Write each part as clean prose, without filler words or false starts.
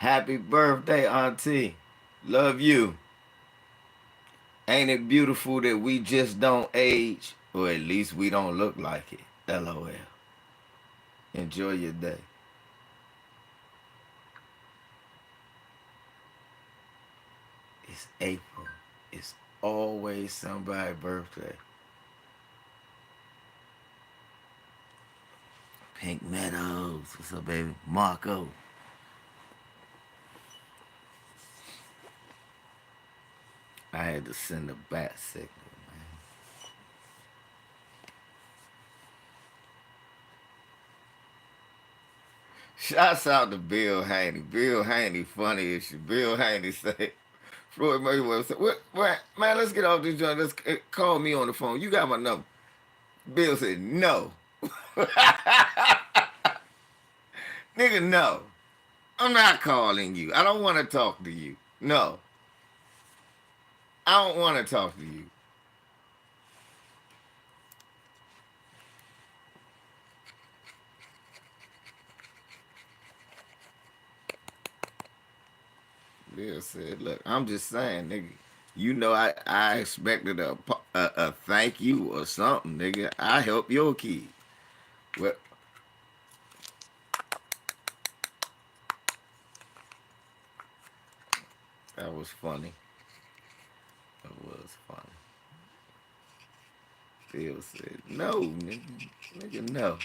Happy birthday, Auntie. Love you. Ain't it beautiful that we just don't age? Or at least we don't look like it. LOL. Enjoy your day. It's April. It's always somebody's birthday. Pink Meadows. What's up, baby? Marco. I had to send a bat signal, man. Shouts out to Bill Haney. Bill Haney, funny as shit. Bill Haney say, Floyd Mayweather said, what, man, let's get off this joint. Let's call me on the phone. You got my number. Bill said, no. Nigga, no. I'm not calling you. I don't want to talk to you. No. I don't want to talk to you. Bill said, look, I'm just saying, nigga. You know, I expected a thank you or something, nigga. I help your kid. Well, that was funny. That was funny. Bill said, no, nigga. Nigga, no.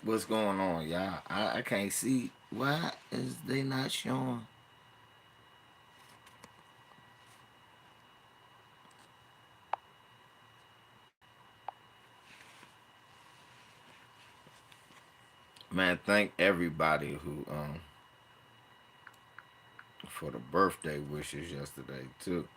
What's going on, y'all? I can't see. Why is they not showing? Man, thank everybody who for the birthday wishes yesterday too.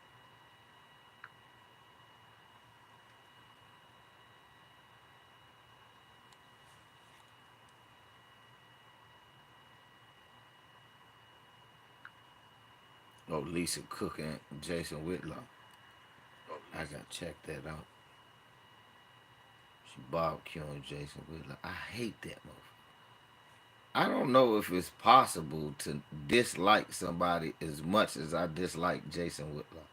Oh, Lisa Cook and Jason Whitlock. I gotta check that out. She barbecuing Jason Whitlock. I hate that motherfucker. I don't know if it's possible to dislike somebody as much as I dislike Jason Whitlock.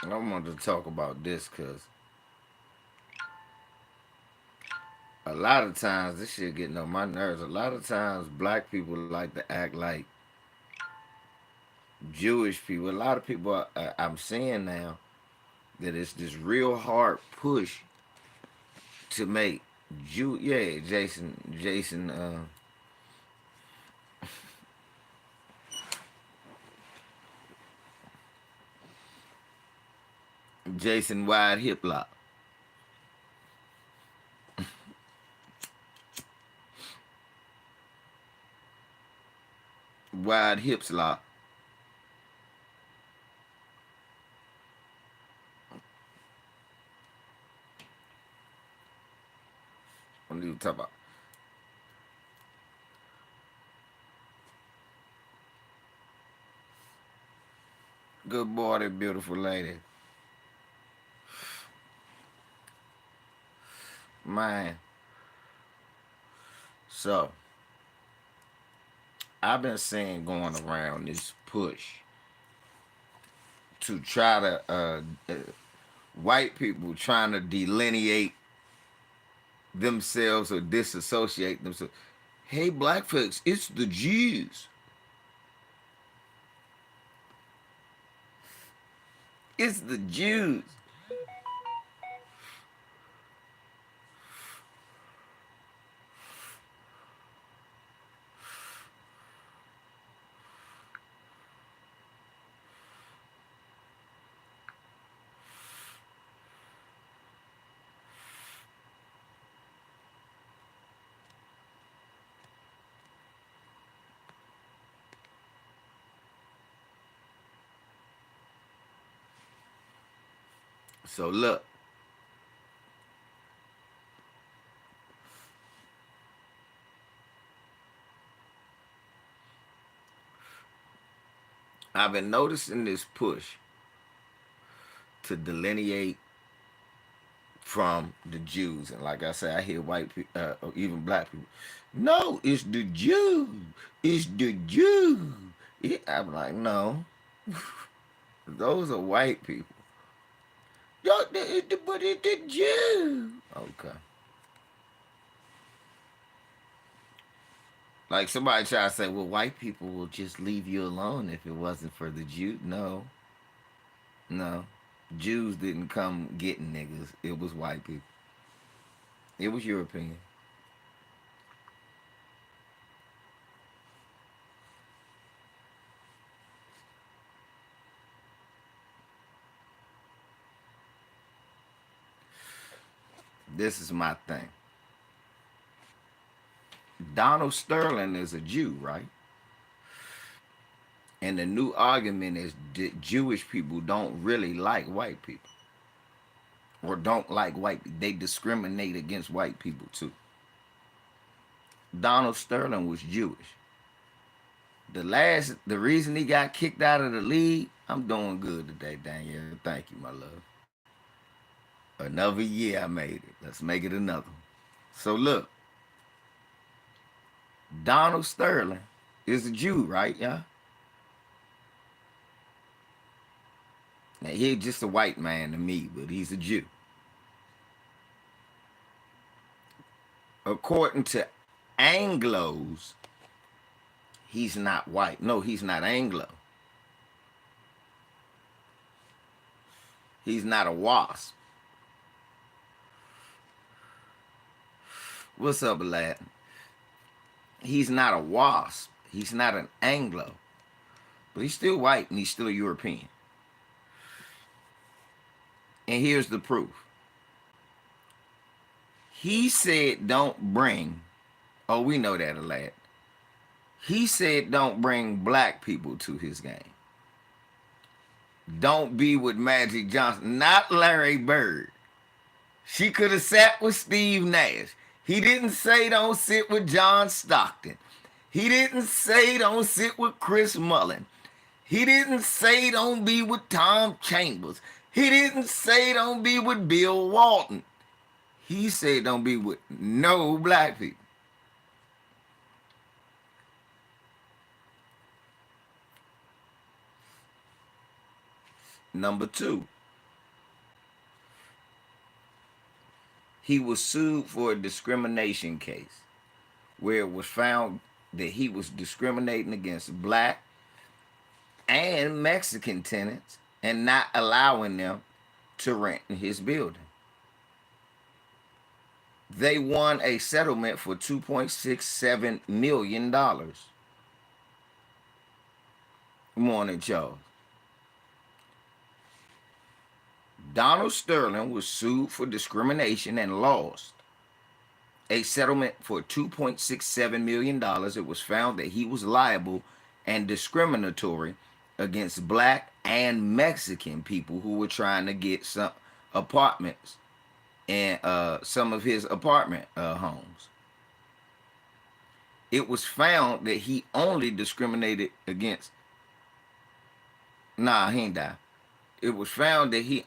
And I wanted to talk about this because a lot of times this shit getting on my nerves. A lot of times black people like to act like Jewish people. A lot of people I'm seeing now that it's this real hard push to make yeah, Jason Wide Hip Lock. Wide Hips Lock. What are you talking about? Good morning, beautiful lady. Man, so I've been seeing going around this push to try to white people trying to delineate themselves or disassociate themselves. Hey, black folks, it's the Jews. It's the Jews. So look, I've been noticing this push to delineate from the Jews, and like I said, I hear white people, or even black people. No, it's the Jew. It's the Jew. Yeah, I'm like, no, those are white people. Yo, but it's the Jew. Okay. Like somebody try to say, well, white people will just leave you alone if it wasn't for the Jew. No, no. Jews didn't come getting niggas. It was white people. It was your opinion. This is my thing. Donald Sterling is a Jew, right? And the new argument is that Jewish people don't really like white people or don't like white people. They discriminate against white people too. Donald Sterling was Jewish. The reason he got kicked out of the league, I'm doing good today, Danielle. Thank you, my love. Another year I made it. Let's make it another one. So look, Donald Sterling is a Jew, right, y'all? Now he's just a white man to me, but he's a Jew. According to Anglos, he's not white. No, he's not Anglo. He's not a wasp. What's up, lad? He's not a wasp. He's not an Anglo. But he's still white and he's still a European. And here's the proof. He said don't bring, oh, we know that, lad. He said don't bring black people to his game. Don't be with Magic Johnson, not Larry Bird. She could have sat with Steve Nash. He didn't say don't sit with John Stockton. He didn't say don't sit with Chris Mullin. He didn't say don't be with Tom Chambers. He didn't say don't be with Bill Walton. He said don't be with no black people. Number two, he was sued for a discrimination case where it was found that he was discriminating against black and Mexican tenants and not allowing them to rent in his building. They won a settlement for $2.67 million. Morning, Charles. Donald Sterling was sued for discrimination and lost a settlement for $2.67 million. It was found that he was liable and discriminatory against black and Mexican people who were trying to get some apartments in some of his apartment homes. It was found that he only discriminated against. Nah, he ain't died. It was found that he.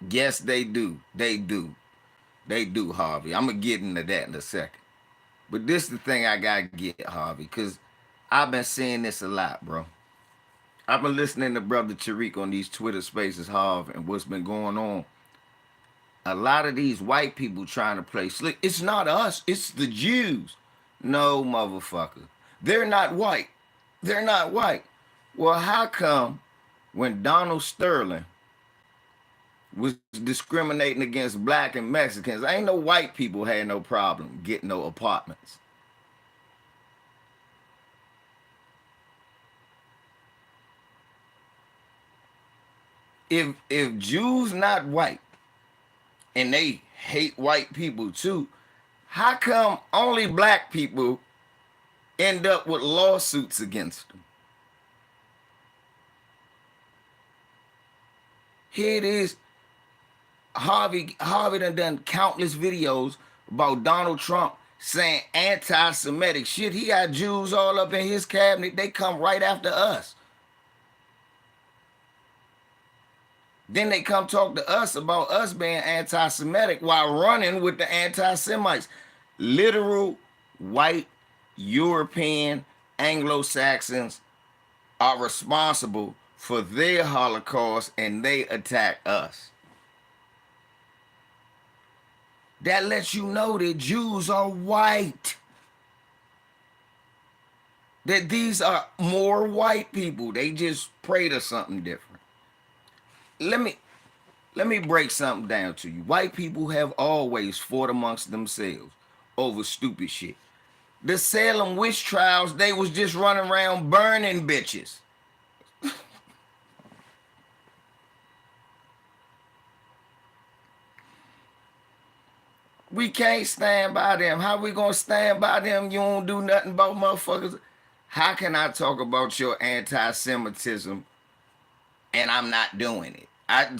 Yes, they do. They do. They do, Harvey. I'm gonna get into that in a second. But this is the thing I gotta get, Harvey, because I've been seeing this a lot, bro. I've been listening to Brother Tariq on these Twitter spaces, Harvey, and what's been going on. A lot of these white people trying to play slick. It's not us, it's the Jews. No, motherfucker. They're not white. They're not white. Well, how come when Donald Sterling was discriminating against black and Mexicans, ain't no white people had no problem getting no apartments? If Jews not white and they hate white people too, how come only black people end up with lawsuits against them? Here it is. Harvey done countless videos about Donald Trump saying anti-Semitic shit. He got Jews all up in his cabinet. They come right after us. Then they come talk to us about us being anti-Semitic while running with the anti-Semites. Literal white European Anglo-Saxons are responsible for their Holocaust and they attack us. That lets you know that Jews are white. That these are more white people. They just pray to something different. Let me break something down to you. White people have always fought amongst themselves over stupid shit. The Salem witch trials, they was just running around burning bitches. We can't stand by them. How we gonna stand by them? You don't do nothing about motherfuckers. How can I talk about your anti-Semitism and I'm not doing it? I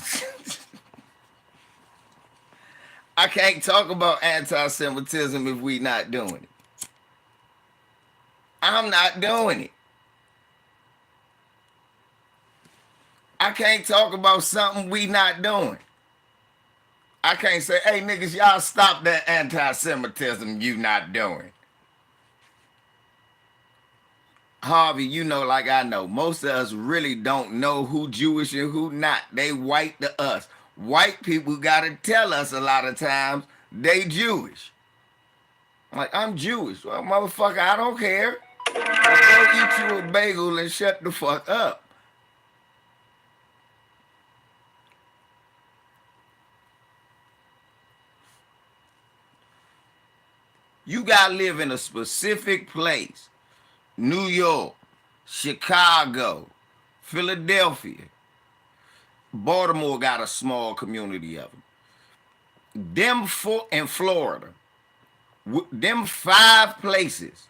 can't talk about anti-Semitism if we not doing it. I'm not doing it. I can't talk about something we not doing. I can't say, hey niggas, y'all stop that anti-Semitism you not doing. Harvey, you know like I know, most of us really don't know who Jewish and who not. They white to us. White people gotta tell us a lot of times they Jewish. Like, I'm Jewish. Well, motherfucker, I don't care. Go eat you a bagel and shut the fuck up. You gotta live in a specific place. New York, Chicago, Philadelphia. Baltimore got a small community of them. Them four in Florida. Them 5 places.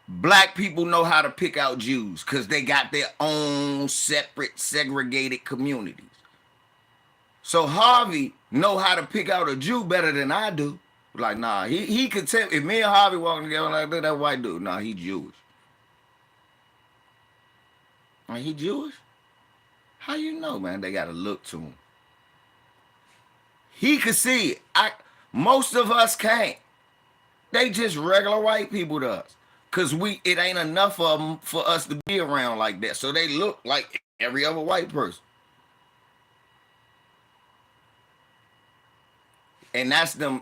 Black people know how to pick out Jews because they got their own separate, segregated communities. So Harvey know how to pick out a Jew better than I do. Like, nah, he could tell. If me and Harvey walking together like that white dude, nah, he Jewish. Like, he Jewish? How you know, man? They got to look to him. He could see it. Most of us can't. They just regular white people to us. Because it ain't enough of them for us to be around like that. So they look like every other white person. And that's them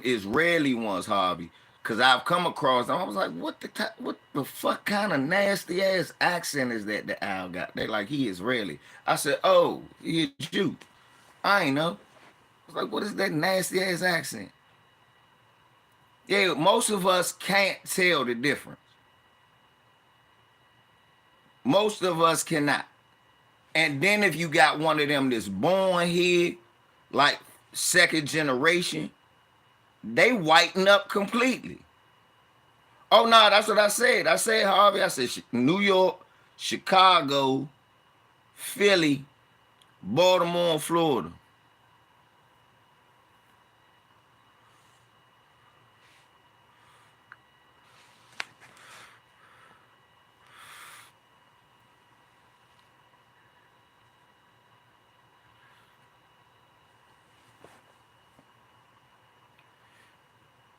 Israeli ones, Harvey. Cause I've come across them. I was like, what the fuck kind of nasty ass accent is that Al got? They like, he Israeli. I said, oh, he a Jew. I ain't know. I was like, what is that nasty ass accent? Yeah, most of us can't tell the difference. Most of us cannot. And then if you got one of them that's born here, like second generation, they whiten up completely. Oh no, that's what I said. I said, Harvey, I said New York, Chicago, Philly, Baltimore, and Florida.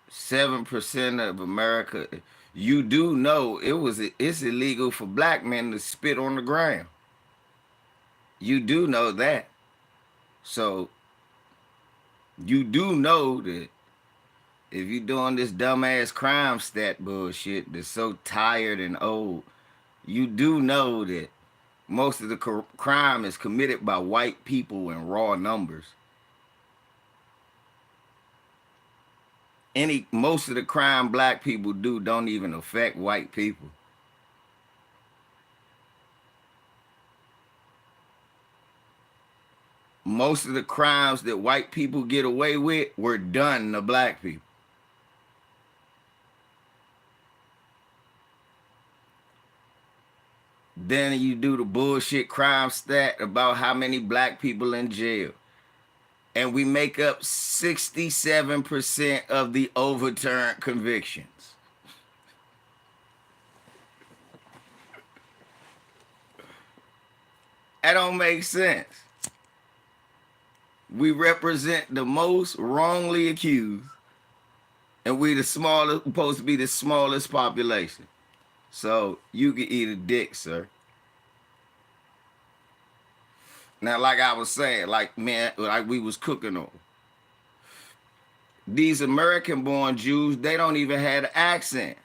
7% of America. You do know it's illegal for black men to spit on the ground. You do know that. So you do know that if you're doing this dumbass crime stat bullshit that's so tired and old, you do know that most of the crime is committed by white people in raw numbers. Most of the crime black people do don't even affect white people. Most of the crimes that white people get away with were done to black people. Then you do the bullshit crime stat about how many black people in jail. And we make up 67% of the overturned convictions. That don't make sense. We represent the most wrongly accused, and we supposed to be the smallest population. So you can eat a dick, sir. Now, like I was saying, like we was cooking on. These American-born Jews, they don't even have an accent.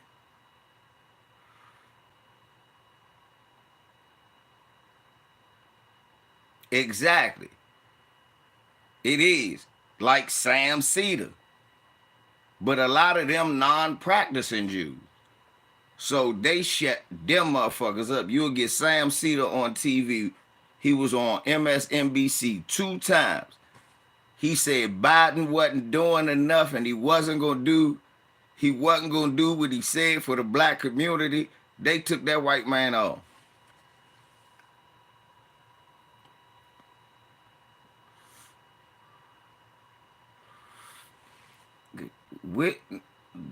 Exactly. It is like Sam Cedar. But a lot of them non-practicing Jews. So they shut them motherfuckers up. You'll get Sam Cedar on TV. He was on MSNBC 2 times. He said Biden wasn't doing enough and he wasn't gonna do what he said for the black community. They took that white man off.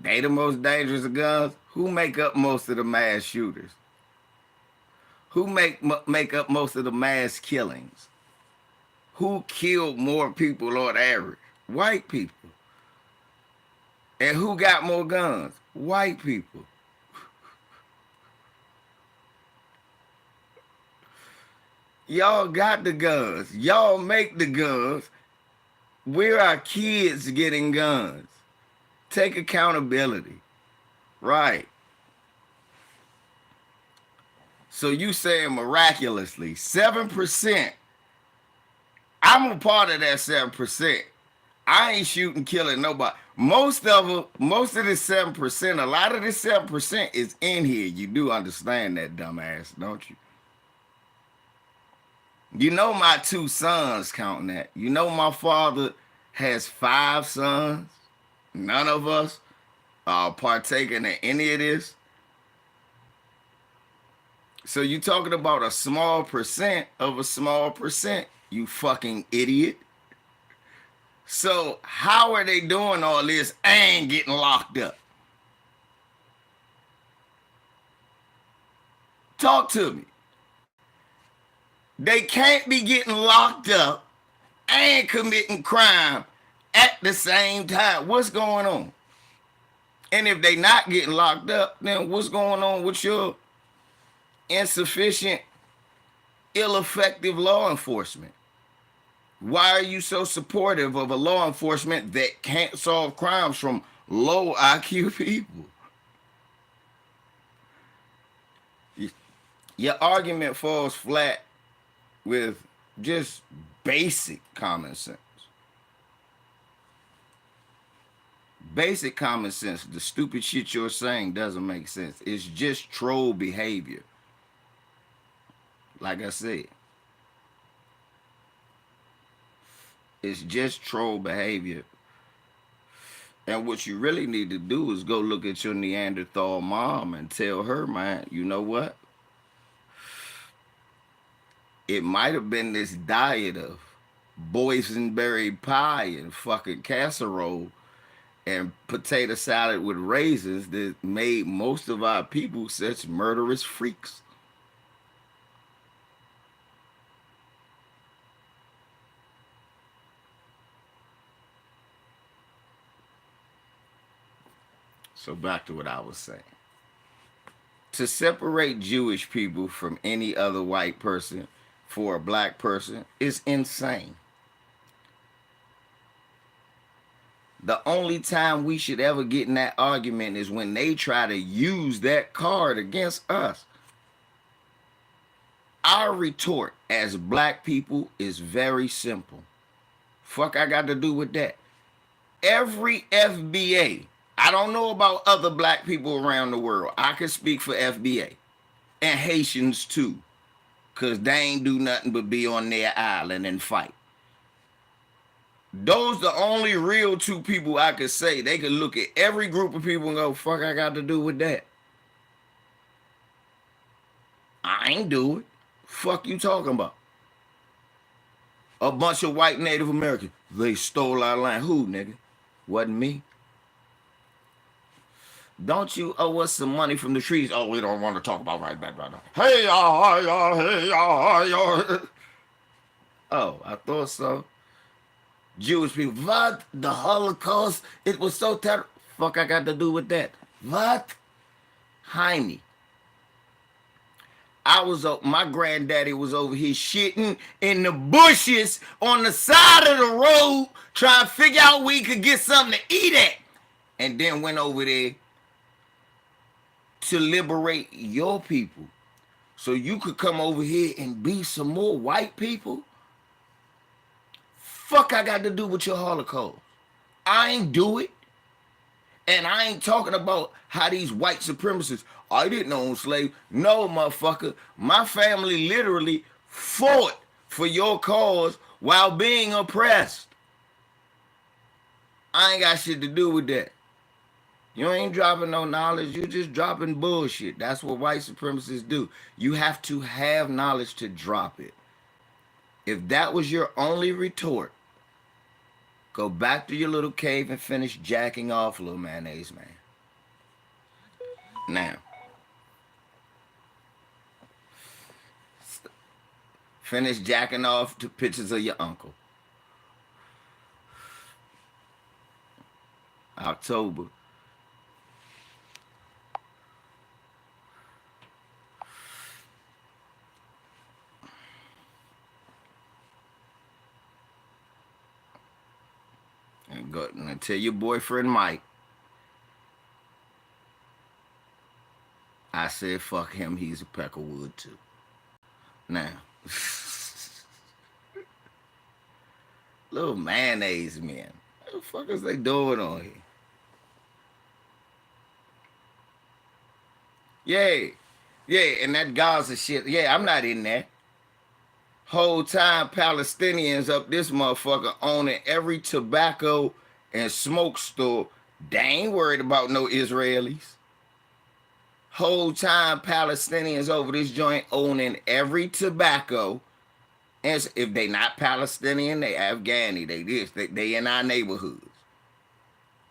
They the most dangerous of guns. Who make up most of the mass shooters? Who make up most of the mass killings? Who killed more people on average? White people. And who got more guns? White people. Y'all got the guns. Y'all make the guns. Where are kids getting guns? Take accountability. Right. So you saying miraculously 7%. I'm a part of that 7%. I ain't shooting, killing nobody. Most of this 7%, a lot of this 7% is in here. You do understand that, dumbass, don't you? You know my 2 sons counting that. You know my father has 5 sons. None of us are partaking in any of this. So you talking about a small percent of a small percent, you fucking idiot. So how are they doing all this and getting locked up? Talk to me. They can't be getting locked up and committing crime at the same time. What's going on? And if they not getting locked up, then what's going on with your insufficient, ill-effective law enforcement? Why are you so supportive of a law enforcement that can't solve crimes from low IQ people? Your argument falls flat with just basic common sense. Basic common sense. The stupid shit you're saying doesn't make sense. It's just troll behavior. Like I said. It's just troll behavior. And what you really need to do is go look at your Neanderthal mom and tell her, man, you know what? it might have been this diet of boysenberry pie and fucking casserole and potato salad with raisins that made most of our people such murderous freaks. So back to what I was saying. To separate Jewish people from any other white person for a black person is insane. The only time we should ever get in that argument is when they try to use that card against us. Our retort as black people is very simple. Fuck I got to do with that. Every FBA, I don't know about other black people around the world. I can speak for FBA and Haitians too, because they ain't do nothing but be on their island and fight. Those the only real two people I could say. They could look at every group of people and go, fuck I got to do with that. I ain't do it. Fuck you talking about? A bunch of white Native Americans. They stole our land. Who, nigga? Wasn't me. Don't you owe us some money from the trees? Oh, we don't want to talk about right now. Hey, hey, oh, I thought so. Jewish people, what? The Holocaust? It was so terrible. Fuck I got to do with that? What? Jaime. My granddaddy was over here shitting in the bushes on the side of the road trying to figure out where he could get something to eat at. And then went over there to liberate your people. So you could come over here and be some more white people? Fuck I got to do with your Holocaust? I ain't do it. And I ain't talking about how these white supremacists, I didn't own slaves. No, motherfucker. My family literally fought for your cause while being oppressed. I ain't got shit to do with that. You ain't dropping no knowledge. You just dropping bullshit. That's what white supremacists do. You have to have knowledge to drop it. If that was your only retort, go back to your little cave and finish jacking off, little mayonnaise man. Now, finish jacking off to pictures of your uncle. October. And tell your boyfriend Mike, I said fuck him, he's a peck of wood too. Now, little mayonnaise men, what the fuck is they doing on here? Yeah, and that Gaza shit, yeah, I'm not in that. Whole time Palestinians up this motherfucker owning every tobacco and smoke store. They ain't worried about no Israelis. Whole time Palestinians over this joint owning every tobacco. And if they not Palestinian, they Afghani, they in our neighborhoods.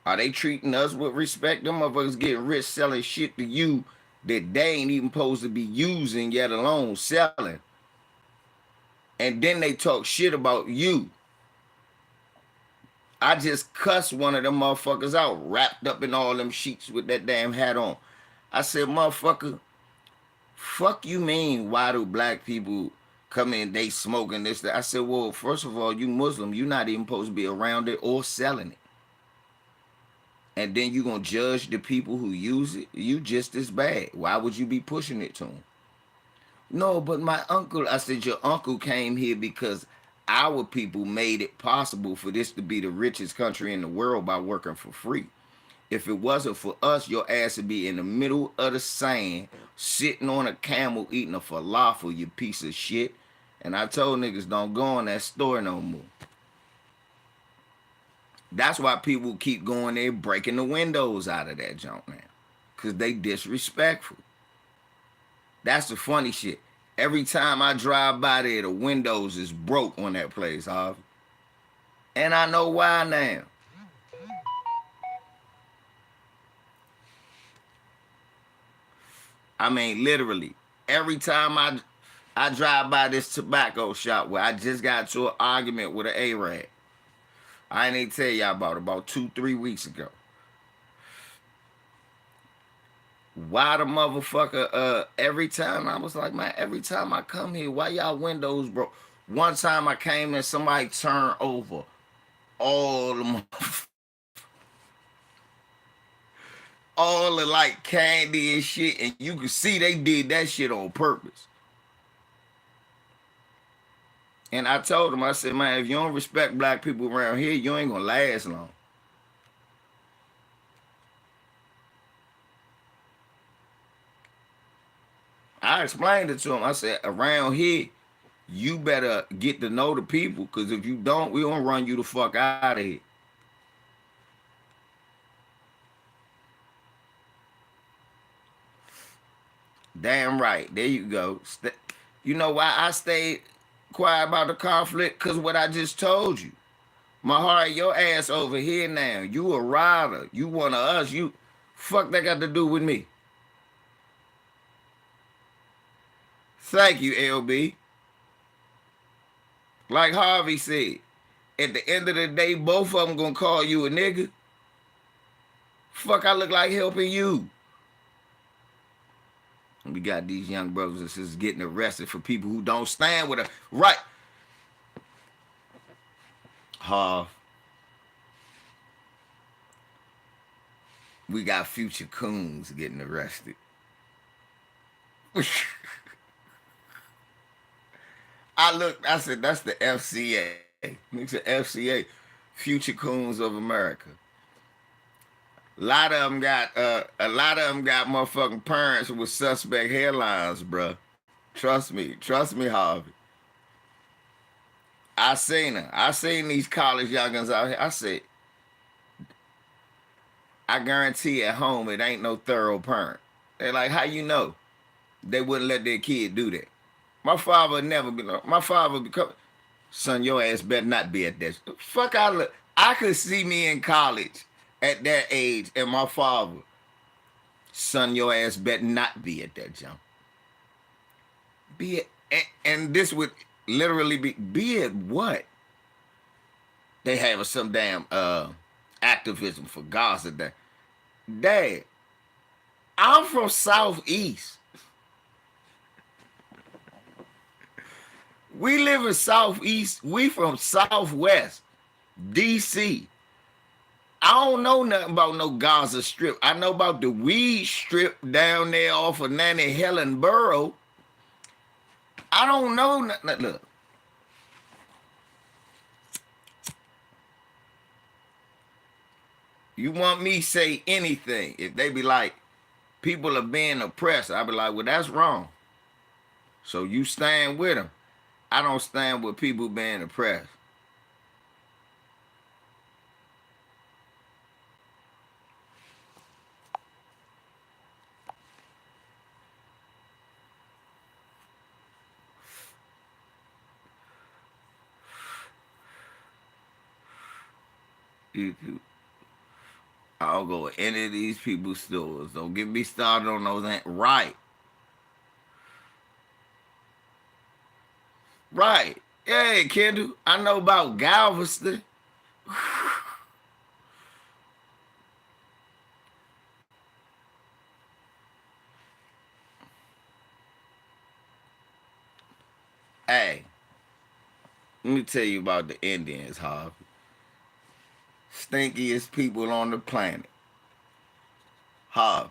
Are they treating us with respect? Them motherfuckers getting rich selling shit to you that they ain't even supposed to be using, yet alone selling. And then they talk shit about you. I just cussed one of them motherfuckers out, wrapped up in all them sheets with that damn hat on. I said, motherfucker, fuck you mean, why do black people come in, they smoking this, that? I said, well, first of all, you Muslim, you not even supposed to be around it or selling it. And then you gonna judge the people who use it? You just as bad. Why would you be pushing it to them? No, but my uncle, I said, your uncle came here because our people made it possible for this to be the richest country in the world by working for free. If it wasn't for us, your ass would be in the middle of the sand, sitting on a camel eating a falafel, you piece of shit. And I told niggas, don't go in that store no more. That's why people keep going there breaking the windows out of that junk now. Because they disrespectful. That's the funny shit. Every time I drive by there, the windows is broke on that place, Harvey. And I know why now. I mean, literally, every time I drive by this tobacco shop where I just got to an argument with an Arab. I ain't even tell y'all about 2-3 weeks ago. Why the motherfucker? Every time I was like, man, every time I come here, why y'all windows broke? One time I came and somebody turned over all the all the like candy and shit, and you could see they did that shit on purpose. And I told him, I said, man, if you don't respect black people around here, you ain't gonna last long. I explained it to him. I said, around here, you better get to know the people, because if you don't, we gonna run you the fuck out of here. Damn right. There you go. You know why I stayed quiet about the conflict? Because what I just told you. My heart, your ass over here now. You a rider. You one of us. You fuck that got to do with me. Thank you, LB. Like Harvey said, at the end of the day, both of them gonna call you a nigga. Fuck, I look like helping you. We got these young brothers and sisters getting arrested for people who don't stand with us. Right. Harv. We got future coons getting arrested. I said, that's the FCA. It's the FCA, Future Coons of America. A lot of them got motherfucking parents with suspect hairlines, bruh. Trust me, Harvey. I seen her. I seen these college youngins out here. I said, I guarantee at home it ain't no thorough parent. They're like, how you know? They wouldn't let their kid do that. My father would never be like, my father would become, son, your ass better not be at that. Fuck out of I could see me in college at that age and my father, son, your ass better not be at that jump. Be it, and this would literally be it what? They have some damn activism for Gaza there. Dad, I'm from Southeast. We live in Southeast. We from Southwest, DC. I don't know nothing about no Gaza Strip. I know about the weed strip down there off of Nanny Helen Borough. I don't know nothing. Look. You want me say anything. If they be like, people are being oppressed, I be like, well, that's wrong. So you stand with them. I don't stand with people being oppressed. I'll go to any of these people's stores. Don't get me started on those. Right. Right. Hey, Kendall, I know about Galveston. Hey, let me tell you about the Indians, Harvey. Stinkiest people on the planet. Harvey.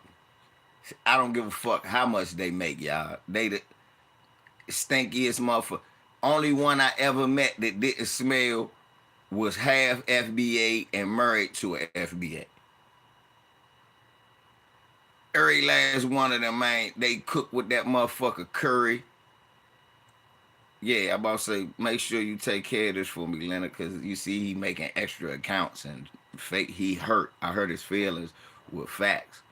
I don't give a fuck how much they make, y'all. They the stinkiest motherfucker. Only one I ever met that didn't smell was half FBA and married to an FBA. Every last one of them, man, they cook with that motherfucker curry. Yeah, I'm about to say, make sure you take care of this for me, Leonard, because you see he making extra accounts and fake. He hurt. I hurt his feelings with facts.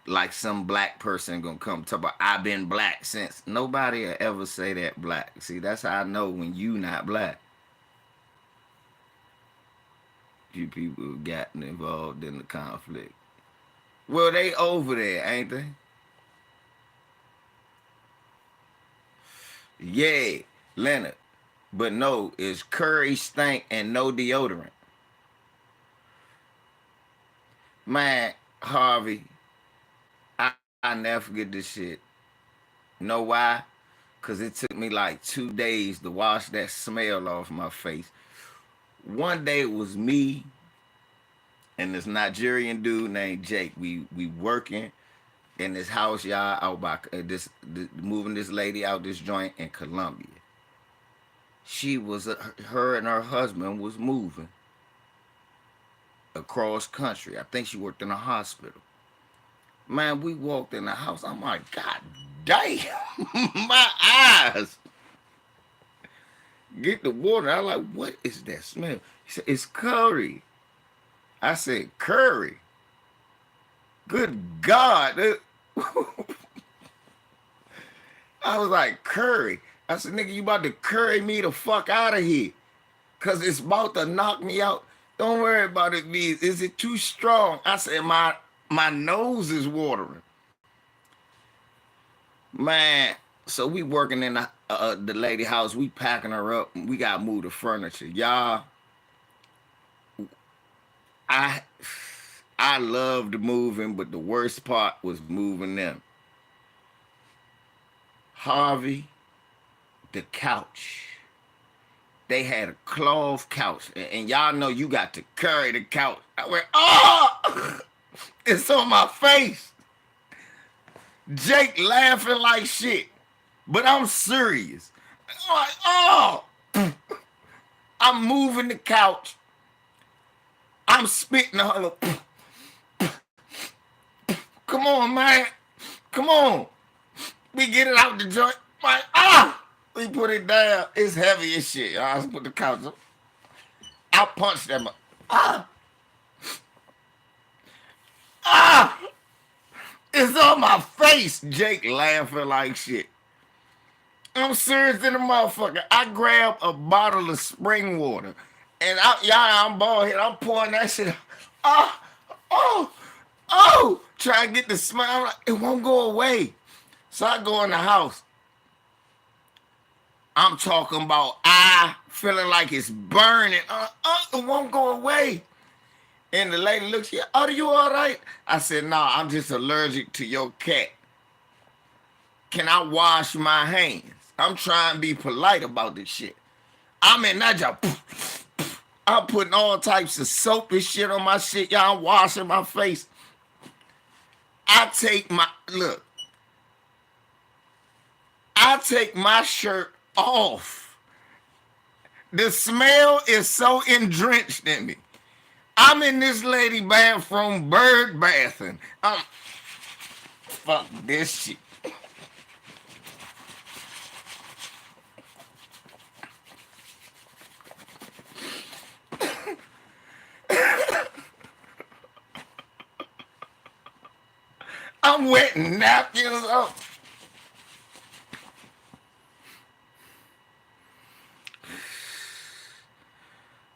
like some black person gonna come talk about I've been black since. Nobody will ever say that black. See, that's how I know when you not black. You people gotten involved in the conflict. Well, they over there, ain't they? Yeah, Leonard. But no, it's curry stank and no deodorant. Man, Harvey, I never forget this shit. Know why? Cause it took me like 2 days to wash that smell off my face. One day it was me and this Nigerian dude named Jake. We working in this house, y'all, out by this moving this lady out this joint in Columbia. She was her and her husband was moving across country. I think she worked in a hospital. Man, we walked in the house. I'm like, God damn, my eyes. Get the water. I'm like, what is that smell? He said, it's curry. I said, curry. Good God. I was like, curry. I said, nigga, you about to curry me the fuck out of here. Cause it's about to knock me out. Don't worry about it, B. Is it too strong? I said, my nose is watering. Man, so we working in the lady house. We packing her up. We got to move the furniture. Y'all, I I loved moving, but the worst part was moving them. Harvey, the couch. They had a cloth couch, and y'all know you got to carry the couch. I went, oh, it's on my face. Jake laughing like shit, but I'm serious. I'm like, oh, I'm moving the couch. I'm spitting on her. Come on, man. Come on. We get it out the joint. Like, ah! We put it down. It's heavy as shit. I put the couch up. I punched them up. Ah! Ah! It's on my face. Jake laughing like shit. I'm serious in the motherfucker. I grabbed a bottle of spring water. And I'm bald head. I'm pouring that shit out. Ah! Oh! Oh! Try to get the smell. Like, it won't go away. So I go in the house. I'm talking about eye feeling like it's burning. It won't go away. And the lady looks at, are you all right? I said, nah, I'm just allergic to your cat. Can I wash my hands? I'm trying to be polite about this shit. I'm in that job. I'm putting all types of soap and shit on my shit. Y'all, I'm washing my face. I take my shirt off. The smell is so drenched in me. I'm in this lady bathroom bird bathing. Fuck this shit. I'm wetting napkins up.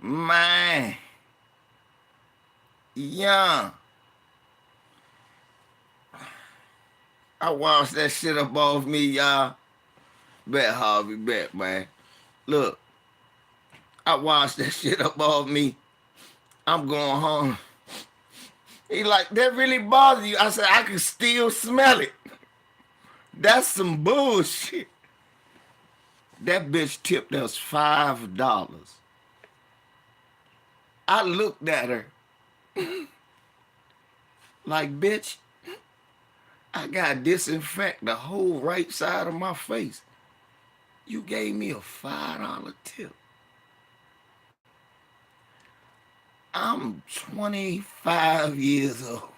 Man. Yeah. I washed that shit up off me, y'all. Bet, Harvey, bet, man. Look, I washed that shit up off me. I'm going home. He like, that really bothers you? I said, I can still smell it. That's some bullshit. That bitch tipped us $5. I looked at her like, bitch, I got to disinfect the whole right side of my face. You gave me a $5 tip. I'm 25 years old.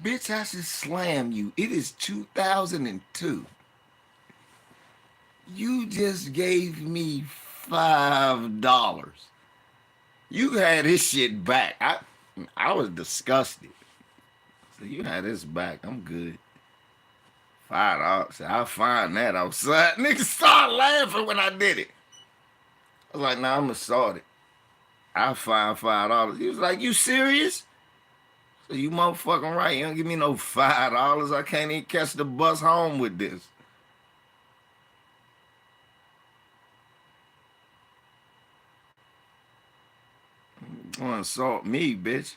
Bitch, I should slam you. It is 2002. You just gave me $5. You had this shit back. I was disgusted. So you had this back. I'm good. $5. I'll find that outside. Niggas started laughing when I did it. I was like, nah, I'm assaulted. I'll find $5. He was like, you serious? So you motherfucking right. You don't give me no $5. I can't even catch the bus home with this. You want to assault me, bitch.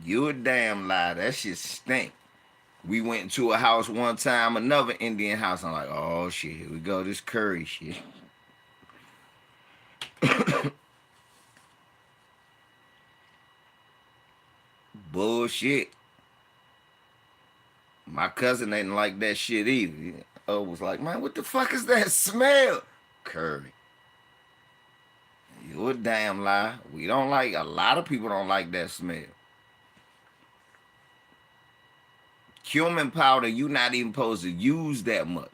You a damn lie. That shit stink. We went into a house one time, another Indian house. I'm like, oh shit, here we go, this curry shit. Bullshit. My cousin ain't like that shit either. Oh, was like, man, what the fuck is that smell? Curry. You a damn lie. We don't like, a lot of people don't like that smell. Cumin powder, you not even supposed to use that much.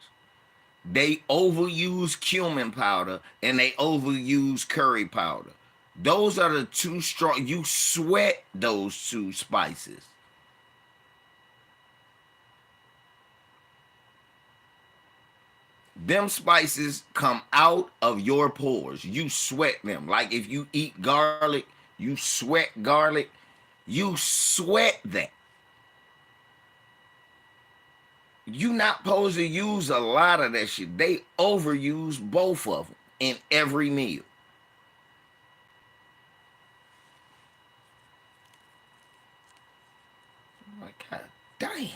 They overuse cumin powder and they overuse curry powder. Those are the two strong. You sweat those two spices. Them spices come out of your pores. You sweat them. Like if you eat garlic, you sweat garlic. You sweat that. You not supposed to use a lot of that shit. They overuse both of them in every meal. I'm like, God damn.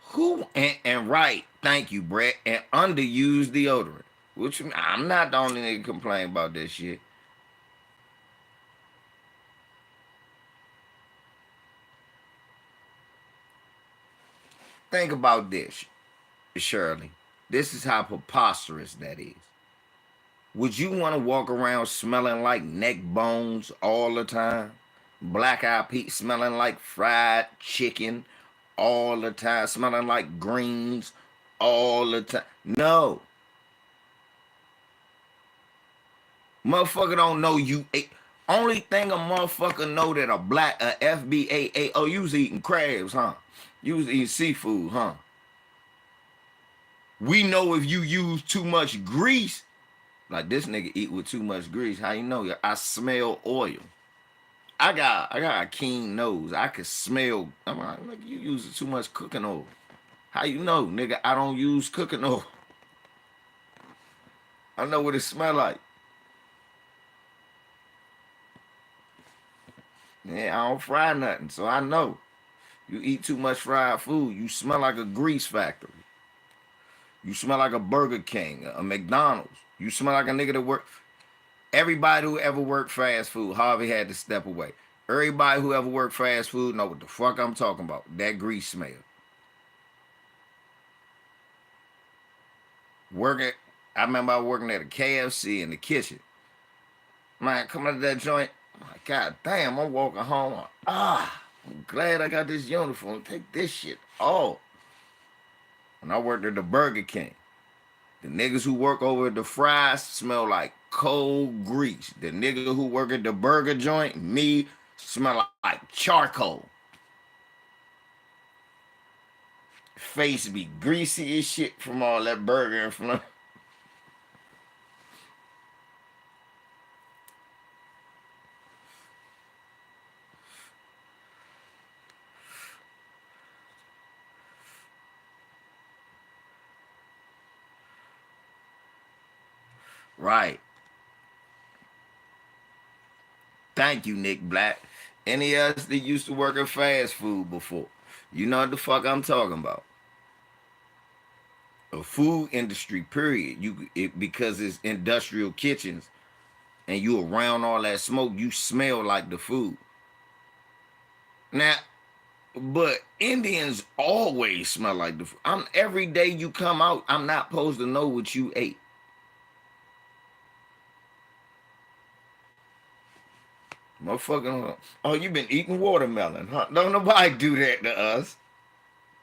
Who and right, thank you, Brett, and underuse deodorant. Which I'm not the only nigga complain about that shit. Think about this, Shirley. This is how preposterous that is. Would you want to walk around smelling like neck bones all the time? Black eyed Pete smelling like fried chicken all the time, smelling like greens all the time. No. Motherfucker don't know you ate. Only thing a motherfucker know that a FBA, oh, you was eating crabs, huh? You was eating seafood, huh? We know if you use too much grease, like this nigga eat with too much grease. How you know? I smell oil. I got a keen nose. I can smell. I'm like, nigga, you using too much cooking oil. How you know, nigga? I don't use cooking oil. I know what it smell like. Yeah, I don't fry nothing, so I know. You eat too much fried food, you smell like a grease factory. You smell like a Burger King, a McDonald's. You smell like a nigga that work. Everybody who ever worked fast food, Harvey had to step away. Everybody who ever worked fast food know what the fuck I'm talking about. That grease smell. Working, I remember I working at a KFC in the kitchen. Man, coming out of that joint, I'm like, God damn, I'm walking home. I'm glad I got this uniform. Take this shit off. When I worked at the Burger King, the niggas who work over at the fries smell like cold grease. The nigga who work at the burger joint, me, smell like charcoal. Face be greasy as shit from all that burger and from. Right. Thank you, Nick Black. Any of us that used to work at fast food before, you know what the fuck I'm talking about. A food industry, period. Because it's industrial kitchens and you around all that smoke, you smell like the food. Now, but Indians always smell like the food. Every day you come out, I'm not supposed to know what you ate. Motherfucking, oh, you been eating watermelon, huh? Don't nobody do that to us.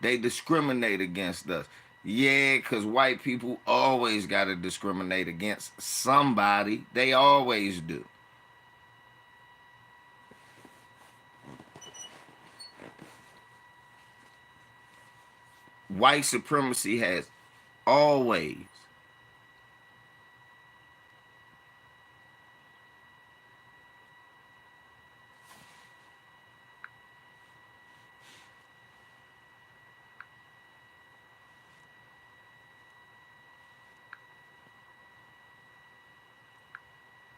They discriminate against us. Yeah, because white people always got to discriminate against somebody. They always do. White supremacy has always,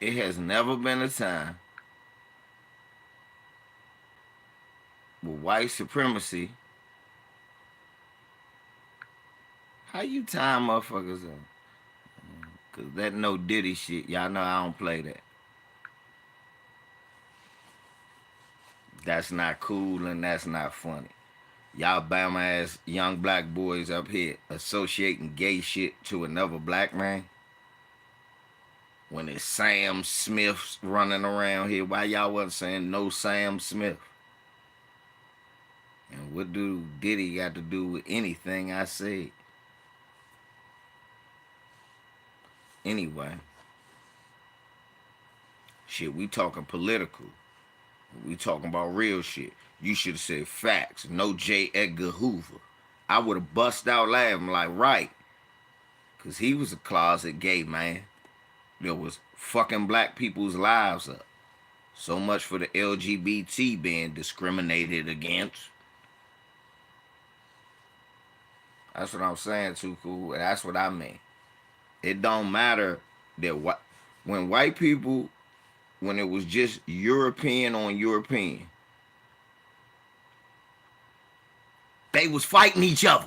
it has never been a time where white supremacy, how you time motherfuckers up? Because that no Diddy shit, y'all know I don't play that. That's not cool and that's not funny. Y'all Bama ass young black boys up here associating gay shit to another black man. When it's Sam Smith's running around here, why y'all wasn't saying no Sam Smith? And what do Diddy got to do with anything I said? Anyway, shit, we talking political. We talking about real shit. You should have said facts. No J. Edgar Hoover. I would have bust out laughing like, right. Because he was a closet gay man. There was fucking black people's lives up. So much for the LGBT being discriminated against. That's what I'm saying, too cool. That's what I mean. It don't matter that when white people, when it was just European on European, they was fighting each other.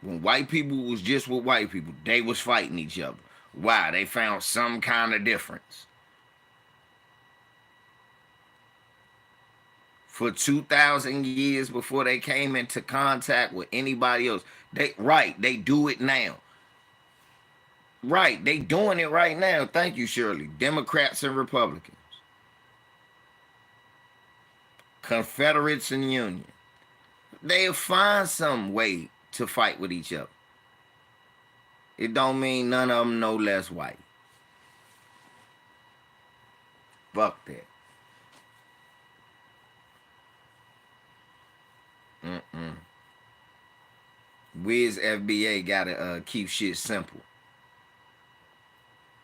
When white people was just with white people, they was fighting each other. Why? They found some kind of difference. For 2,000 years before they came into contact with anybody else. They do it now. Right, they doing it right now. Thank you, Shirley. Democrats and Republicans. Confederates and Union. They'll find some way to fight with each other. It don't mean none of them no less white. Fuck that. Mm-mm. We as FBA gotta keep shit simple.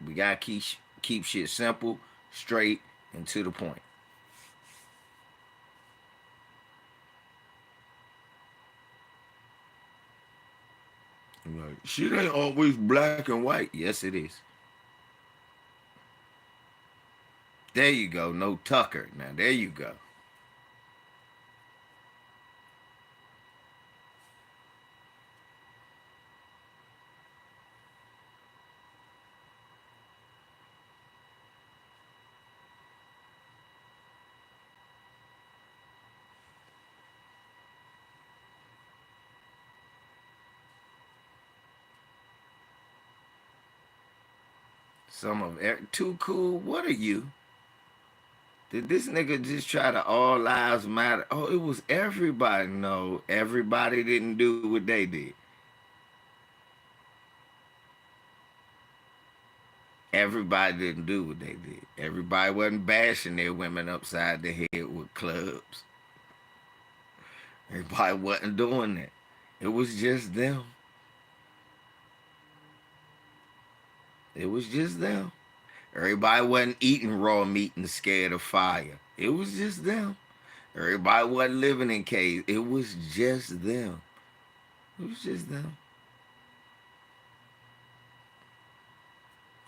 We gotta keep shit simple, straight, and to the point. Like, shit ain't always black and white. Yes, it is. There you go. No Tucker. Now, there you go. Some of too cool. What are you? Did this nigga just try to all lives matter? Oh, it was everybody. No, everybody didn't do what they did. Everybody didn't do what they did. Everybody wasn't bashing their women upside the head with clubs. Everybody wasn't doing that. It was just them. It was just them. Everybody wasn't eating raw meat and scared of fire. It was just them. Everybody wasn't living in caves. It was just them. It was just them.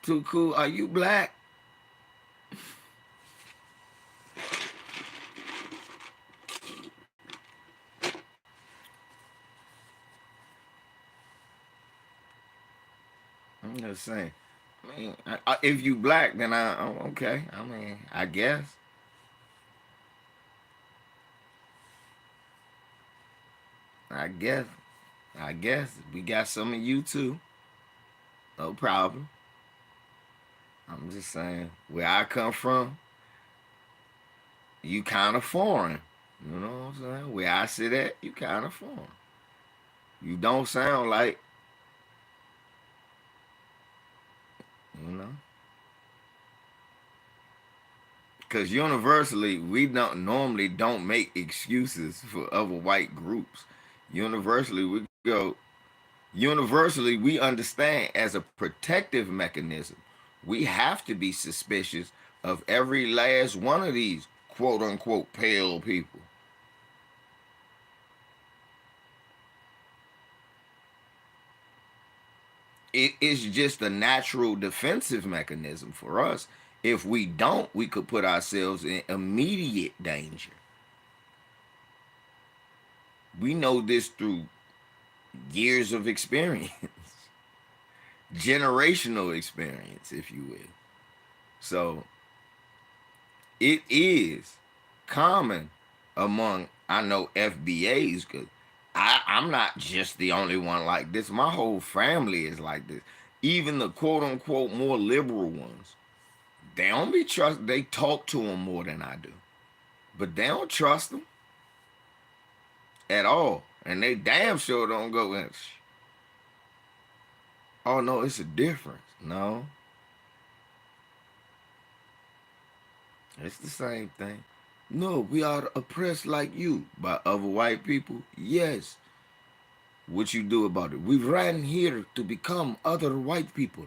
Too cool. Are you black? I'm just saying. I mean, if you black, then I'm okay. I mean, I guess. I guess. I guess we got some of you too. No problem. I'm just saying, where I come from, you kind of foreign. You know what I'm saying? Where I sit at, you kind of foreign. You don't sound like, you know, because universally we don't make excuses for other white groups. Universally we go. Universally we understand as a protective mechanism, we have to be suspicious of every last one of these quote unquote pale people. It's just a natural defensive mechanism for us. If we don't, we could put ourselves in immediate danger. We know this through years of experience, generational experience, if you will. So it is common among, I know, FBAs, because I'm not just the only one like this. My whole family is like this. Even the quote unquote more liberal ones, they don't be trust. They talk to them more than I do, but they don't trust them at all, and they damn sure don't go in. Oh no, it's a difference. No, it's the same thing. No, we are oppressed like you by other white people. Yes. What you do about it? We ran here to become other white people.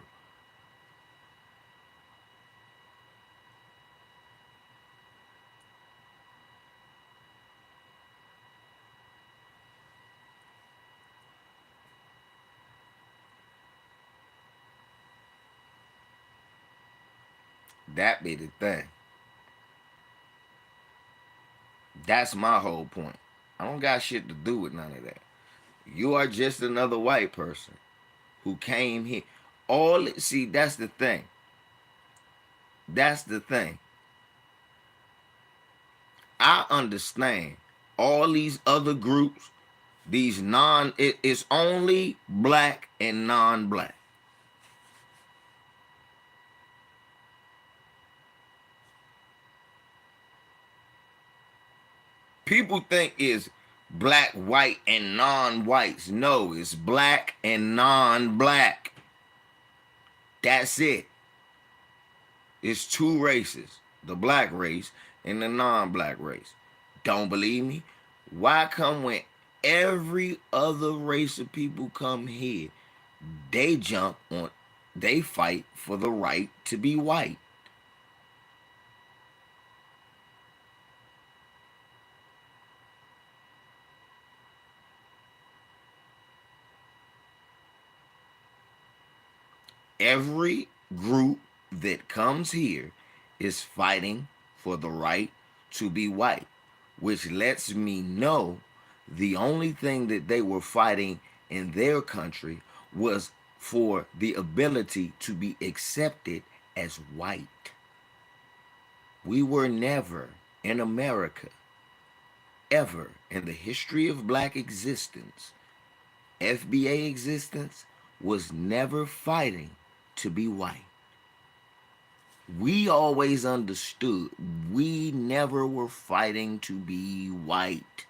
That be the thing. That's my whole point. I don't got shit to do with none of that. You are just another white person who came here. All see, that's the thing. That's the thing. I understand all these other groups, these it's only black and non-black. People think it's black, white, and non-whites. No, it's black and non-black. That's it. It's two races, the black race and the non-black race. Don't believe me? Why come when every other race of people come here, they jump on, they fight for the right to be white? Every group that comes here is fighting for the right to be white, which lets me know the only thing that they were fighting in their country was for the ability to be accepted as white. We were never in America, ever in the history of black existence, FBA existence, was never fighting to be white. We always understood we never were fighting to be white.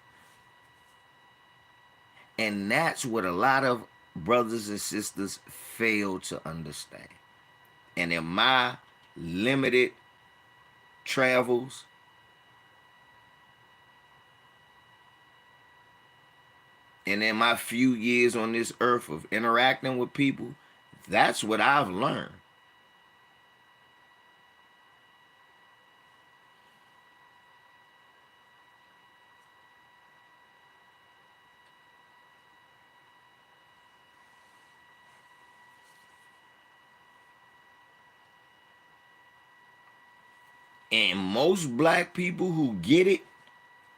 And that's what a lot of brothers and sisters fail to understand. And in my limited travels, and in my few years on this earth of interacting with people, that's what I've learned. And most black people who get it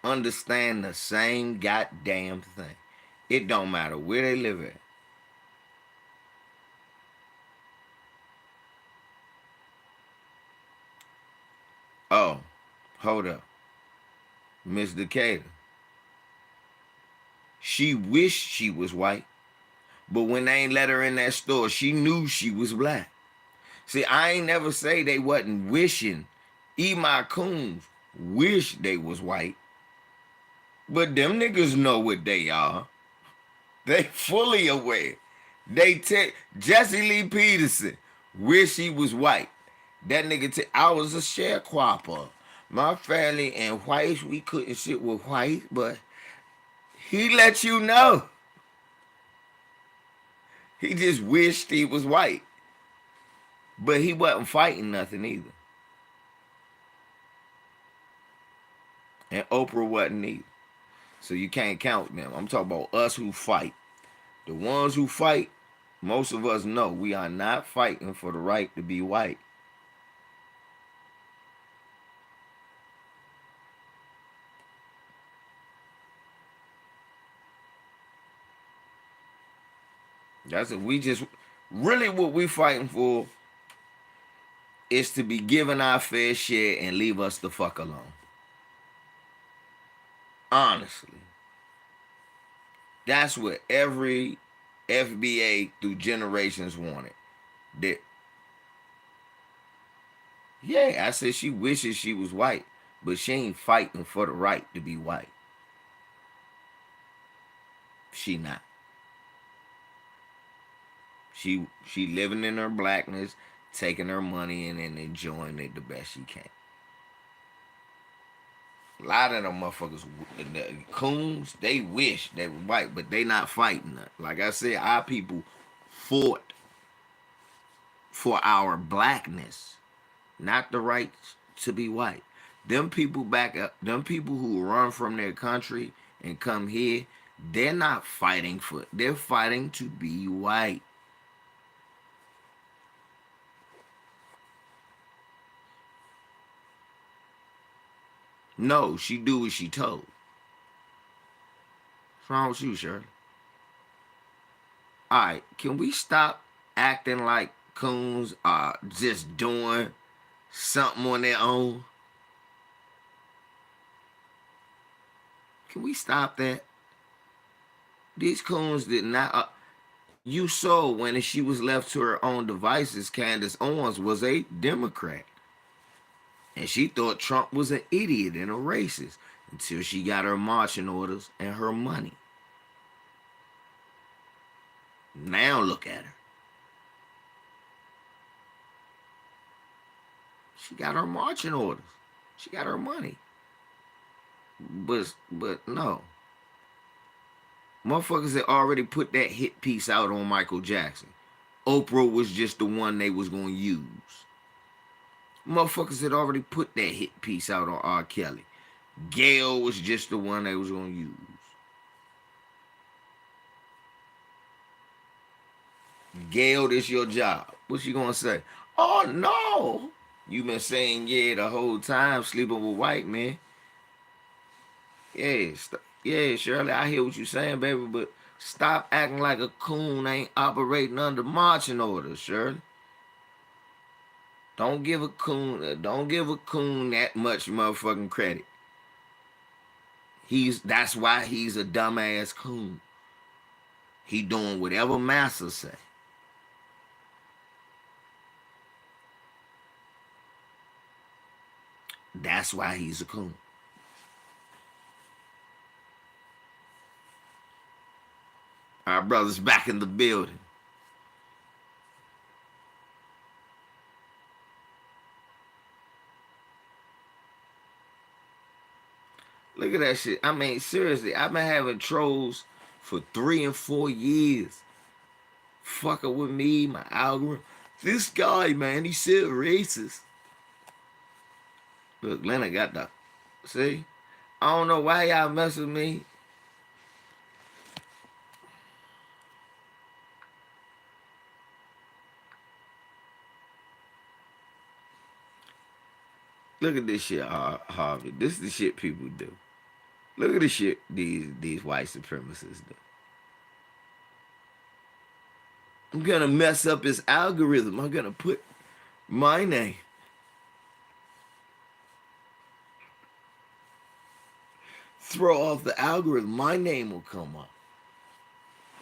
understand the same goddamn thing. It don't matter where they live at. Oh, hold up. Miss Decatur. She wished she was white. But when they ain't let her in that store, she knew she was black. See, I ain't never say they wasn't wishing. My coons wish they was white. But them niggas know what they are. They fully aware. They take Jesse Lee Peterson wish he was white. That nigga I was a sharecropper. My family and whites, we couldn't sit with white, but he let you know. He just wished he was white. But he wasn't fighting nothing either. And Oprah wasn't either. So you can't count them. I'm talking about us who fight. The ones who fight, most of us know we are not fighting for the right to be white. That's it. We just really what we fighting for is to be given our fair share and leave us the fuck alone. Honestly. That's what every FBA through generations wanted. That, yeah, I said she wishes she was white, but she ain't fighting for the right to be white. She not. She living in her blackness, taking her money in and enjoying it the best she can. A lot of them motherfuckers, the coons, they wish they were white, but they not fighting that. Like I said, our people fought for our blackness, not the right to be white. Them people back up, them people who run from their country and come here, they're not fighting for, they're fighting to be white. No, she do what she told. What's wrong with you, Shirley? Alright, can we stop acting like coons are just doing something on their own? Can we stop that? These coons did not. You saw when she was left to her own devices, Candace Owens was a Democrat. And she thought Trump was an idiot and a racist until she got her marching orders and her money. Now look at her. She got her marching orders. She got her money. But no. Motherfuckers had already put that hit piece out on Michael Jackson. Oprah was just the one they was going to use. Motherfuckers had already put that hit piece out on R. Kelly. Gail was just the one they was going to use. Gail, this your job. What's she going to say? Oh, no. You been saying yeah the whole time, sleeping with white men. Yeah, Shirley, I hear what you saying, baby, but stop acting like a coon ain't operating under marching orders, Shirley. Don't give a coon that much motherfucking credit. That's why he's a dumbass coon. He doing whatever Massa say. That's why he's a coon. Our brother's back in the building. Look at that shit. I mean, seriously, I've been having trolls for 3 and 4 years. Fucking with me, my algorithm. This guy, man, he said racist. Look, Leonard got the. See? I don't know why y'all mess with me. Look at this shit, Harvey. This is the shit people do. Look at the shit these white supremacists do. I'm gonna mess up his algorithm. I'm gonna put my name. Throw off the algorithm. My name will come up.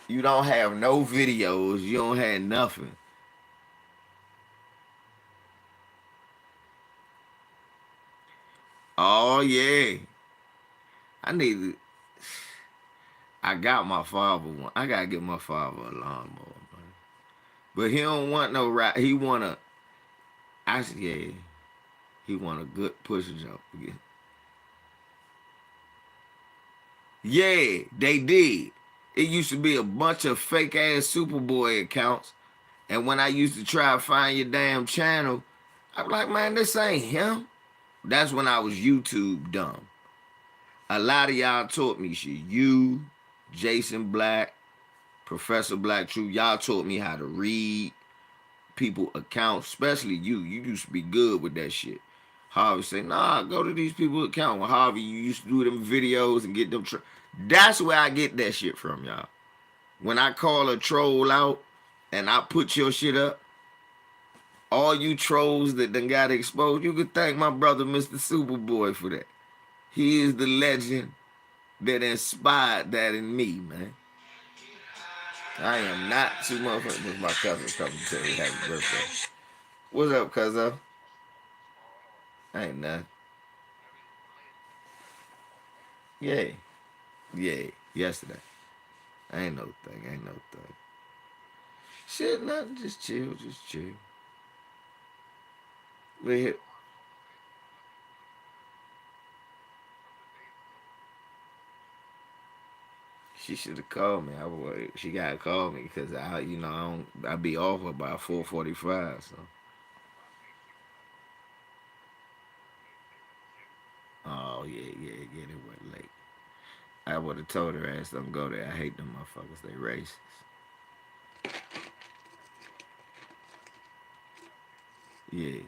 You don't have no videos. You don't have nothing. Oh yeah. I need to, I got my father one. I gotta get my father a lawnmower, man. But he don't want no right. He want a. Yeah. He want a good push jump again. Yeah, they did. It used to be a bunch of fake ass Superboy accounts, and when I used to try to find your damn channel, I was like, man, this ain't him. That's when I was YouTube dumb. A lot of y'all taught me shit. You, Jason Black, Professor Black Truth, y'all taught me how to read people accounts, especially you. You used to be good with that shit. Harvey say, nah, go to these people's account. Well, Harvey, you used to do them videos and get them. That's where I get that shit from, y'all. When I call a troll out and I put your shit up, all you trolls that done got exposed, you could thank my brother, Mr. Superboy, for that. He is the legend that inspired that in me, man. I am not too motherfuckers. My cousin coming to tell you happy birthday. What's up, cousin? Ain't nothing. Yeah. Yeah. Yesterday. Ain't no thing. Ain't no thing. Shit, nothing. Just chill. Just chill. We hit. She should have called me. I would. She gotta call me because I be off about 4:45. So. Oh yeah, yeah, yeah. They went late. I would have told her ass don't go there. I hate them motherfuckers. They racist. Yeah.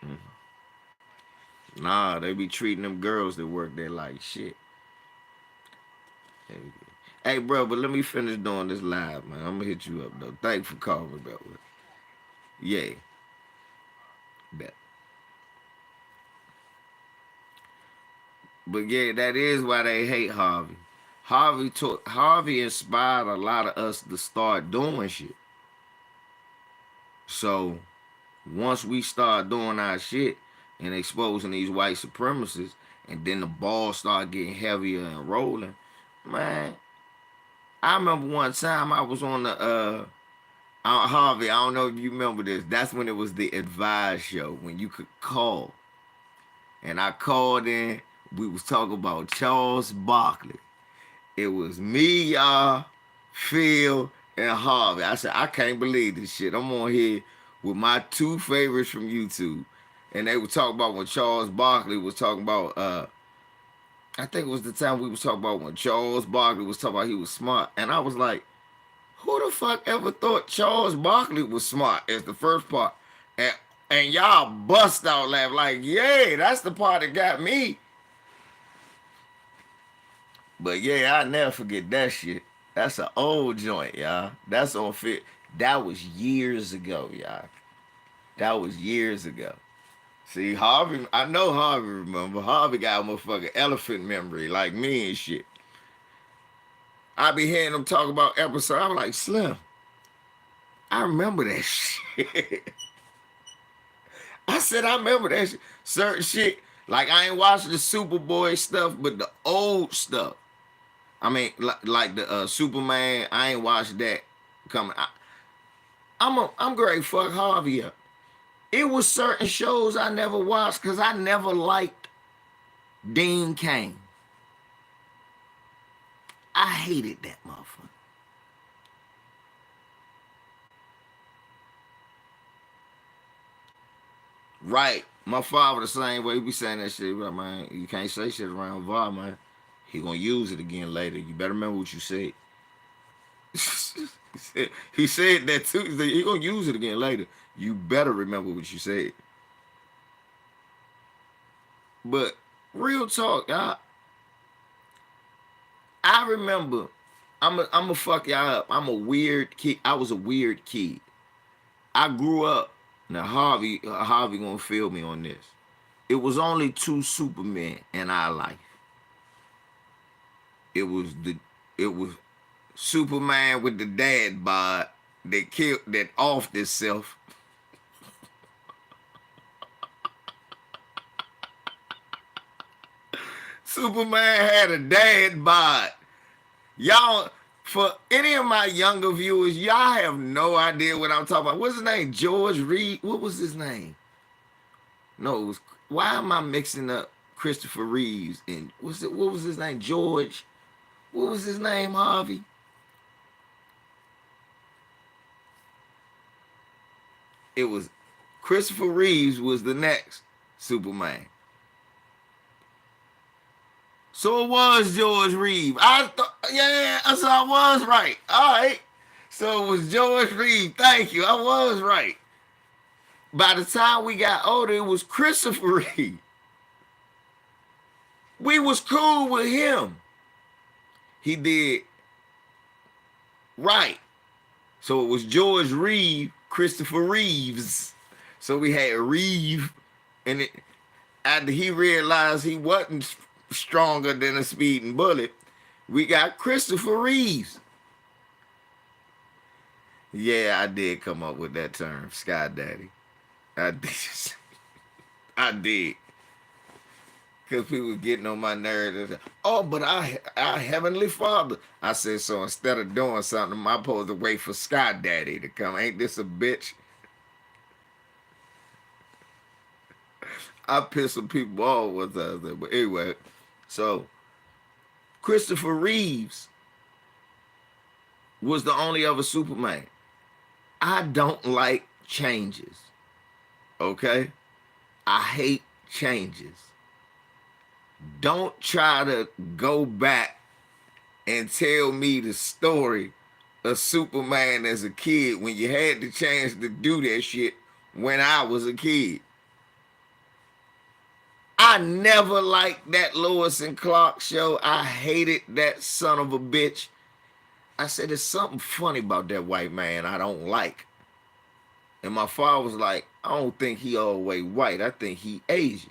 Mm. Nah, they be treating them girls that work there like shit. Hey, bro, but let me finish doing this live, man. I'm gonna hit you up though. Thanks for calling me, bro. Yeah, bet. But yeah, that is why they hate Harvey. Harvey inspired a lot of us to start doing shit. So once we start doing our shit and exposing these white supremacists, and then the ball start getting heavier and rolling, man. I remember one time I was on the Harvey. I don't know if you remember this. That's when it was the Advise show when you could call, and I called in. We was talking about Charles Barkley. It was me, y'all, Phil, and Harvey. I said, I can't believe this shit. I'm on here with my two favorites from YouTube. And they were talking about when Charles Barkley was talking about, I think it was the time we was talking about when Charles Barkley was talking about he was smart. And I was like, who the fuck ever thought Charles Barkley was smart as the first part? And, and y'all bust out laugh like, yeah, that's the part that got me. But yeah, I never forget that shit. That's an old joint, y'all. That's on fit. That was years ago, y'all. That was years ago. See, Harvey, I know Harvey remember. Harvey got a motherfucking elephant memory like me and shit. I be hearing them talk about episodes. I'm like, Slim, I remember that shit. I said, I remember that shit. Certain shit. Like, I ain't watching the Superboy stuff, but the old stuff. I mean, like the Superman, I ain't watched that coming. I'm great. Fuck Harvey up. It was certain shows I never watched because I never liked Dean Cain. I hated that motherfucker. Right. My father the same way. He be saying that shit. Like, man, you can't say shit around VAR, man. He gonna use it again later. You better remember what you said. He said that too. He said, he gonna use it again later. You better remember what you said. But real talk, I remember. I'm a fuck y'all up. I'm a weird kid. I was a weird kid. I grew up. Now Harvey gonna feel me on this. It was only two Supermen in our life. it was Superman with the dad bod that offed itself. Superman had a dad bod. Y'all, for any of my younger viewers, y'all have no idea what I'm talking about. What's his name? George Reed. What was his name? No, it was, why am I mixing up Christopher Reeves and what was his name? George. What was his name, Harvey? It was Christopher Reeves was the next Superman. So it was George Reeves. I thought, yeah, so I was right. All right. So it was George Reeves. Thank you. I was right. By the time we got older, it was Christopher Reeve. We was cool with him. He did right. So it was George Reeve, Christopher Reeves. So we had Reeve, and after he realized he wasn't stronger than a speeding bullet, we got Christopher Reeves. Yeah, I did come up with that term, Sky Daddy. I did. I did. Because people were getting on my nerves. Oh, but our Heavenly Father. I said, so instead of doing something, I'm supposed to wait for Sky Daddy to come. Ain't this a bitch? I pissed some people off with that. But anyway, so Christopher Reeves was the only other Superman. I don't like changes. Okay? I hate changes. Don't try to go back and tell me the story of Superman as a kid when you had the chance to do that shit when I was a kid. I never liked that Lois and Clark show. I hated that son of a bitch. I said, there's something funny about that white man I don't like. And my father was like, I don't think he all the way white. I think he Asian.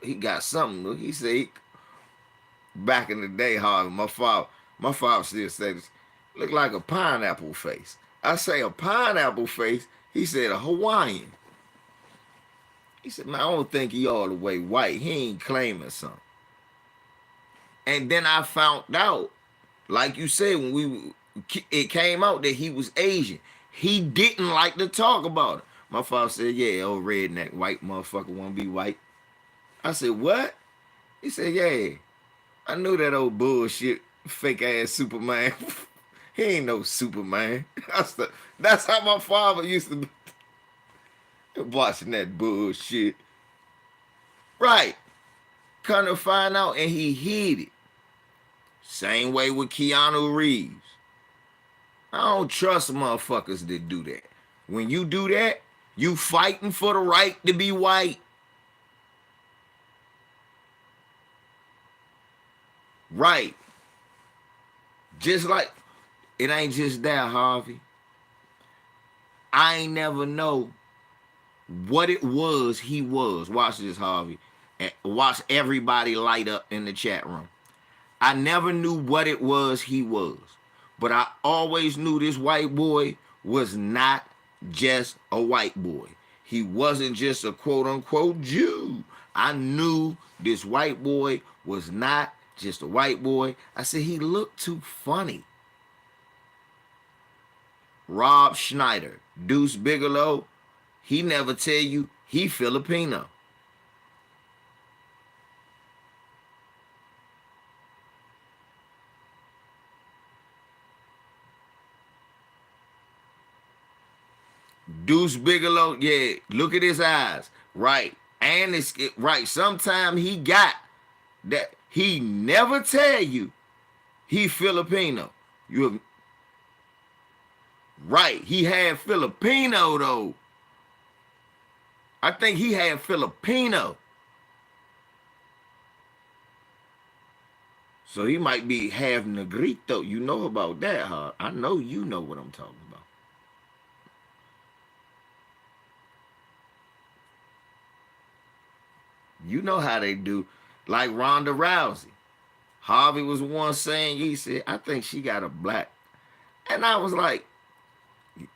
He got something. He said, back in the day, Harvey, my father still said, look like a pineapple face. I say a pineapple face. He said a Hawaiian. He said, man, I don't think he all the way white. He ain't claiming something. And then I found out, like you said, when it came out that he was Asian. He didn't like to talk about it. My father said, yeah, old redneck white motherfucker want to be white. I said, what? He said, yeah. I knew that old bullshit, fake ass Superman. He ain't no Superman. That's how my father used to be watching that bullshit. Right. Come to find out, and he hid it. Same way with Keanu Reeves. I don't trust motherfuckers that do that. When you do that, you fighting for the right to be white. Right. Just like, it ain't just that, Harvey. I ain't never know what it was he was. Watch this, Harvey. And watch everybody light up in the chat room. I never knew what it was he was. But I always knew this white boy was not just a white boy. He wasn't just a quote-unquote Jew. I knew this white boy was not just a white boy. I said, he looked too funny. Rob Schneider, Deuce Bigelow, he never tell you he Filipino. Deuce Bigelow, yeah, look at his eyes. Right. And it's right. Sometimes he got that. He never tell you he Filipino. You right. He had Filipino though. I think he had Filipino. So he might be half Negrito. You know about that, huh? I know you know what I'm talking about. You know how they do. Like Ronda Rousey. Harvey was one saying, he said, I think she got a black. And I was like,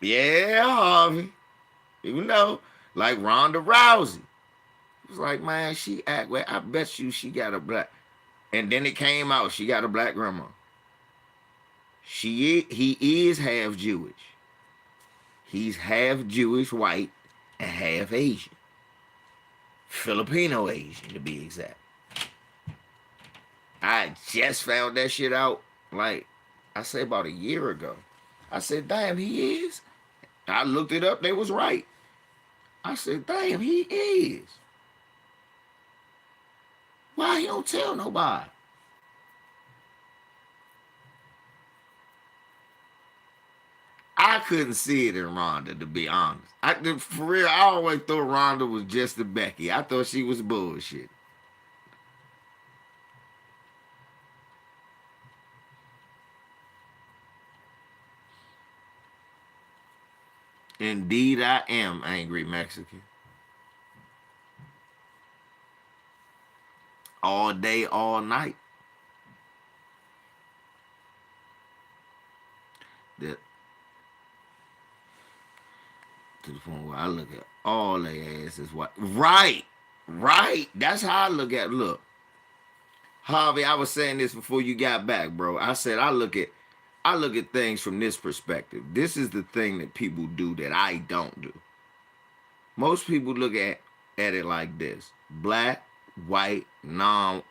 yeah, Harvey. You know, like Ronda Rousey. It was like, man, she act well. I bet you she got a black. And then it came out, she got a black grandma. He is half Jewish. He's half Jewish white and half Asian. Filipino Asian to be exact. I just found that shit out, like, I say about a year ago. I said, damn, he is. I looked it up, they was right. I said, damn, he is. Why he don't tell nobody? I couldn't see it in Rhonda, to be honest. For real, I always thought Rhonda was just a Becky. I thought she was bullshit. Indeed, I am angry Mexican. All day, all night. That to the point where I look at all their asses white. Right, right. That's how I look at. Look, Harvey, I was saying this before you got back, bro. I said I look at things from this perspective. This is the thing that people do that I don't do. Most people look at it like this: black, white, non-white.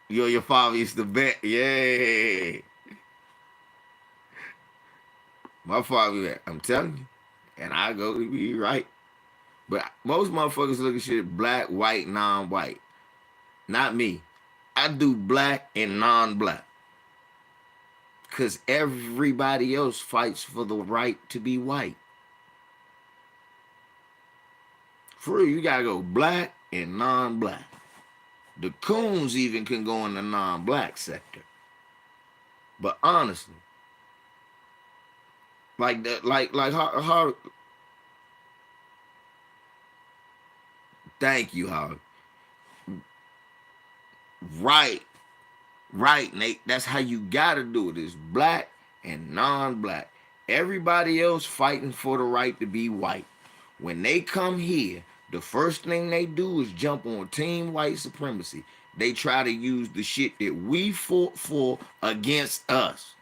Your father used to bet, yeah. My father, I'm telling you, and I go, you right. But most motherfuckers look at shit black, white, non-white. Not me. I do black and non-black. Because everybody else fights for the right to be white. For real, you gotta go black and non-black. The coons even can go in the non-black sector. But honestly, like that, like how thank you, Howard. Right, right, Nate. That's how you gotta do it. Is black and non-black. Everybody else fighting for the right to be white. When they come here, the first thing they do is jump on team white supremacy. They try to use the shit that we fought for against us.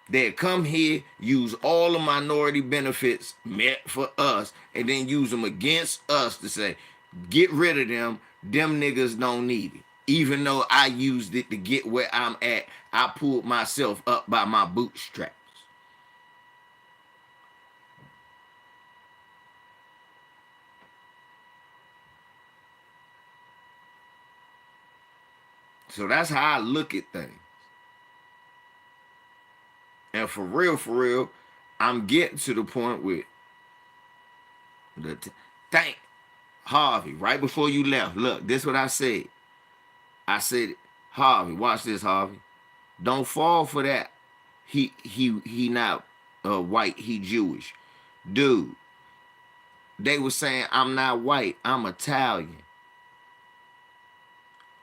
They come here, use all the minority benefits meant for us, and then use them against us to say, get rid of them. Them niggas don't need it. Even though I used it to get where I'm at, I pulled myself up by my bootstraps. So that's how I look at things. And for real, I'm getting to the point with thank Harvey, right before you left. Look, this is what I said. I said, Harvey, watch this, Harvey. Don't fall for that. He not white, he Jewish. Dude, they were saying I'm not white, I'm Italian.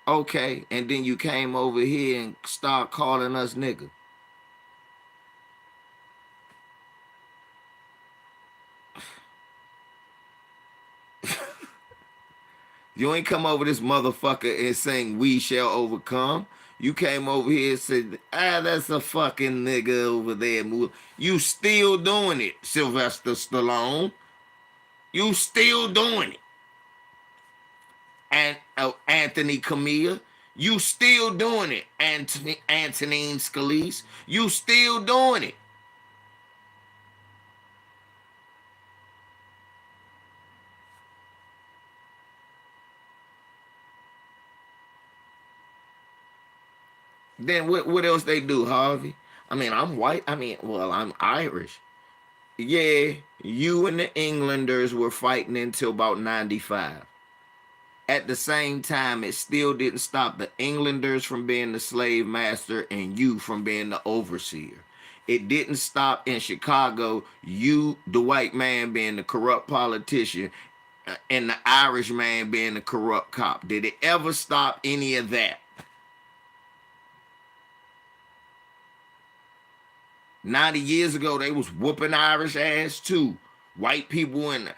Okay, and then you came over here and start calling us nigga. You ain't come over this motherfucker and saying we shall overcome. You came over here and said, that's a fucking nigga over there. You still doing it, Sylvester Stallone. You still doing it. And Anthony Camilla. You still doing it, Antonine Scalise. You still doing it. Then what else they do, Harvey? I mean, I'm white. I'm Irish. Yeah, you and the Englanders were fighting until about 95. At the same time, it still didn't stop the Englanders from being the slave master and you from being the overseer. It didn't stop in Chicago, you, the white man, being the corrupt politician, and the Irish man being a corrupt cop. Did it ever stop any of that? 90 years ago, they was whooping Irish ass too. White people and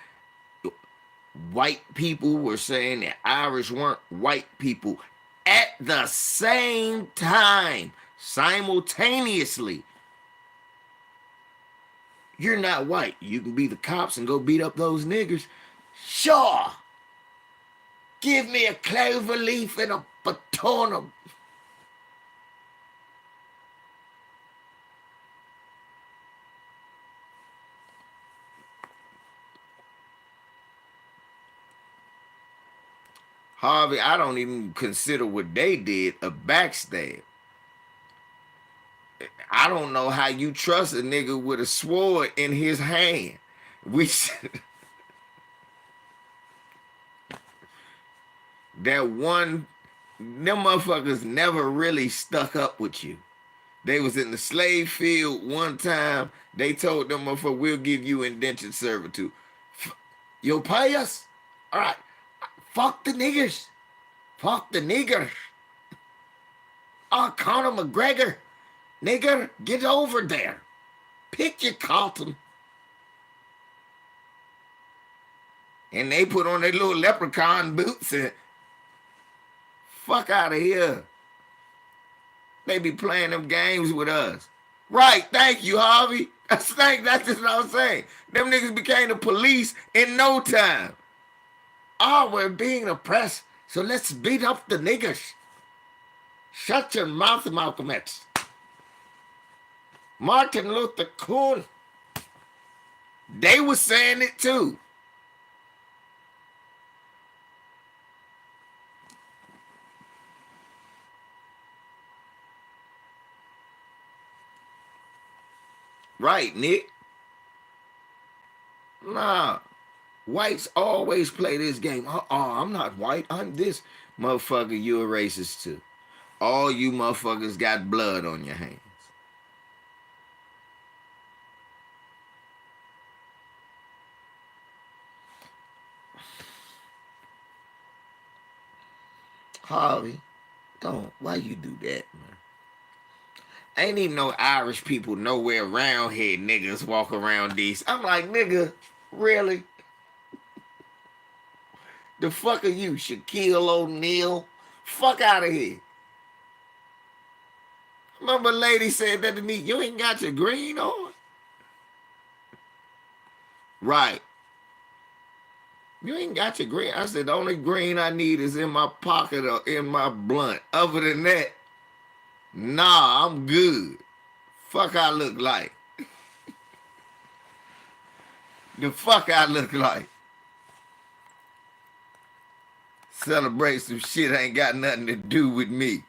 white people were saying that Irish weren't white people at the same time, simultaneously. You're not white. You can be the cops and go beat up those niggers. Sure. Give me a clover leaf and a baton of... Harvey, I don't even consider what they did a backstab. I don't know how you trust a nigga with a sword in his hand. We that one, them motherfuckers never really stuck up with you. They was in the slave field one time. They told them motherfucker, we'll give you indentured servitude. You'll pay us? All right. Fuck the niggers. Fuck the niggers. Oh, Conor McGregor. Nigger, get over there. Pick your cotton. And they put on their little leprechaun boots and fuck out of here. They be playing them games with us. Right, thank you, Harvey. That's just what I'm saying. Them niggas became the police in no time. Oh, we're being oppressed, so let's beat up the niggers. Shut your mouth, Malcolm X. Martin Luther King. They was saying it too. Right, Nick? Nah. Whites always play this game. I'm not white. I'm this. Motherfucker, you a racist too. All you motherfuckers got blood on your hands. Harvey, don't. Why you do that, man? Ain't even no Irish people nowhere around here, niggas walk around these. I'm like, nigga, really? The fuck are you, Shaquille O'Neal? Fuck out of here. Remember a lady said that to me, you ain't got your green on? Right. You ain't got your green. I said, the only green I need is in my pocket or in my blunt. Other than that, nah, I'm good. Fuck I look like. The fuck I look like. Celebrate some shit ain't got nothing to do with me.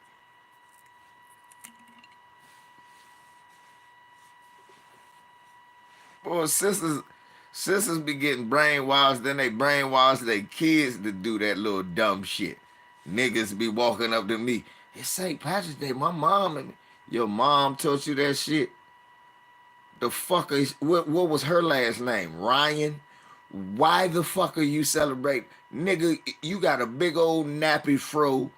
Boy, sisters be getting brainwashed, then they brainwash their kids to do that little dumb shit. Niggas be walking up to me. It's St. Patrick's Day. My mom and your mom taught you that shit. The fuck is what was her last name? Ryan? Why the fuck are you celebrating? Nigga, you got a big old nappy fro,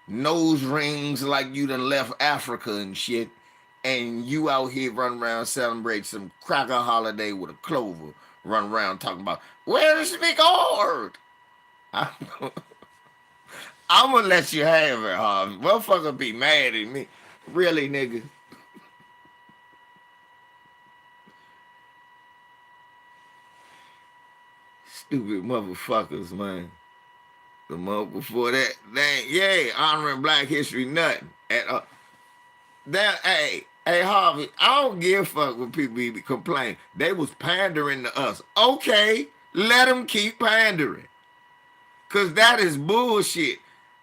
nose rings like you done left Africa and shit, and you out here running around celebrating some cracker holiday with a clover, run around talking about, where's the big gourd? I'm gonna let you have it, Harvey. Motherfucker be mad at me. Really, nigga? Stupid motherfuckers, man. The month before that, yeah, honoring Black History, nothing. And hey, Harvey, I don't give a fuck when people be complaining. They was pandering to us. Okay, let them keep pandering. Because that is bullshit.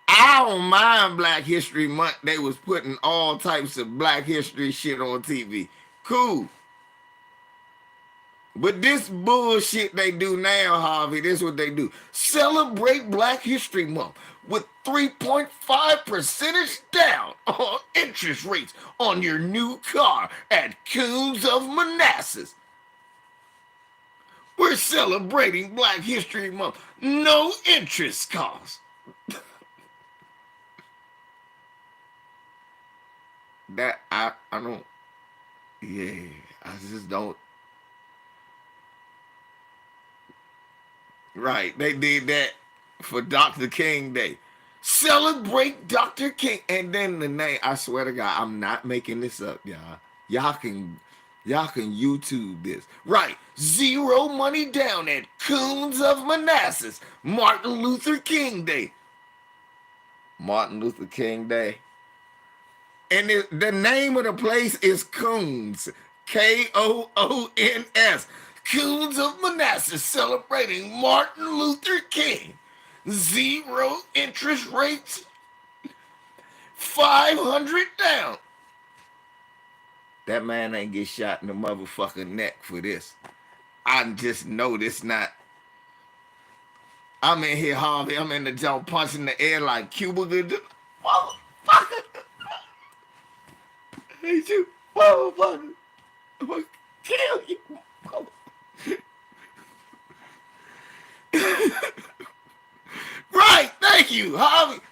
I don't mind Black History Month. They was putting all types of Black History shit on TV. Cool. But this bullshit they do now, Harvey, this is what they do. Celebrate Black History Month with 3.5 percentage down on interest rates on your new car at Coons of Manassas. We're We're celebrating Black History Month. No interest cost. That I don't. Yeah, I just don't. Right, they did that for Dr. King Day. Celebrate Dr. King, and then the name. I swear to God, I'm not making this up, y'all. Y'all can, y'all can YouTube this. Right, zero money down at Coons of Manassas. Martin Luther King Day. Martin Luther King Day. And the name of the place is Coons. Koons. Coons of Manassas celebrating Martin Luther King. Zero interest rates. 500 down. That man ain't get shot in the motherfucking neck for this. I just know this not. I'm in here, Harvey. I'm in the jump punching the air like Cuba good. Motherfucker. I hate you. Motherfucker. I'm gonna kill you. Right, thank you, Harvey.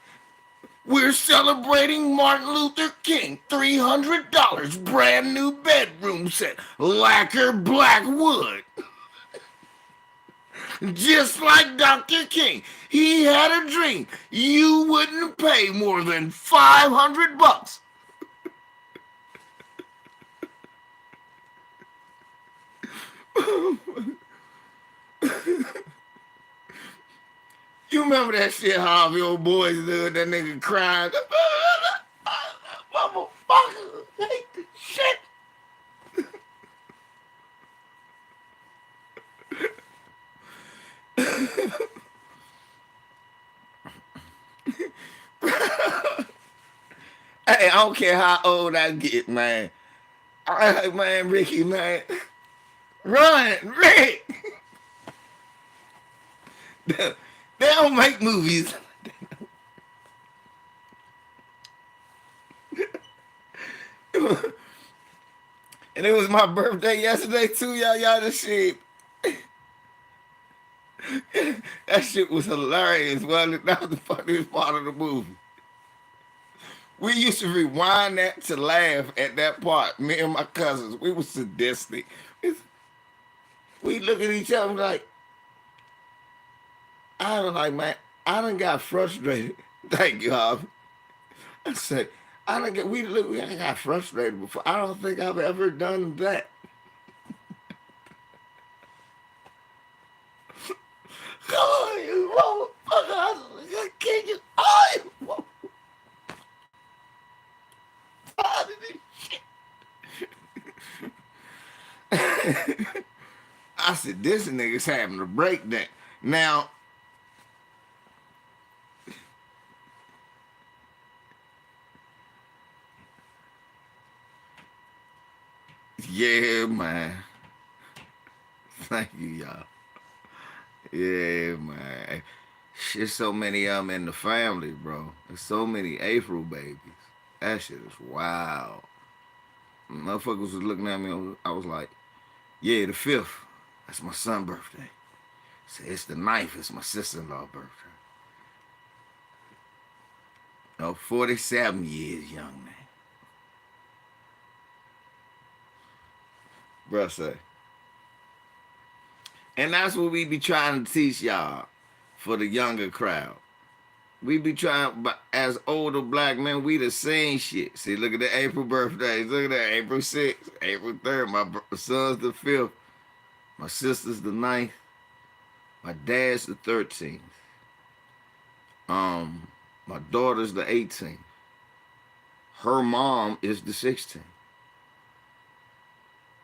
We're celebrating Martin Luther King. $300, brand new bedroom set, lacquer black wood. Just like Dr. King, he had a dream. You wouldn't pay more than $500. You remember that shit, Harvey, old boys doing that nigga crying. Motherfucker, hate the shit. Hey, I don't care how old I get, man. All right, man, Ricky, man. Run, Rick. They don't make movies. And it was my birthday yesterday too, y'all the shit. That shit was hilarious. Well, that was the funniest part of the movie. We used to rewind that to laugh at that part. Me and my cousins, we were sadistic. We look at each other like, I was like, man, I done got frustrated. Thank you, Harvey. I said, I got frustrated before. I don't think I've ever done that. Come on, you motherfucker. I can't get all I said, this nigga's having a breakdown. Now, yeah, man. Thank you, y'all. Yeah, man. There's so many of them in the family, bro. There's so many April babies. That shit is wild. Motherfuckers was looking at me. I was like, yeah, the 5th. That's my son's birthday. Say it's the 9th. It's my sister-in-law's birthday. No, 47 years young, man. Bruh say. And that's what we be trying to teach y'all for the younger crowd. We be trying, but as older black men, we the same shit. See, look at the April birthdays. Look at that, April 6th, April 3rd. My son's the 5th. My sister's the 9th. My dad's the 13th. My daughter's the 18th. Her mom is the 16th.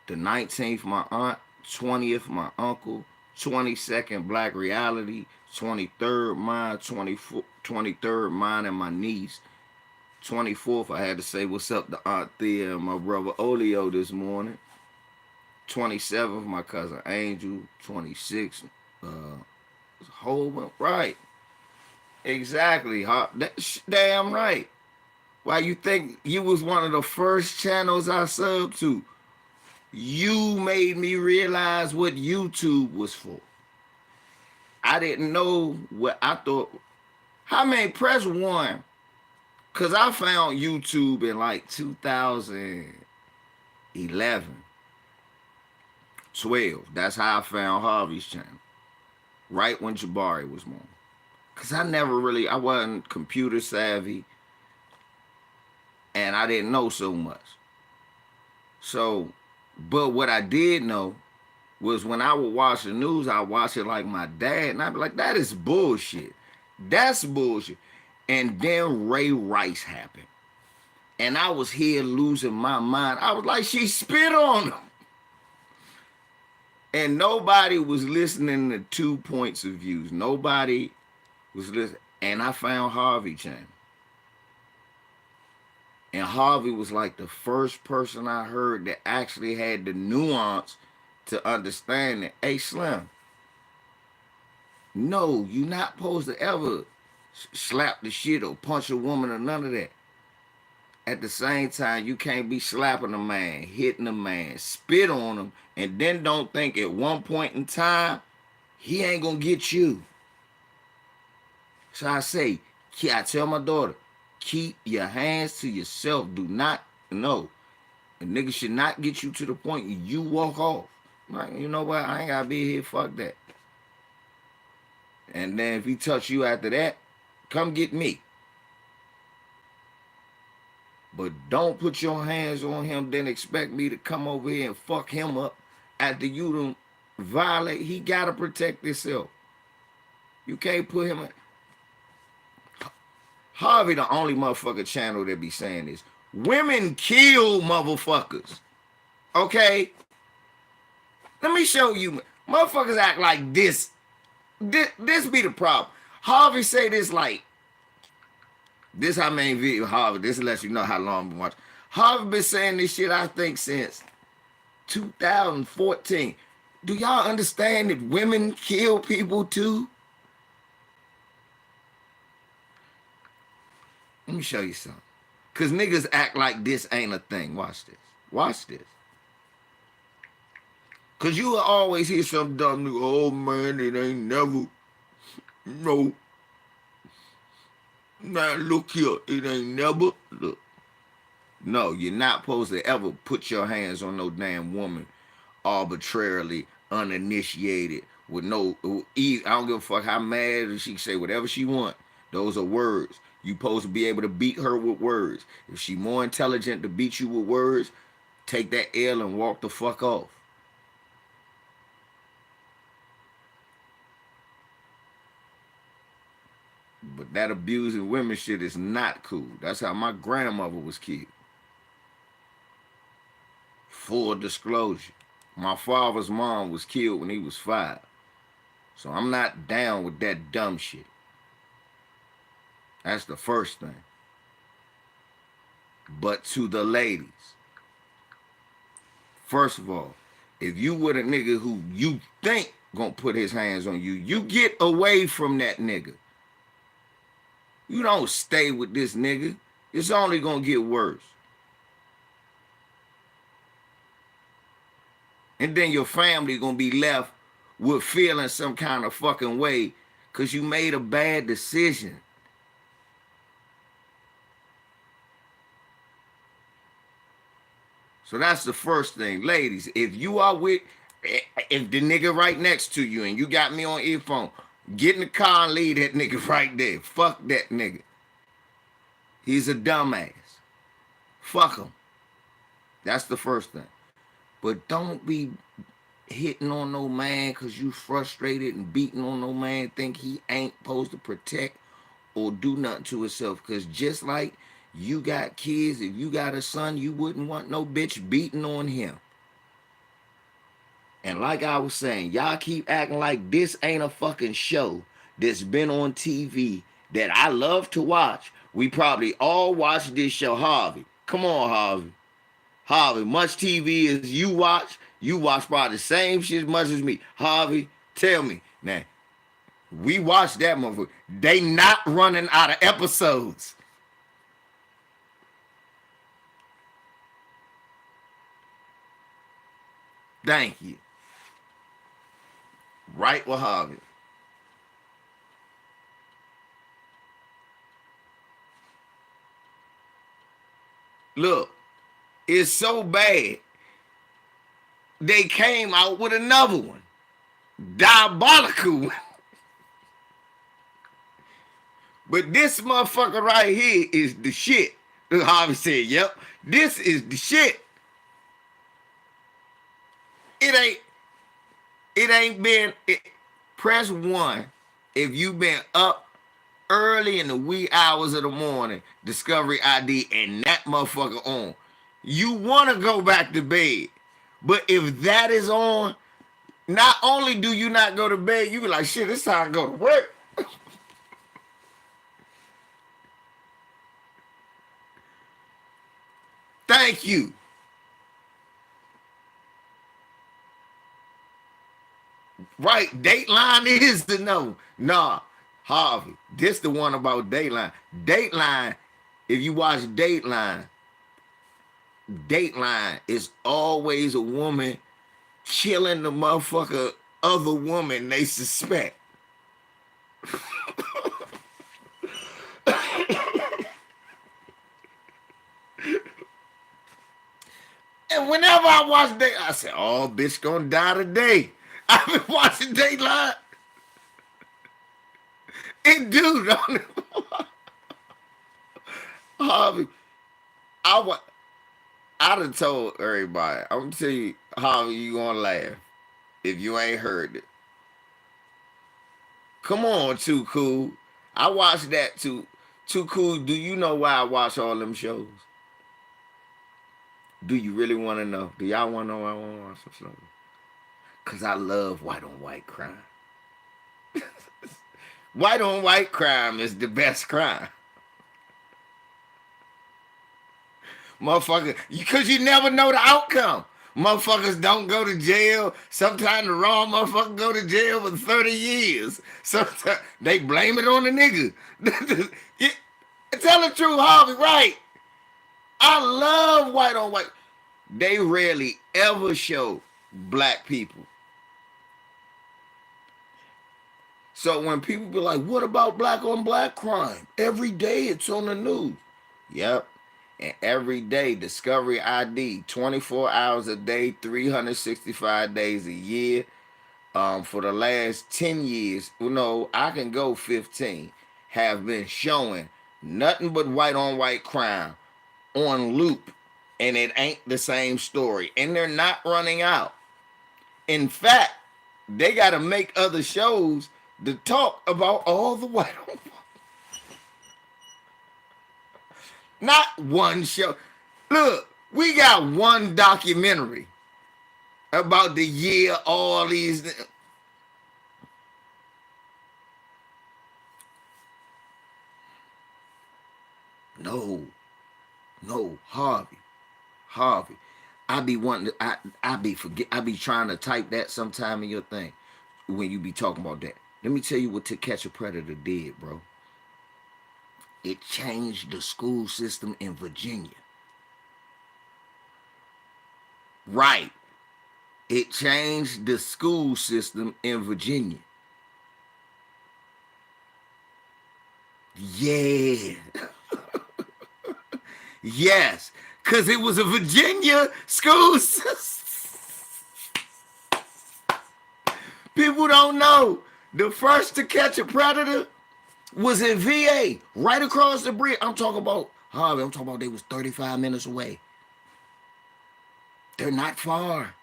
The 19th, my aunt. 20th, my uncle. 22nd, Black Reality. 23rd, mine. 23rd, mine and my niece. 24th, I had to say what's up to Aunt Thea and my brother Olio this morning. 27th, my cousin Angel. 26th, Holman. Right. Exactly. Damn right. Why you think you was one of the first channels I subbed to? You made me realize what YouTube was for. I didn't know what I thought. How many press one? Cause I found YouTube in like 2011, 12. That's how I found Harvey's channel. Right when Jabari was born. Cause I wasn't computer savvy and I didn't know so much. So, but what I did know was when I would watch the news, I watch it like my dad, and I'd be like, that is bullshit. That's bullshit. And then Ray Rice happened. And I was here losing my mind. I was like, she spit on him. And nobody was listening to 2 points of views. Nobody was listening. And I found Harvey channel. And Harvey was like the first person I heard that actually had the nuance to understand that, hey, Slim, no, you're not supposed to ever slap the shit or punch a woman or none of that. At the same time, you can't be slapping a man, hitting a man, spit on him, and then don't think at one point in time, he ain't gonna get you. So I tell my daughter, keep your hands to yourself. Do not, no. A nigga should not get you to the point you walk off. Like, you know what? I ain't gotta be here. Fuck that. And then if he touch you after that, come get me. But don't put your hands on him, then expect me to come over here and fuck him up after you don't violate. He gotta protect himself. You can't put him in. Harvey the only motherfucker channel that be saying this. Women kill motherfuckers. Okay? Let me show you. Motherfuckers act like this. This be the problem. Harvey say this like, this how many video Harvey, this lets you know how long I've been watching. Harvey been saying this shit, I think, since 2014. Do y'all understand that women kill people too? Let me show you something. Because niggas act like this ain't a thing. Watch this. Watch this. Because you will always hear some dumb nigga, oh man, it ain't never, no. Now look here, it ain't never, look. No, you're not supposed to ever put your hands on no damn woman arbitrarily, uninitiated, with no, I don't give a fuck how mad she can say whatever she want. Those are words. You supposed to be able to beat her with words. If she more intelligent to beat you with words, take that L and walk the fuck off. But that abusing women shit is not cool. That's how my grandmother was killed. Full disclosure. My father's mom was killed when he was 5. So I'm not down with that dumb shit. That's the first thing. But to the ladies, first of all, if you with a nigga who you think gonna put his hands on you, you get away from that nigga. You don't stay with this nigga. It's only gonna get worse. And then your family gonna be left with feeling some kind of fucking way because you made a bad decision. So that's the first thing. Ladies, if you are with, if the nigga right next to you and you got me on earphone, get in the car and leave that nigga right there. Fuck that nigga. He's a dumbass. Fuck him. That's the first thing. But don't be hitting on no man because you frustrated and beating on no man, think he ain't supposed to protect or do nothing to himself. Because just like you got kids, if you got a son, you wouldn't want no bitch beating on him. And like I was saying, y'all keep acting like this ain't a fucking show that's been on TV that I love to watch. We probably all watch this show. Harvey, come on, Harvey. Harvey, much TV as you watch probably the same shit as much as me. Harvey, tell me. Now, we watch that motherfucker. They not running out of episodes. Thank you. Right with Harvey. Look, it's so bad. They came out with another one. Diabolical. But this motherfucker right here is the shit. Harvey said, yep, this is the shit. It ain't, it ain't been, press one if you been up early in the wee hours of the morning, Discovery ID and that motherfucker on. You want to go back to bed. But if that is on, not only do you not go to bed, you be like, shit, it's time to go to work. Thank you. Right, Dateline is the no. Nah, Harvey, this the one about Dateline. Dateline, if you watch Dateline is always a woman killing the motherfucker other woman they suspect. And whenever I watch Dateline, I say, oh, bitch gonna die today. I've been watching Dateline. And dude, Harvey, I done told everybody. I'm gonna tell you, Harvey, you gonna laugh if you ain't heard it. Come on, Too Cool. I watched that too. Too Cool. Do you know why I watch all them shows? Do you really want to know? Do y'all want to know why I want to watch some shows? Cause I love white on white crime. White on white crime is the best crime. Motherfucker, because you never know the outcome. Motherfuckers don't go to jail. Sometimes the wrong motherfucker go to jail for 30 years. Sometimes they blame it on the nigga. Tell the truth, Harvey, right? I love white on white. They rarely ever show black people. So when people be like, what about black on black crime? Every day it's on the news. Yep. And every day, Discovery ID, 24 hours a day, 365 days a year. For the last 10 years, no, I can go 15, have been showing nothing but white on white crime on loop. And it ain't the same story. And they're not running out. In fact, they got to make other shows to talk about all the white on white. Not one show. Look, we got one documentary about the year all these. No, Harvey. I be wanting to, I be trying to type that sometime in your thing when you be talking about that. Let me tell you what To Catch a Predator did, bro. It changed the school system in Virginia. Right. It changed the school system in Virginia. Yeah. Yes. Because it was a Virginia school system. People don't know. The first To Catch a Predator was in VA, right across the bridge. I'm talking about, Harvey, I'm talking about they was 35 minutes away. They're not far.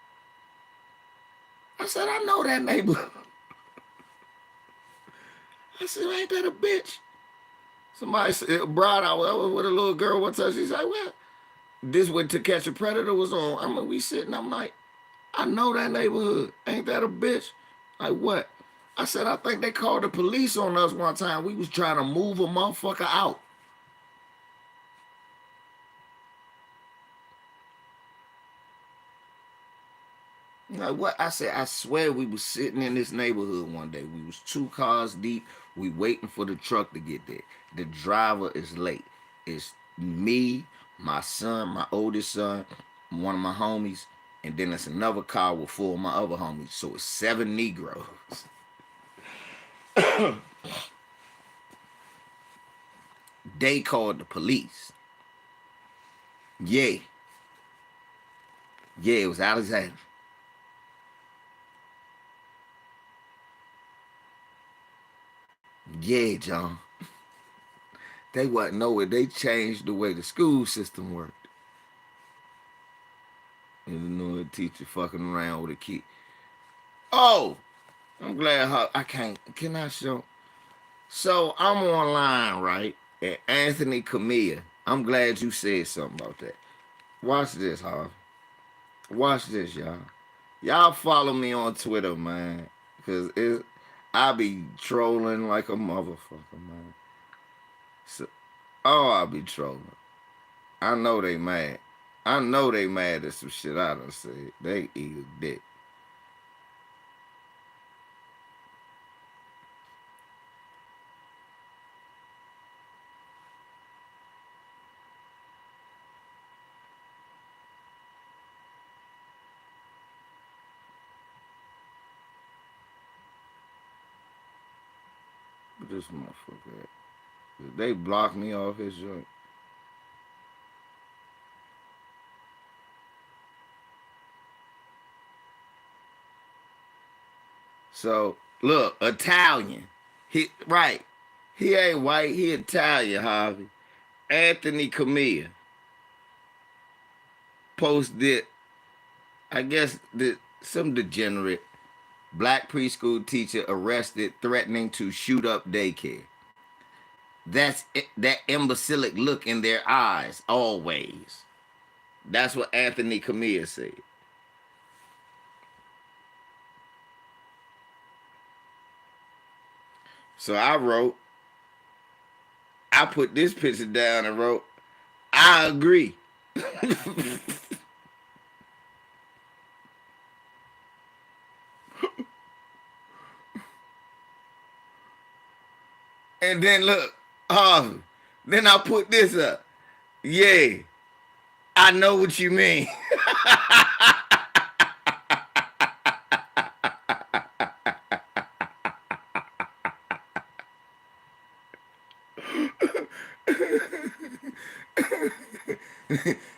I said, I know that neighborhood. I said, ain't that a bitch? Somebody said, brought out with a little girl one time. She's like, well, this when To Catch a Predator was on. I mean, we sitting, I'm like, I know that neighborhood. Ain't that a bitch? Like, what? I said, I think they called the police on us one time. We was trying to move a motherfucker out. Like, what? I said, I swear we was sitting in this neighborhood one day. We was 2 cars deep. We waiting for the truck to get there. The driver is late. It's me, my son, my oldest son, one of my homies. and then it's another car with 4 of my other homies. So it's 7 Negroes. They called the police. Yeah. Yeah, it was Alexander. Yeah, John. They wasn't nowhere. They changed the way the school system worked. And you know a teacher fucking around with a kid. Oh, I'm glad I can't. Can I show? So I'm online, right? At Anthony Camilla. I'm glad you said something about that. Watch this, Harv. Watch this, y'all. Y'all follow me on Twitter, man. Cause I be trolling like a motherfucker, man. So, oh, I be trolling. I know they mad. I know they mad at some shit I done said. They eat a dick. But this motherfucker, they blocked me off his joint. So look, Italian. He right. He ain't white. He Italian, Harvey. Anthony Camilla posted. I guess some degenerate black preschool teacher arrested threatening to shoot up daycare. That's it, that imbecilic look in their eyes always. That's what Anthony Camilla said. So I put this picture down and wrote, I agree. And then look, then I put this up. Yeah, I know what you mean.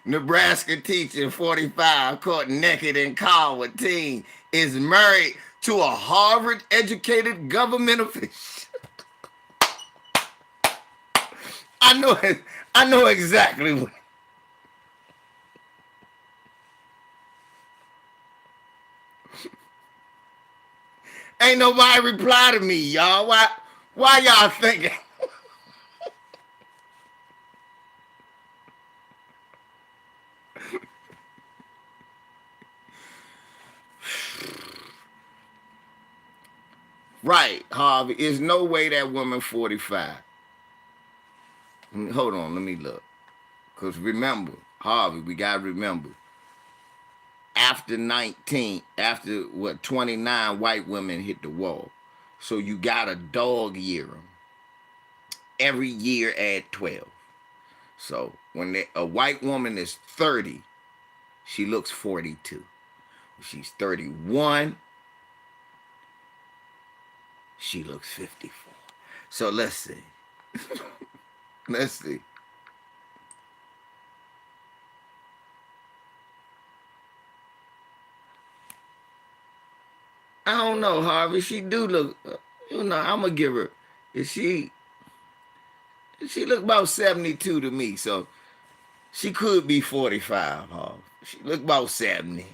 Nebraska teacher 45 caught naked in car with teen is married to a Harvard educated government official. I know exactly what. Ain't nobody reply to me, y'all. Why y'all thinking? Right, Harvey. There's no way that woman 45. Hold on, let me look. Because remember, Harvey, we got to remember, after 19, after what, 29 white women hit the wall. So you got to dog year them. Every year add 12. So when a white woman is 30, she looks 42. When she's 31, she looks 54. So let's see. Let's see. I don't know, Harvey. She do look, I'm gonna give her. Is she look about 72 to me, so she could be 45, Harvey. She look about 70.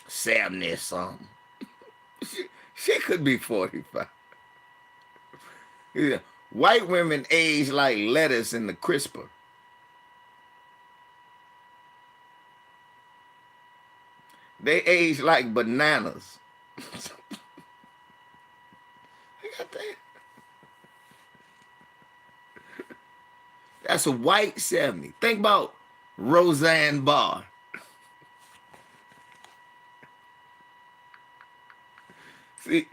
70 something. She could be 45. Yeah. White women age like lettuce in the crisper. They age like bananas. That's a white 70. Think about Roseanne Barr. See,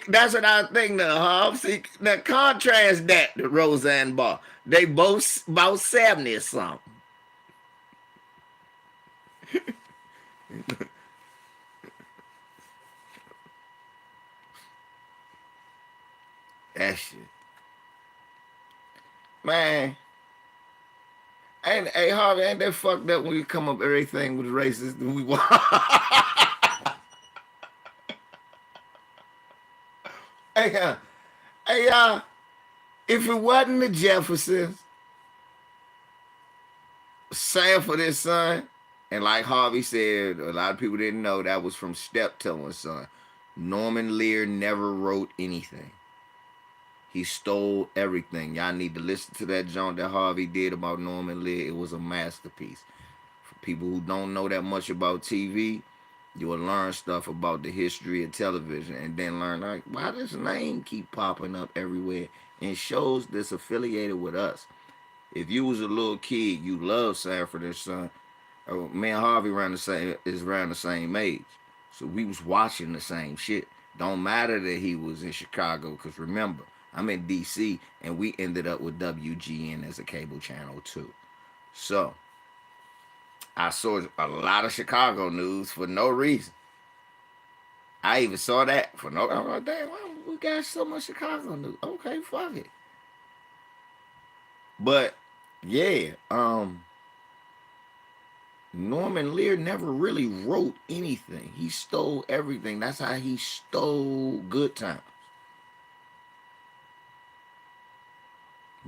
that's what I think now, huh? See, now contrast that to Roseanne Barr. They both about 70 or something. That shit. Man, ain't hey Harvey, ain't that fucked up when you come up everything with racist and we hey, hey, if it wasn't the Jeffersons, Sanford and Son, and like Harvey said, a lot of people didn't know that was from Steptoe and Son. Norman Lear never wrote anything. He stole everything. Y'all need to listen to that joint that Harvey did about Norman Lear. It was a masterpiece. For people who don't know that much about TV, you will learn stuff about the history of television and then learn like why this name keep popping up everywhere in shows that's affiliated with us. If you was a little kid, you love Sanford and Son. Me and Harvey around the same age, so we was watching the same shit. Don't matter that he was in Chicago, cause remember I'm in DC, and we ended up with WGN as a cable channel too. So I saw a lot of Chicago news for no reason. I even saw that for no. I'm like, damn, why we got so much Chicago news? Okay, fuck it. But yeah, Norman Lear never really wrote anything. He stole everything. That's how he stole Good Times.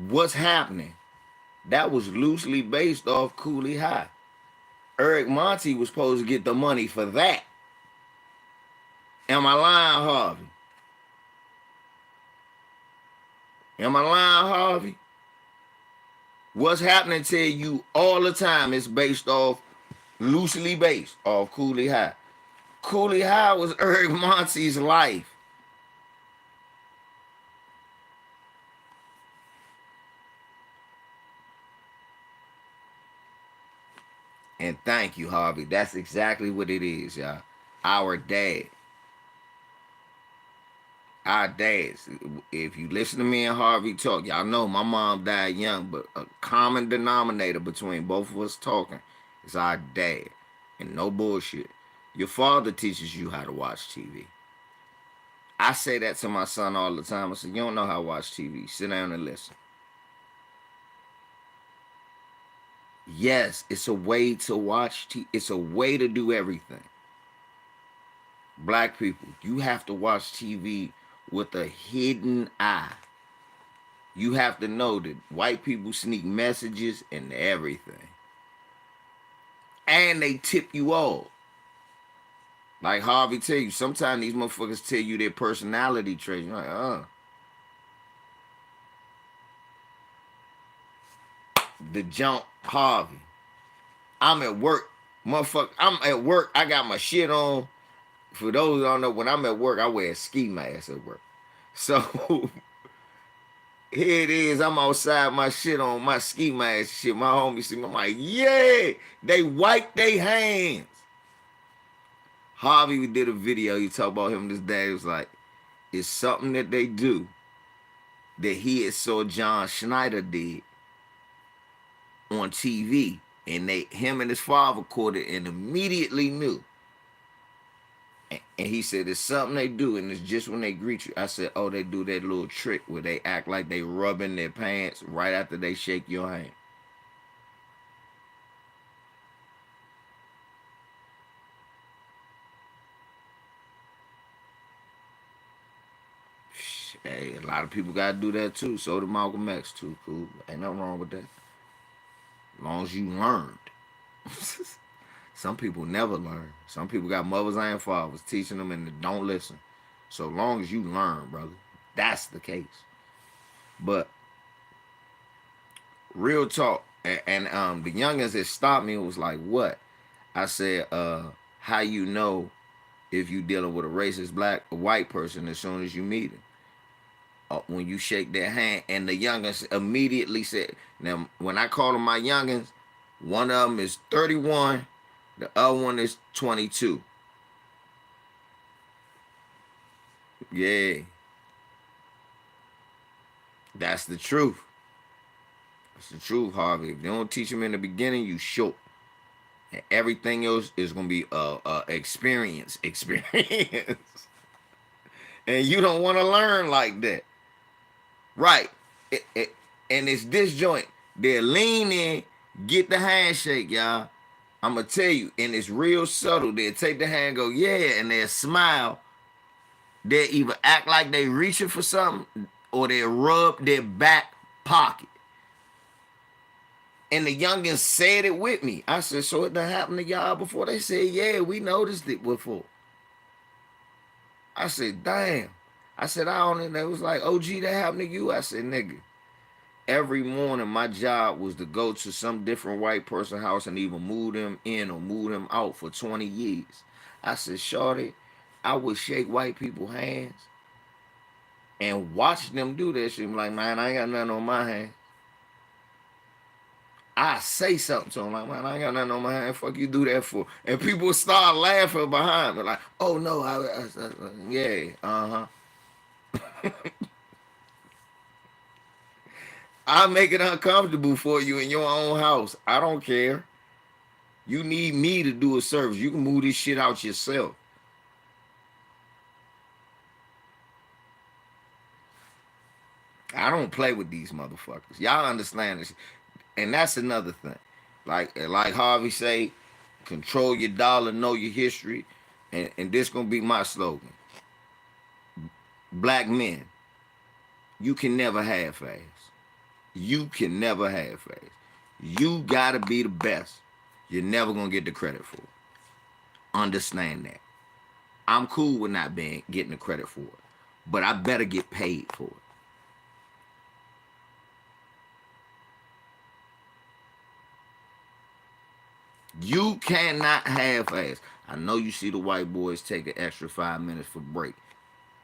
What's happening? That was loosely based off Cooley High. Eric Monty was supposed to get the money for that. Am I lying, Harvey? Am I lying, Harvey? What's happening to you all the time is based off, loosely based off Cooley High. Cooley High was Eric Monty's life. And thank you, Harvey. That's exactly what it is, y'all. Our dad. Our dads. If you listen to me and Harvey talk, y'all know my mom died young, but a common denominator between both of us talking is our dad. And no bullshit. Your father teaches you how to watch TV. I say that to my son all the time. I say, you don't know how to watch TV. Sit down and listen. Yes, it's a way to watch TV. It's a way to do everything. Black people, you have to watch TV with a hidden eye. You have to know that white people sneak messages and everything. And they tip you off. Like Harvey tell you, sometimes these motherfuckers tell you their personality traits. You're like, the jump Harvey. I'm at work. Motherfucker, I'm at work. I got my shit on. For those who don't know, when I'm at work, I wear a ski mask at work. So here it is. I'm outside, my shit on, my ski mask shit. My homies see me. I'm like, yeah. They wipe their hands. Harvey did a video. He talked about him this day. It was like, it's something that they do that he had saw John Schneider did on TV. And him and his father caught it and immediately knew. And he said, it's something they do, and it's just when they greet you. I said, oh, they do that little trick where they act like they rubbing their pants right after they shake your hand. Hey, a lot of people got to do that too. So did Malcolm X too, cool. Ain't nothing wrong with that. As long as you learned. Some people never learn. Some people got mothers and fathers teaching them and they don't listen. So long as you learn, brother, that's the case. But real talk, and the youngins that stopped me was like, what? I said, how you know if you dealing with a racist black or white person as soon as you meet him? When you shake their hand, and the youngins immediately said, now when I call them my youngins, one of them is 31, the other one is 22. Yeah, that's the truth. That's the truth, Harvey. If they don't teach them in the beginning, you shook. And everything else is gonna be experience. And you don't want to learn like that. Right. And it's disjoint. They're lean in, get the handshake, y'all. I'm going to tell you, and it's real subtle. They'll take the hand and go, yeah, and they'll smile. They'll either act like they reaching for something or they'll rub their back pocket. And the youngins said it with me. I said, so it done happened to y'all before? They said, yeah, we noticed it before. I said, damn. I said, I don't know. They was like, OG, that happened to you? I said, nigga, every morning my job was to go to some different white person's house and either move them in or move them out for 20 years. I said, shorty, I would shake white people's hands and watch them do that shit. I'm like, man, I ain't got nothing on my hand. I say something to them like, man, I ain't got nothing on my hand. Fuck you do that for? And people start laughing behind me like, oh no, yeah, I make it uncomfortable for you in your own house. I don't care. You need me to do a service. You can move this shit out yourself. I don't play with these motherfuckers. Y'all understand this? And that's another thing. Like Harvey say, control your dollar, know your history. And this gonna be my slogan. Black men, you can never half-ass. You can never half-ass. You gotta be the best. You're never gonna get the credit for it. Understand that. I'm cool with not getting the credit for it, but I better get paid for it. You cannot half-ass. I know you see the white boys take an extra 5 minutes for break.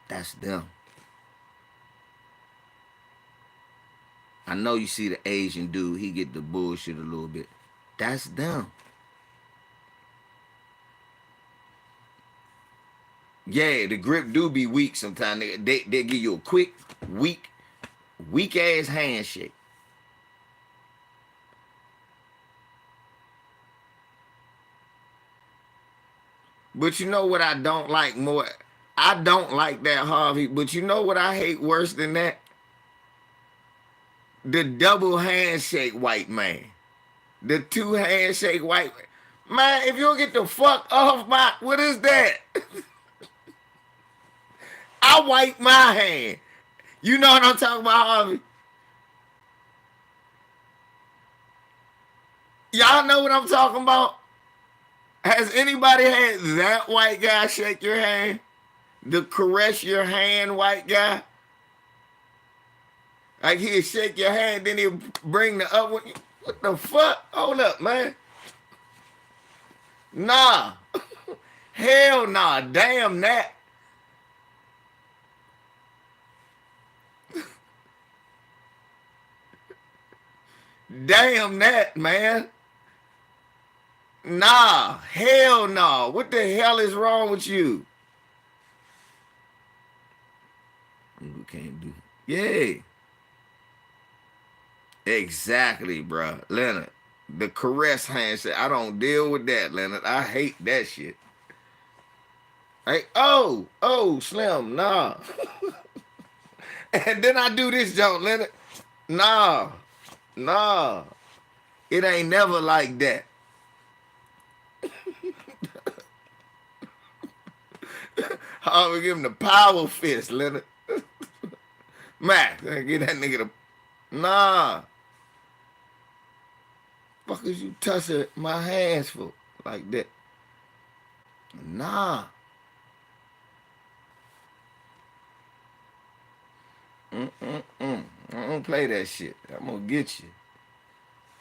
That's them. I know you see the Asian dude, he get the bullshit a little bit. That's them. Yeah, the grip do be weak sometimes. They give you a quick, weak ass handshake. But you know what I don't like more? I don't like that, Harvey. But you know what I hate worse than that? The double handshake white man. The two handshake white man. Man, if you don't get the fuck off my... What is that? I wipe my hand. You know what I'm talking about, Harvey? Y'all know what I'm talking about? Has anybody had that white guy shake your hand? The caress your hand white guy? Like he'll shake your hand, then he'll bring the other one. What the fuck? Hold up, man. Nah. Hell nah. Damn that. Damn that, man. Nah. Hell nah. What the hell is wrong with you? You can't do it. Yeah. Exactly, bro. Leonard. The caress handshake. I don't deal with that, Leonard. I hate that shit. Like, oh, Slim, nah. And then I do this joke, Leonard. Nah. It ain't never like that. I would give him the power fist, Leonard. Mac, get that nigga the... Nah. Fuck is you touching my hands for? Like that. Nah. I don't play that shit. I'm gonna get you.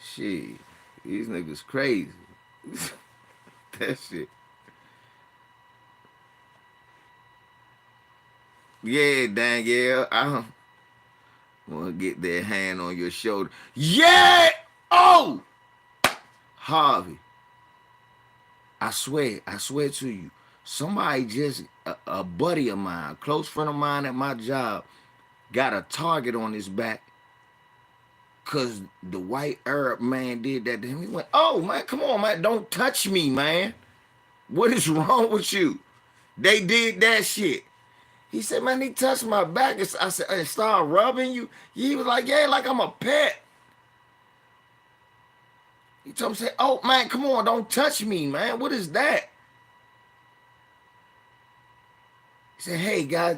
Shit. These niggas crazy. That shit. Yeah, dang, yeah. I wanna get that hand on your shoulder. Yeah! Oh! Harvey. I swear to you. Somebody just, a buddy of mine, a close friend of mine at my job, got a target on his back Because the white Arab man did that to him. He went, oh, man, come on, man. Don't touch me, man. What is wrong with you? They did that shit. He said, man, he touched my back. I said, I started rubbing you. He was like, yeah, like I'm a pet. He told me, say, oh, man, come on, don't touch me, man. What is that? He said, hey, guys,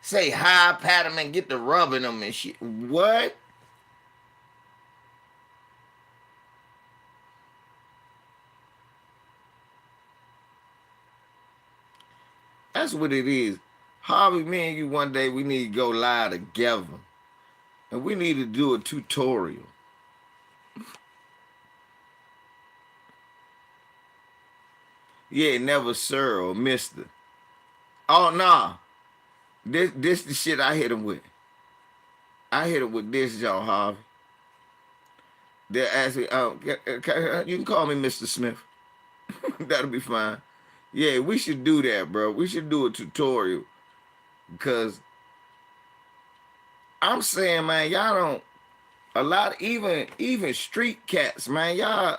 say hi, pat him, and get to rubbing him and shit. What? That's what it is. Harvey, me and you one day, we need to go live together. And we need to do a tutorial. Yeah, never sir or mister. Oh, nah. This the shit I hit him with. I hit him with this, y'all, Harvey. They're asking, you can call me Mr. Smith. That'll be fine. Yeah, we should do that, bro. We should do a tutorial. Because I'm saying, man, y'all don't, a lot of, even street cats, man, y'all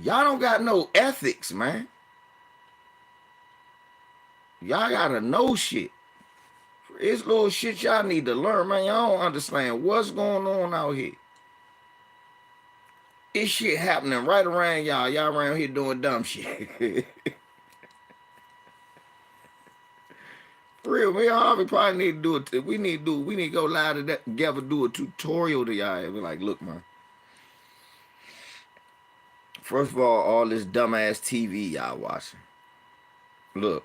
don't got no ethics, man. Y'all gotta know shit. It's little shit y'all need to learn, man. Y'all don't understand what's going on out here. This shit happening right around y'all. Y'all around here doing dumb shit. For real, me and Harvey probably need to do it. We need to go live together, do a tutorial to y'all. Be like, look, man. First of all this dumbass TV y'all watching. Look,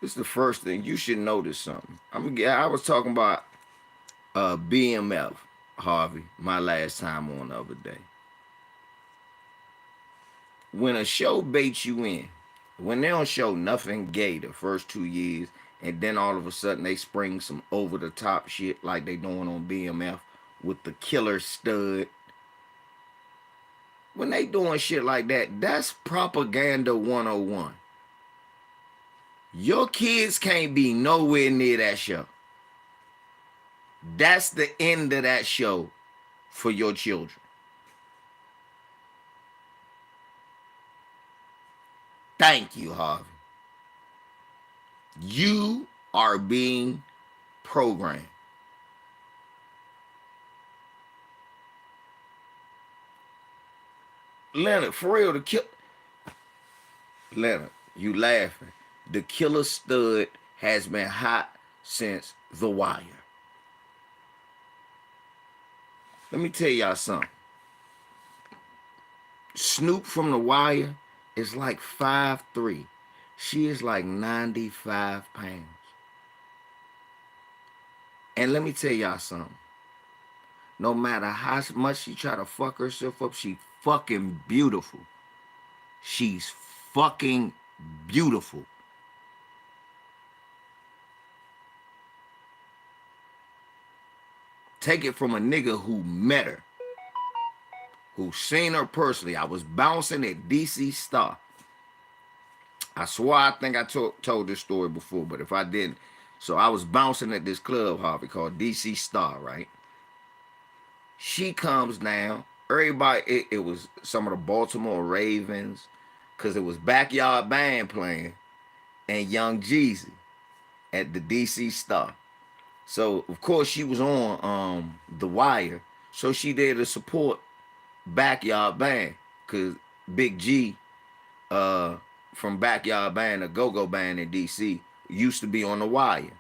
this is the first thing. You should notice something. I was talking about BMF, Harvey, my last time on the other day. When a show baits you in, when they don't show nothing gay the first 2 years, and then all of a sudden they spring some over the top shit like they doing on BMF with the killer stud. When they doing shit like that, that's propaganda 101. Your kids can't be nowhere near that show. That's the end of that show for your children. Thank you, Harvey. You are being programmed. Leonard, for real, Leonard, you laughing. The killer stud has been hot since The Wire. Let me tell y'all something. Snoop from The Wire is like 5'3". She is like 95 pounds. And let me tell y'all something. No matter how much she try to fuck herself up, she fucking beautiful. She's fucking beautiful. Take it from a nigga who met her, who seen her personally. I was bouncing at DC Star. I swear I think I told this story before, but if I didn't. So I was bouncing at this club, Harvey, called DC Star, right? She comes down. Everybody, it was some of the Baltimore Ravens, because it was Backyard Band playing, and Young Jeezy at the DC Star. So, of course, she was on The Wire. So she there to support Backyard Band, because Big G from Backyard Band, a go-go band in D.C., used to be on The Wire.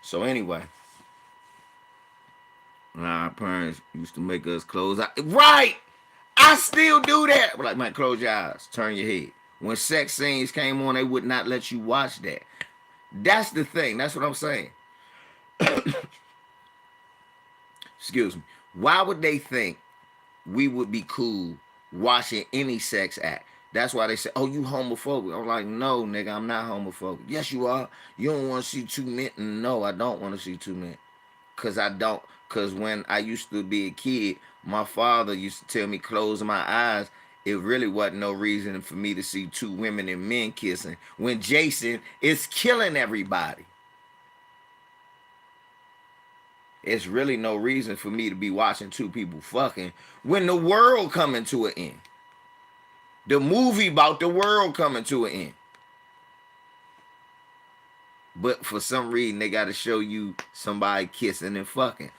So anyway, our parents used to make us close out. Right! I still do that. We're like, man, close your eyes, turn your head. When sex scenes came on, they would not let you watch that. That's the thing. That's what I'm saying. Excuse me. Why would they think we would be cool watching any sex act? That's why they say, oh, you homophobic. I'm like, no, nigga, I'm not homophobic. Yes, you are. You don't want to see two men. No, I don't want to see two men. Because when I used to be a kid, my father used to tell me, close my eyes. It really wasn't no reason for me to see two women and men kissing when Jason is killing everybody. It's really no reason for me to be watching two people fucking when the world coming to an end. The movie about the world coming to an end. But for some reason, they got to show you somebody kissing and fucking.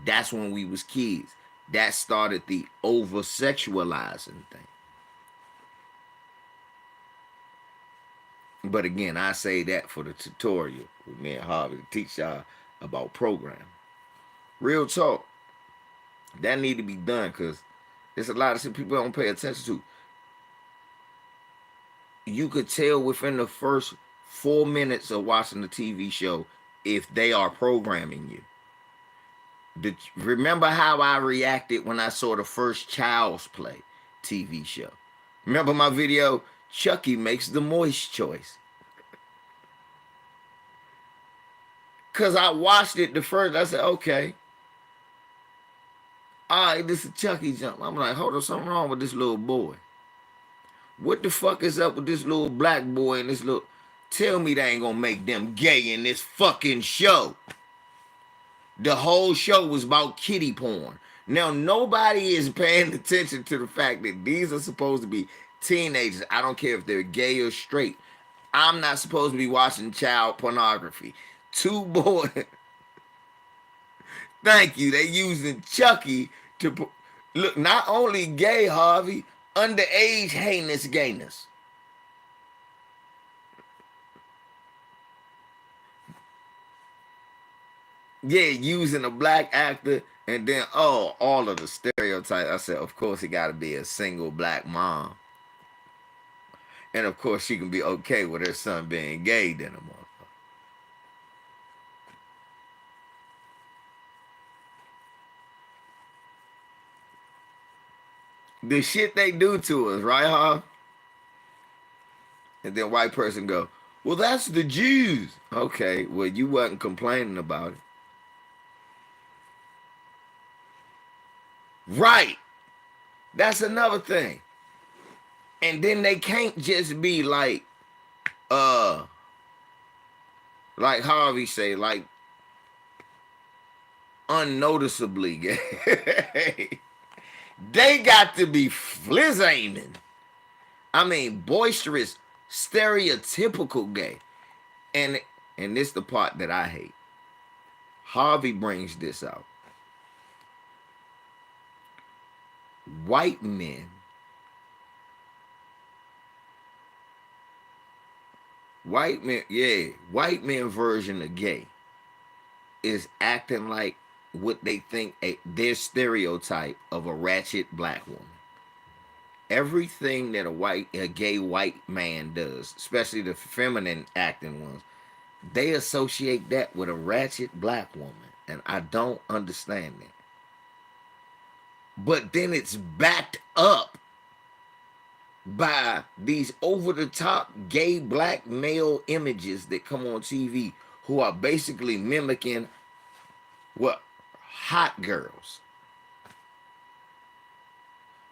That's when we was kids. That started the over-sexualizing thing. But again, I say that for the tutorial with me and Harvey to teach y'all about programming. Real talk. That need to be done because there's a lot of shit people don't pay attention to. You could tell within the first 4 minutes of watching the TV show if they are programming you. Remember how I reacted when I saw the first Child's Play TV show? Remember my video, Chucky makes the moist choice? Because I watched it the first, I said, okay. All right, this is Chucky jump. I'm like, hold on, something wrong with this little boy. What the fuck is up with this little black boy and this little... Tell me they ain't gonna make them gay in this fucking show. The whole show was about kitty porn. Now, nobody is paying attention to the fact that these are supposed to be teenagers. I don't care if they're gay or straight. I'm not supposed to be watching child pornography. Two boys... Thank you. They using Chucky to... Look, not only gay, Harvey, underage heinous gayness. Yeah, using a black actor, and then, oh, all of the stereotypes. I said, of course, it got to be a single black mom. And, of course, she can be okay with her son being gay then a motherfucker. The shit they do to us, right, huh? And then white person go, well, that's the Jews. Okay, well, you wasn't complaining about it. Right. That's another thing. And then they can't just be like Harvey say, like unnoticeably gay. They got to be flizzaming. I mean, boisterous, stereotypical gay. And this the part that I hate. Harvey brings this out. White men white men version of gay is acting like what they think their stereotype of a ratchet black woman. Everything that a gay white man does, especially the feminine acting ones, they associate that with a ratchet black woman, and I don't understand that. But then it's backed up by these over-the-top gay black male images that come on TV who are basically mimicking what? Hot girls.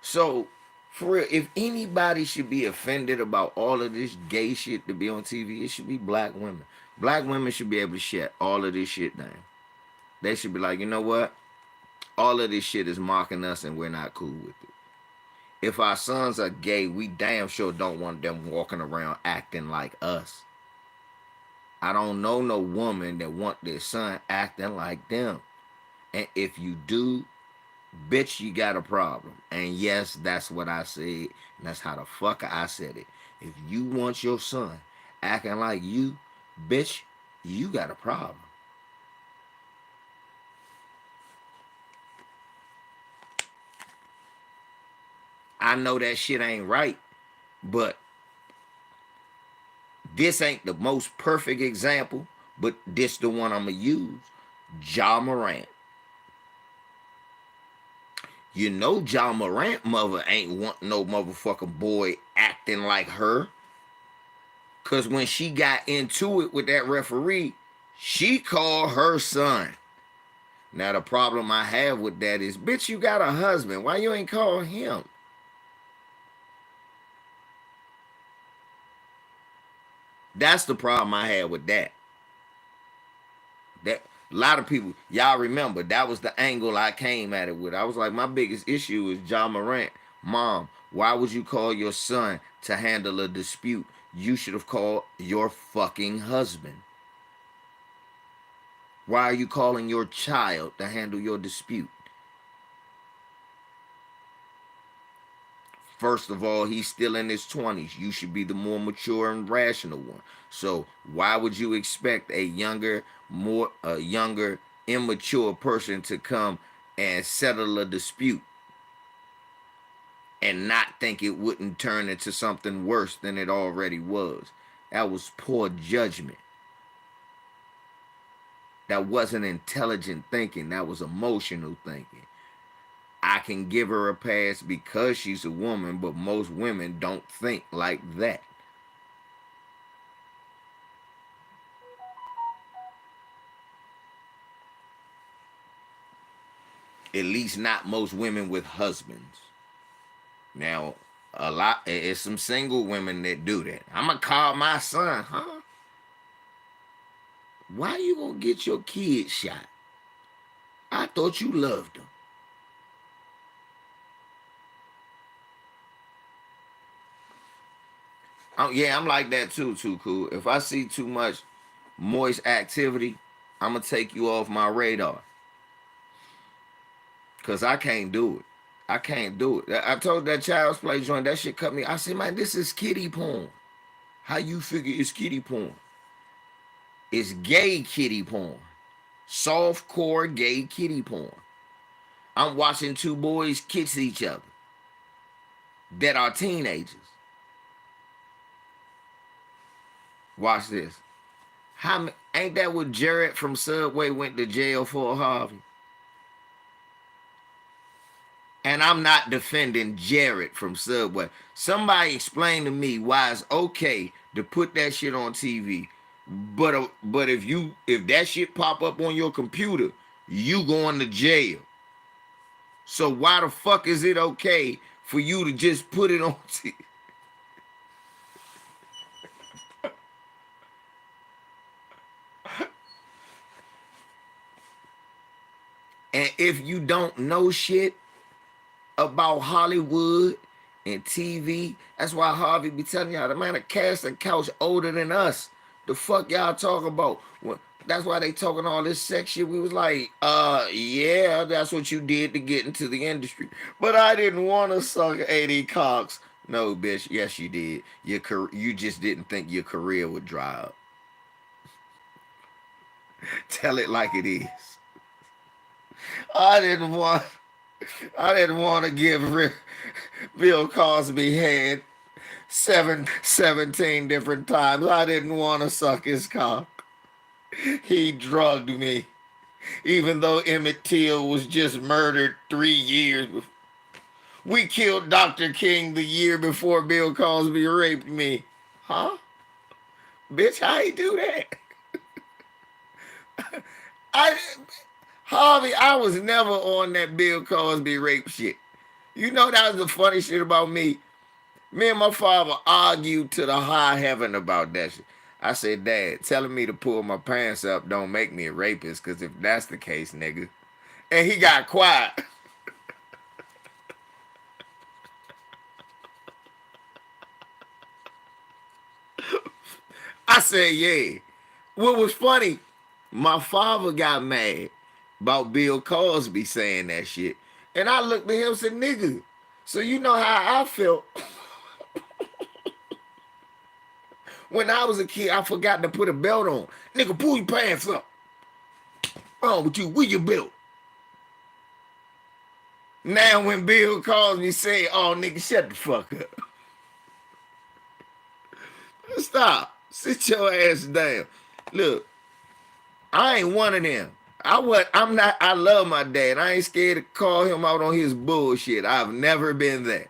So, for real, if anybody should be offended about all of this gay shit to be on TV, it should be black women. Black women should be able to shut all of this shit down. They should be like, you know what? All of this shit is mocking us and we're not cool with it. If our sons are gay, we damn sure don't want them walking around acting like us. I don't know no woman that want their son acting like them. And if you do, bitch, you got a problem. And yes, that's what I said. And that's how the fuck I said it. If you want your son acting like you, bitch, you got a problem. I know that shit ain't right, but this ain't the most perfect example, but this the one I'm going to use. Ja Morant. You know Ja Morant mother ain't want no motherfucking boy acting like her. Because when she got into it with that referee, she called her son. Now, the problem I have with that is, bitch, you got a husband. Why you ain't call him? That's the problem I had with that. A lot of people, y'all remember, that was the angle I came at it with. I was like, my biggest issue is John Morant. Mom, why would you call your son to handle a dispute? You should have called your fucking husband. Why are you calling your child to handle your dispute? First of all, he's still in his 20s. You should be the more mature and rational one. So why would you expect a younger, immature person to come and settle a dispute and not think it wouldn't turn into something worse than it already was? That was poor judgment. That wasn't intelligent thinking. That was emotional thinking. I can give her a pass because she's a woman, but most women don't think like that. At least not most women with husbands. Now, it's some single women that do that. I'm gonna call my son, huh? Why you gonna get your kid shot? I thought you loved them. Yeah, I'm like that too cool. If I see too much moist activity, I'm gonna take you off my radar. Cause I can't do it. I can't do it. I told that Child's Play joint, that shit cut me. I said, man, this is kiddie porn. How you figure it's kiddie porn? It's gay kiddie porn. Soft core gay kiddie porn. I'm watching two boys kiss each other that are teenagers. Watch this. Ain't that what Jared from Subway went to jail for, Harvey? And I'm not defending Jared from Subway. Somebody explain to me why it's okay to put that shit on TV, but if that shit pop up on your computer, you going to jail. So why the fuck is it okay for you to just put it on TV? And if you don't know shit about Hollywood and TV, that's why Harvey be telling y'all, the man a cast a couch older than us. The fuck y'all talking about? That's why they talking all this sex shit. We was like, yeah, that's what you did to get into the industry. But I didn't want to suck 80 cocks. No, bitch. Yes, you did. You just didn't think your career would dry up. Tell it like it is. I didn't want to give Bill Cosby head 17 different times. I didn't want to suck his cock. He drugged me. Even though Emmett Till was just murdered 3 years before. We killed Dr. King the year before Bill Cosby raped me. Huh? Bitch, how he do that? Harvey, I was never on that Bill Cosby rape shit. You know that was the funny shit about me. Me and my father argued to the high heaven about that shit. I said, Dad, telling me to pull my pants up don't make me a rapist, because if that's the case, nigga. And he got quiet. I said, yeah. What was funny, my father got mad about Bill Cosby saying that shit. And I looked at him and said, nigga, so you know how I felt when I was a kid. I forgot to put a belt on. Nigga, pull your pants up. Wrong with you? Where your belt? Now when Bill Cosby say, oh, nigga, shut the fuck up. Stop. Sit your ass down. Look, I ain't one of them. I'm not. I love my dad. I ain't scared to call him out on his bullshit. I've never been that.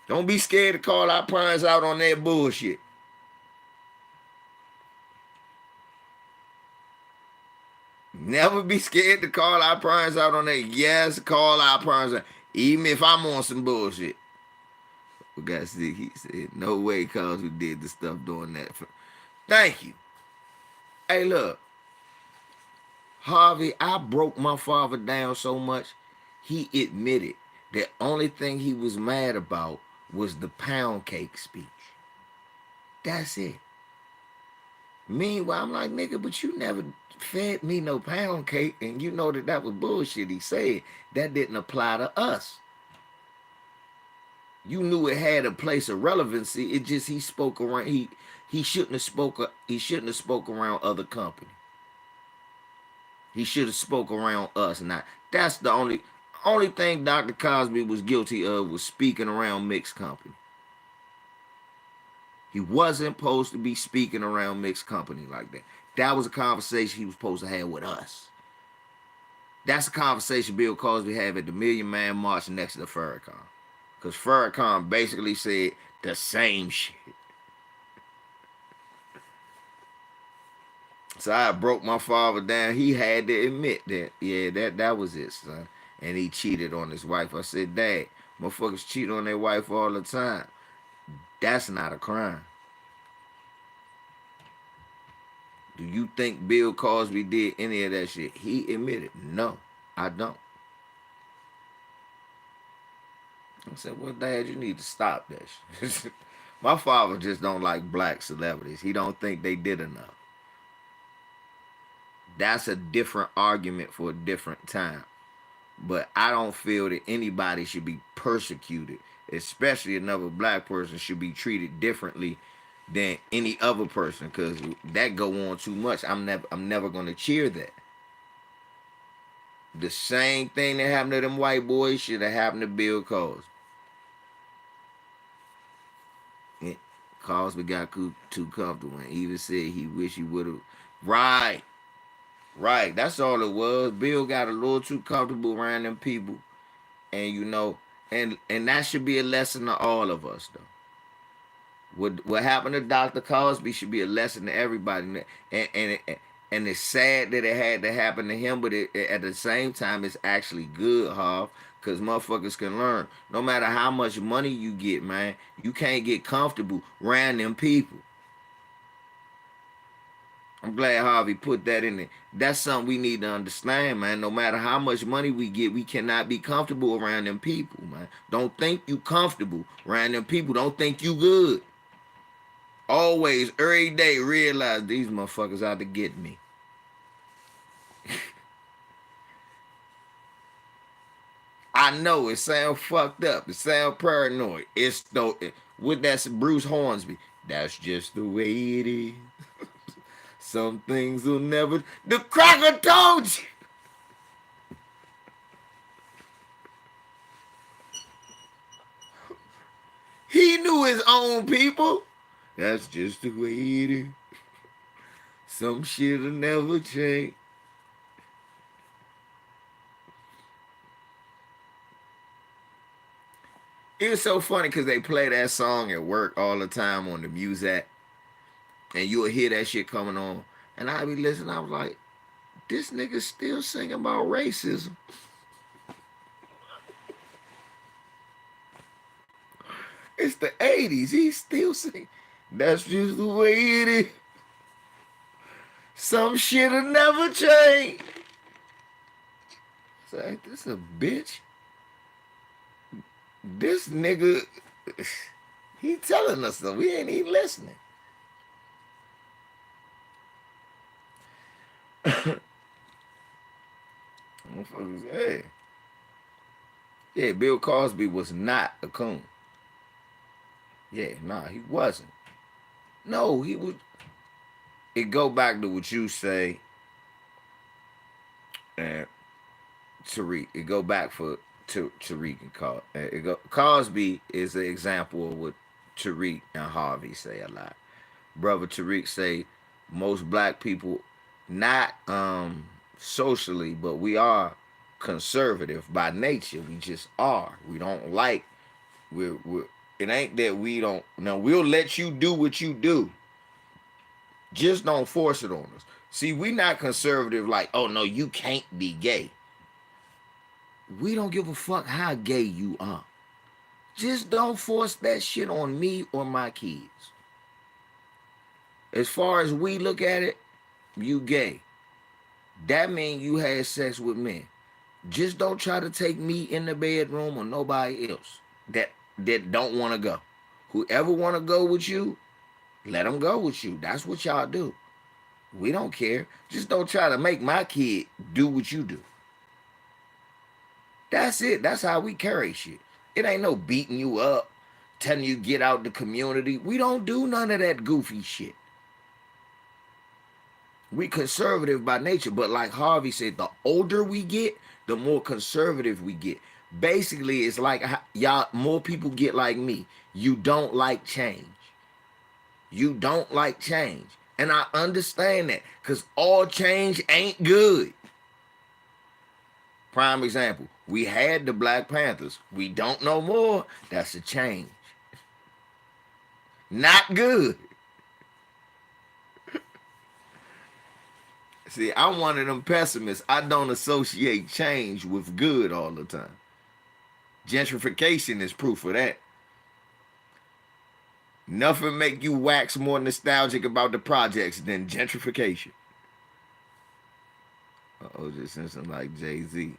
Don't be scared to call our parents out on their bullshit. Never be scared to call our parents out on their. Yes, call our parents out, even if I'm on some bullshit. We got sick. He said, "No way, cause we did the stuff doing that." Thank you. Hey, look. Harvey, I broke my father down so much, he admitted the only thing he was mad about was the pound cake speech. That's it. Meanwhile, I'm like, nigga, but you never fed me no pound cake, and you know that that was bullshit. He said that didn't apply to us. You knew it had a place of relevancy. It just he spoke around. He shouldn't have spoke. He shouldn't have spoke around other company. He should have spoke around us. Now that's the only thing Dr. Cosby was guilty of was speaking around mixed company. He wasn't supposed to be speaking around mixed company like that. That was a conversation he was supposed to have with us. That's a conversation Bill Cosby had at the Million Man March next to the Farrakhan. Because Farrakhan basically said the same shit. So I broke my father down. He had to admit that, yeah, that was it, son. And he cheated on his wife. I said, Dad, motherfuckers cheat on their wife all the time. That's not a crime. Do you think Bill Cosby did any of that shit? He admitted, no, I don't. I said, well, Dad, you need to stop that shit. My father just don't like black celebrities. He don't think they did enough. That's a different argument for a different time. But I don't feel that anybody should be persecuted, especially another black person should be treated differently than any other person, because that go on too much. I'm never gonna cheer that. The same thing that happened to them white boys should have happened to Bill Cosby. Yeah, Cosby got too comfortable and even said he wish he would have. Right. Right. That's all it was. Bill got a little too comfortable around them people. And and that should be a lesson to all of us though. What happened to Dr. Cosby should be a lesson to everybody. And it's sad that it had to happen to him, but at the same time, it's actually good, Harv, because motherfuckers can learn. No matter how much money you get, man, you can't get comfortable around them people. I'm glad Harvey put that in there. That's something we need to understand, man. No matter how much money we get, we cannot be comfortable around them people, man. Don't think you comfortable around them people. Don't think you good. Always, every day, realize these motherfuckers out to get me. I know it sounds fucked up. It sounds paranoid. It's though with that Bruce Hornsby. That's just the way it is. Some things will never. The cracker told you. He knew his own people. That's just the way it is. Some shit'll never change. It was so funny because they play that song at work all the time on the music. And you'll hear that shit coming on. And I be listening, I was like, this nigga still singing about racism. It's the 80s. He's still singing. That's just the way it is. Some shit'll never change. It's like, this a bitch. This nigga, he telling us though. We ain't even listening. Hey. Yeah, Bill Cosby was not a coon. Yeah, nah, he wasn't. No, he was. It go back to what you say, and Tariq. It go back to Tariq and Cosby is an example of what Tariq and Harvey say a lot. Brother Tariq say most black people not socially, but we are conservative by nature. We just are. We don't like. We're it ain't that we don't. Now we'll let you do what you do. Just don't force it on us. See, we not conservative like, oh no, you can't be gay. We don't give a fuck how gay you are. Just don't force that shit on me or my kids. As far as we look at it, you gay. that means you had sex with men. Just don't try to take me in the bedroom or nobody else that don't want to go. Whoever want to go with you, let them go with you. That's what y'all do. We don't care. Just don't try to make my kid do what you do. That's it. That's how we carry shit. It ain't no beating you up, telling you get out the community. We don't do none of that goofy shit. We conservative by nature, but like Harvey said, the older we get, the more conservative we get. Basically, it's like y'all, more people get like me. You don't like change. You don't like change. And I understand that because all change ain't good. Prime example, we had the Black Panthers. We don't know more. That's a change. Not good. See, I'm one of them pessimists. I don't associate change with good all the time. Gentrification is proof of that. Nothing make you wax more nostalgic about the projects than gentrification. OJ Simpson like Jay-Z.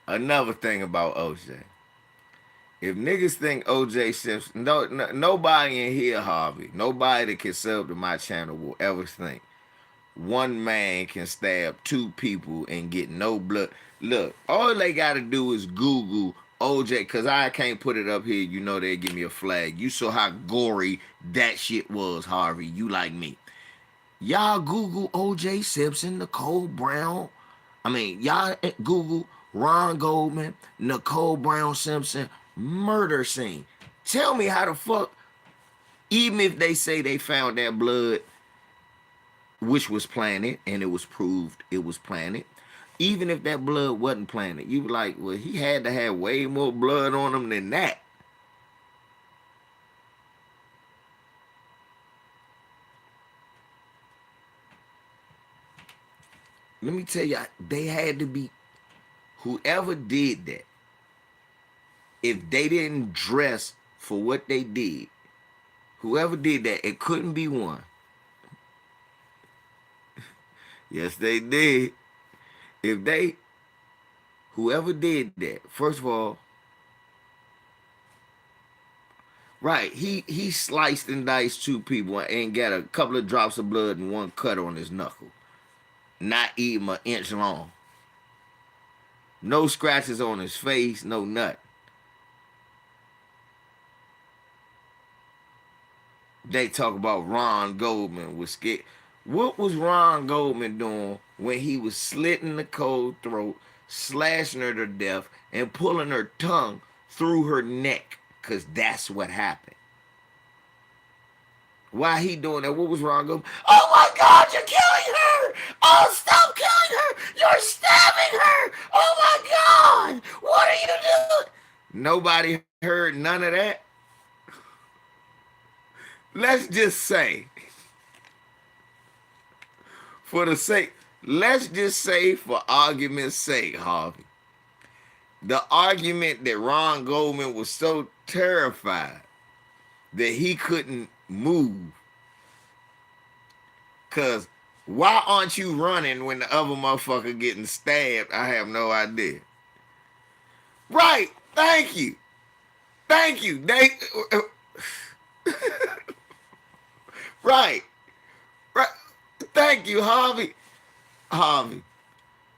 Another thing about OJ. If niggas think OJ Simpson, nobody in here, Harvey, nobody that can sub to my channel will ever think one man can stab two people and get no blood. Look, all they got to do is Google OJ, because I can't put it up here. You know they give me a flag. You saw how gory that shit was, Harvey. You like me. Y'all Google OJ Simpson, Nicole Brown. Y'all Google Ron Goldman, Nicole Brown Simpson murder scene. Tell me how the fuck, even if they say they found that blood, which was planted, and it was proved it was planted, even if that blood wasn't planted, you were like, well, he had to have way more blood on him than that. Let me tell you, they had to be, whoever did that, if they didn't dress for what they did, whoever did that, it couldn't be one. Yes, they did. Whoever did that, first of all, right, he sliced and diced two people and got a couple of drops of blood and one cut on his knuckle. Not even an inch long. No scratches on his face, no nut. They talk about Ron Goldman was scared. What was Ron Goldman doing when he was slitting the cold throat, slashing her to death, and pulling her tongue through her neck? Because that's what happened. Why he doing that? What was Ron Goldman? Oh my God, you're killing her! Oh, stop killing her! You're stabbing her! Oh my God! What are you doing? Nobody heard none of that. Let's just say, let's just say for argument's sake, Harvey, the argument that Ron Goldman was so terrified that he couldn't move. Because why aren't you running when the other motherfucker getting stabbed? I have no idea. Right. Thank you. Right. Thank you, Harvey.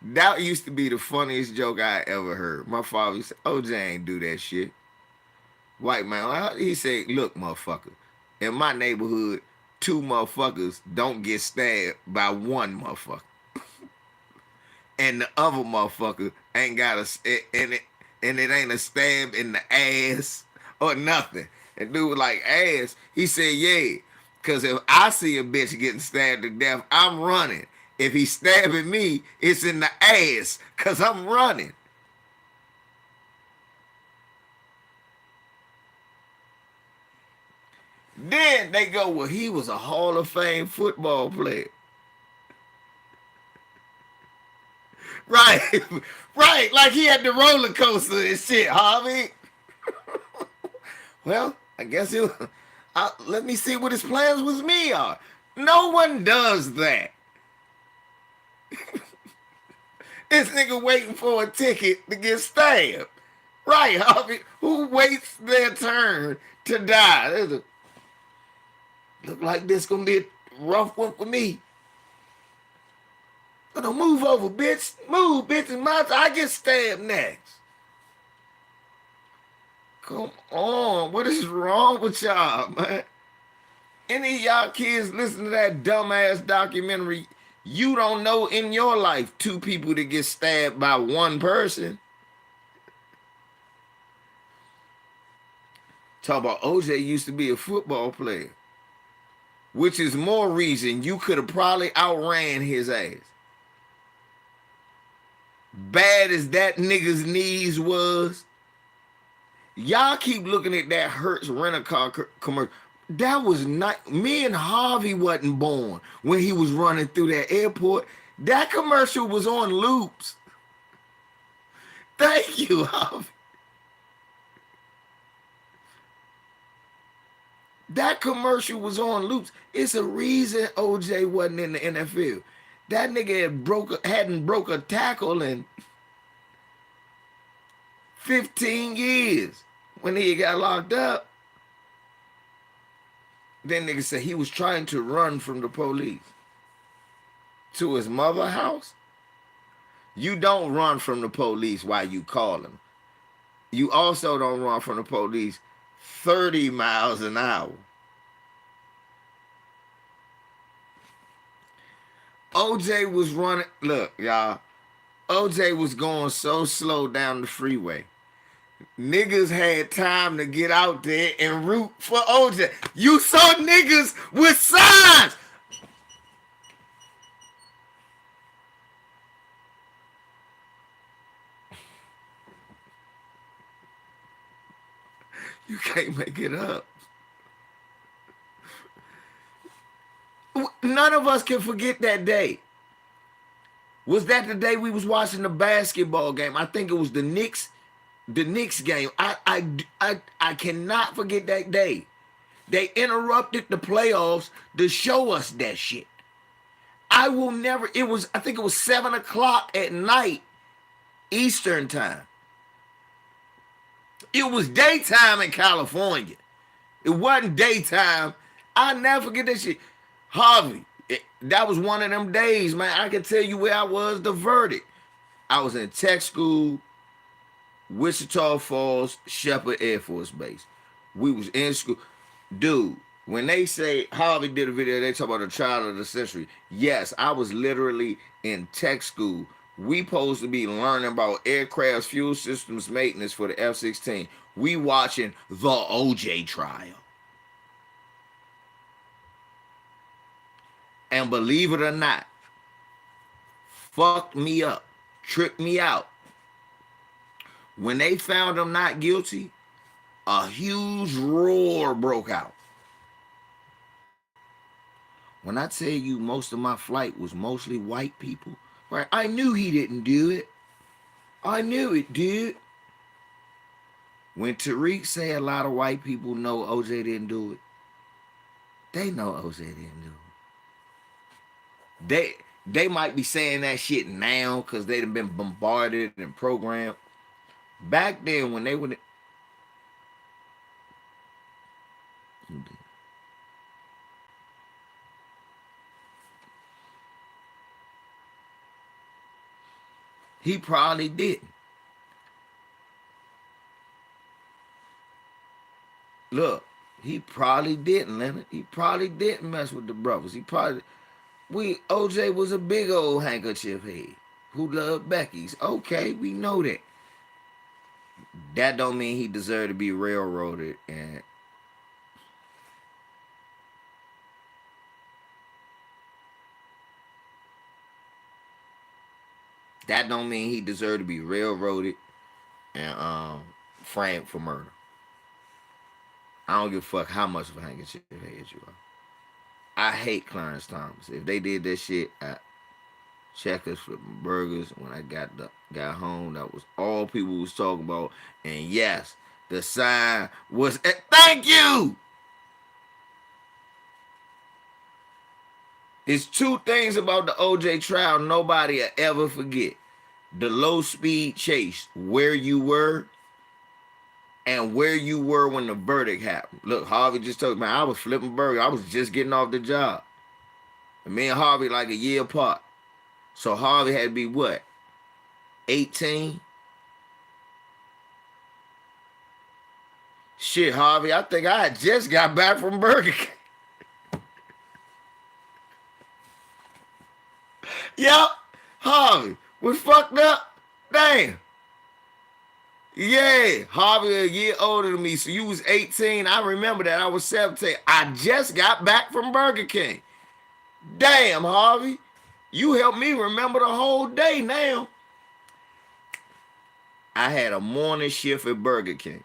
That used to be the funniest joke I ever heard. My father said, OJ ain't do that shit. White man, he said, look, motherfucker, in my neighborhood, two motherfuckers don't get stabbed by one motherfucker. And the other motherfucker ain't got and it ain't a stab in the ass or nothing. And dude was like, ass? He said, yeah. Because if I see a bitch getting stabbed to death, I'm running. If he's stabbing me, it's in the ass because I'm running. Then they go, well, he was a Hall of Fame football player. Right, right, like he had the roller coaster and shit, Harvey. Well, I guess let me see what his plans with me are. No one does that. This nigga waiting for a ticket to get stabbed. Right, Harvey. Who waits their turn to die? Look like this gonna be a rough one for me. Gonna move over, bitch. Move, bitch. And I get stabbed next. Come on. What is wrong with y'all, man? Any of y'all kids listen to that dumbass documentary? You don't know in your life two people that get stabbed by one person. Talk about OJ used to be a football player, which is more reason you could have probably outran his ass. Bad as that nigga's knees was, y'all keep looking at that Hertz rent-a-car commercial. That was not me and Harvey wasn't born when he was running through that airport. That commercial was on loops. Thank you, Harvey. That commercial was on loops. It's a reason OJ wasn't in the NFL. That nigga hadn't broke a tackle in 15 years when he got locked up. Then nigga said he was trying to run from the police to his mother's house. You don't run from the police while you call them. You also don't run from the police 30 miles an hour. OJ was running. Look, y'all. OJ was going so slow down the freeway. Niggas had time to get out there and root for OJ. You saw niggas with signs. You can't make it up. None of us can forget that day. Was that the day we was watching the basketball game? I think it was the Knicks game. I cannot forget that day. They interrupted the playoffs to show us that shit. I will never. I think it was 7 o'clock at night, Eastern time. It was daytime in California. It wasn't daytime. I'll never forget that shit. Harvey, that was one of them days, man. I can tell you where I was, the verdict. I was in tech school, Wichita Falls, Shepherd Air Force Base. We was in school. Dude, when they say Harvey did a video, they talk about the child of the century. Yes, I was literally in tech school. We supposed to be learning about aircraft fuel systems maintenance for the F-16. We watching the OJ trial. And believe it or not, fucked me up, tricked me out. When they found him not guilty, a huge roar broke out. When I tell you most of my flight was mostly white people, right? I knew he didn't do it. I knew it, dude. When Tariq say a lot of white people know OJ didn't do it, they know OJ didn't do it. They might be saying that shit now because they've been bombarded and programmed. Back then when they would, he probably didn't. Look, he probably didn't, Leonard. He probably didn't mess with the brothers. OJ was a big old handkerchief head who loved Becky's. Okay, we know that. That don't mean he deserved to be railroaded and that don't mean he deserved to be railroaded and framed for murder. I don't give a fuck how much of a handkerchief head you are. I hate Clarence Thomas. If they did that shit at Checkers for burgers when I got home, that was all people was talking about. And yes, the sign was thank you. It's two things about the OJ trial nobody will ever forget. The low speed chase, where you were, and where you were when the verdict happened. Look, Harvey just told me, man, I was flipping burger. I was just getting off the job. And me and Harvey like a year apart. So Harvey had to be what? 18? Shit, Harvey, I think I had just got back from Burger King. Yep, Harvey was fucked up. Damn. Yeah, Harvey a year older than me, so you was 18. I remember that. I was 17. I just got back from Burger King. Damn, Harvey. You helped me remember the whole day now. I had a morning shift at Burger King.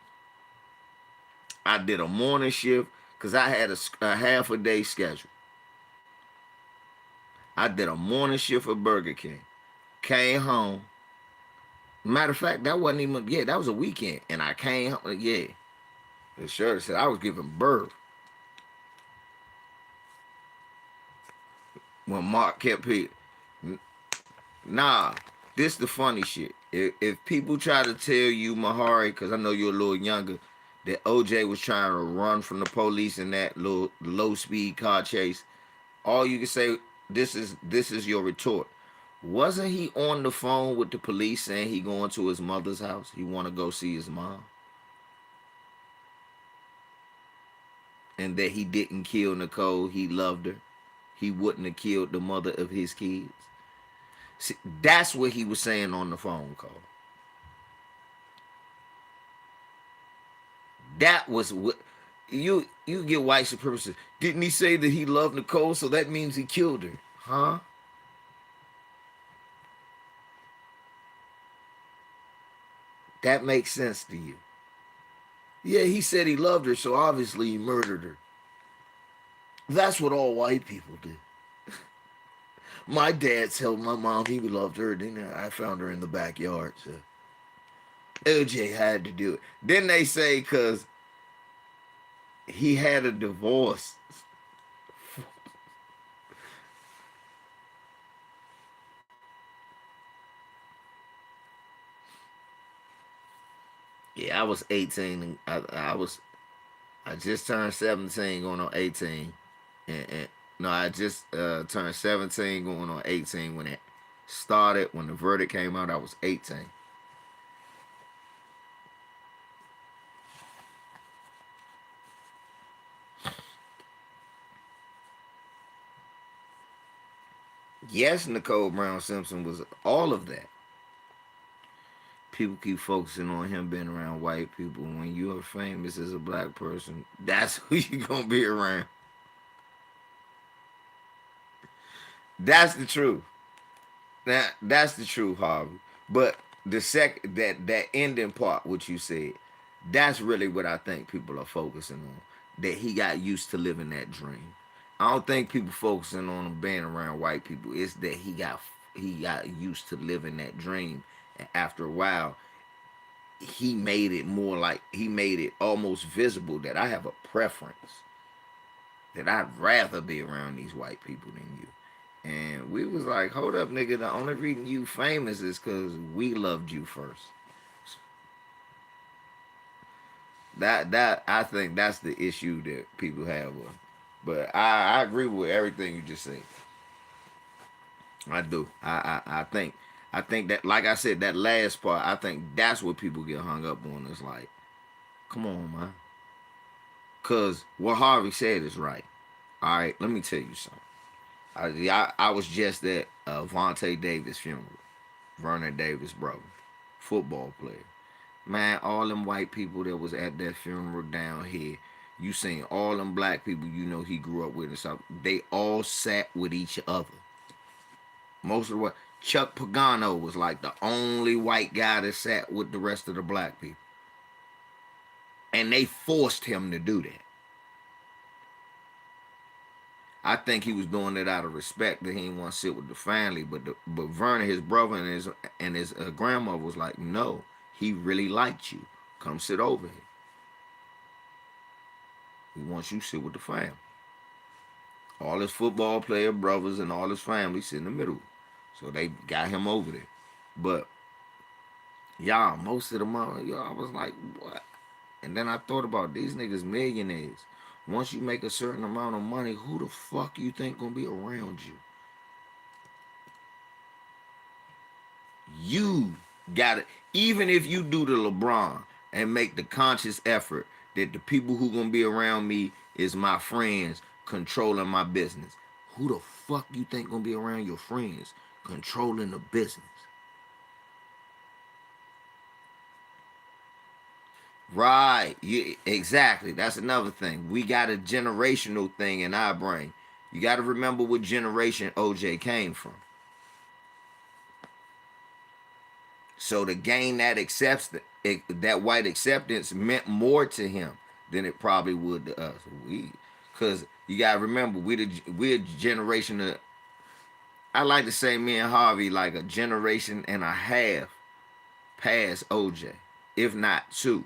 I did a morning shift because I had a half a day schedule. I did a morning shift at Burger King. Came home. Matter of fact, that wasn't even, yeah, that was a weekend. And I came home, yeah. The shirt said I was giving birth. When Mark kept it. Nah, this the funny shit. If people try to tell you, Mahari, because I know you're a little younger, that OJ was trying to run from the police in that little low speed car chase, all you can say, this is your retort. Wasn't he on the phone with the police saying he going to his mother's house? He want to go see his mom, and that he didn't kill Nicole. He loved her. He wouldn't have killed the mother of his kids. See, that's what he was saying on the phone call. That was what you get white supremacists. Didn't he say that he loved Nicole, so that means he killed her? Huh? That makes sense to you. Yeah, he said he loved her, so obviously he murdered her. That's what all white people do. My dad told my mom he loved her. Then I found her in the backyard. So OJ had to do it. Then they say because he had a divorce. Yeah, I was 18. And I just turned 17, going on 18, and no, I just turned 17, going on 18 when it started. When the verdict came out, I was 18. Yes, Nicole Brown Simpson was all of that. People keep focusing on him being around white people. When you are famous as a black person, that's who you gonna be around. That's the truth. That's the truth, Harvey. But the that ending part, what you said, that's really what I think people are focusing on. That he got used to living that dream. I don't think people focusing on him being around white people. It's that he got used to living that dream, and after a while, he made it more like he made it almost visible that I have a preference, that I'd rather be around these white people than you. And we was like, hold up, nigga. The only reason you famous is because we loved you first. That I think that's the issue that people have with. But I agree with everything you just said. I do. I think that, like I said, that last part, I think that's what people get hung up on. It's like, come on, man. Cause what Harvey said is right. All right, let me tell you something. I was just at Vontae Davis' funeral. Vernon Davis' brother, football player. Man, all them white people that was at that funeral down here, you seen all them black people you know he grew up with and stuff. They all sat with each other. Most of the what Chuck Pagano was like the only white guy that sat with the rest of the black people, and they forced him to do that. I think he was doing it out of respect that he didn't want to sit with the family. But Vernon, his brother and his grandmother was like, no, he really liked you. Come sit over here. He wants you to sit with the family. All his football player brothers and all his family sit in the middle. So they got him over there. But y'all, most of the money, y'all, I was like, what? And then I thought about these niggas millionaires. Once you make a certain amount of money, who the fuck you think gonna be around you? You got it. Even if you do the LeBron and make the conscious effort that the people who gonna be around me is my friends controlling my business. Who the fuck you think gonna be around your friends controlling the business? Right. Exactly. That's another thing. We got a generational thing in our brain. You got to remember what generation OJ came from. So to gain that that white acceptance meant more to him than it probably would to us. Because you got to remember, we're a generation of. I like to say me and Harvey like a generation and a half past OJ, if not two.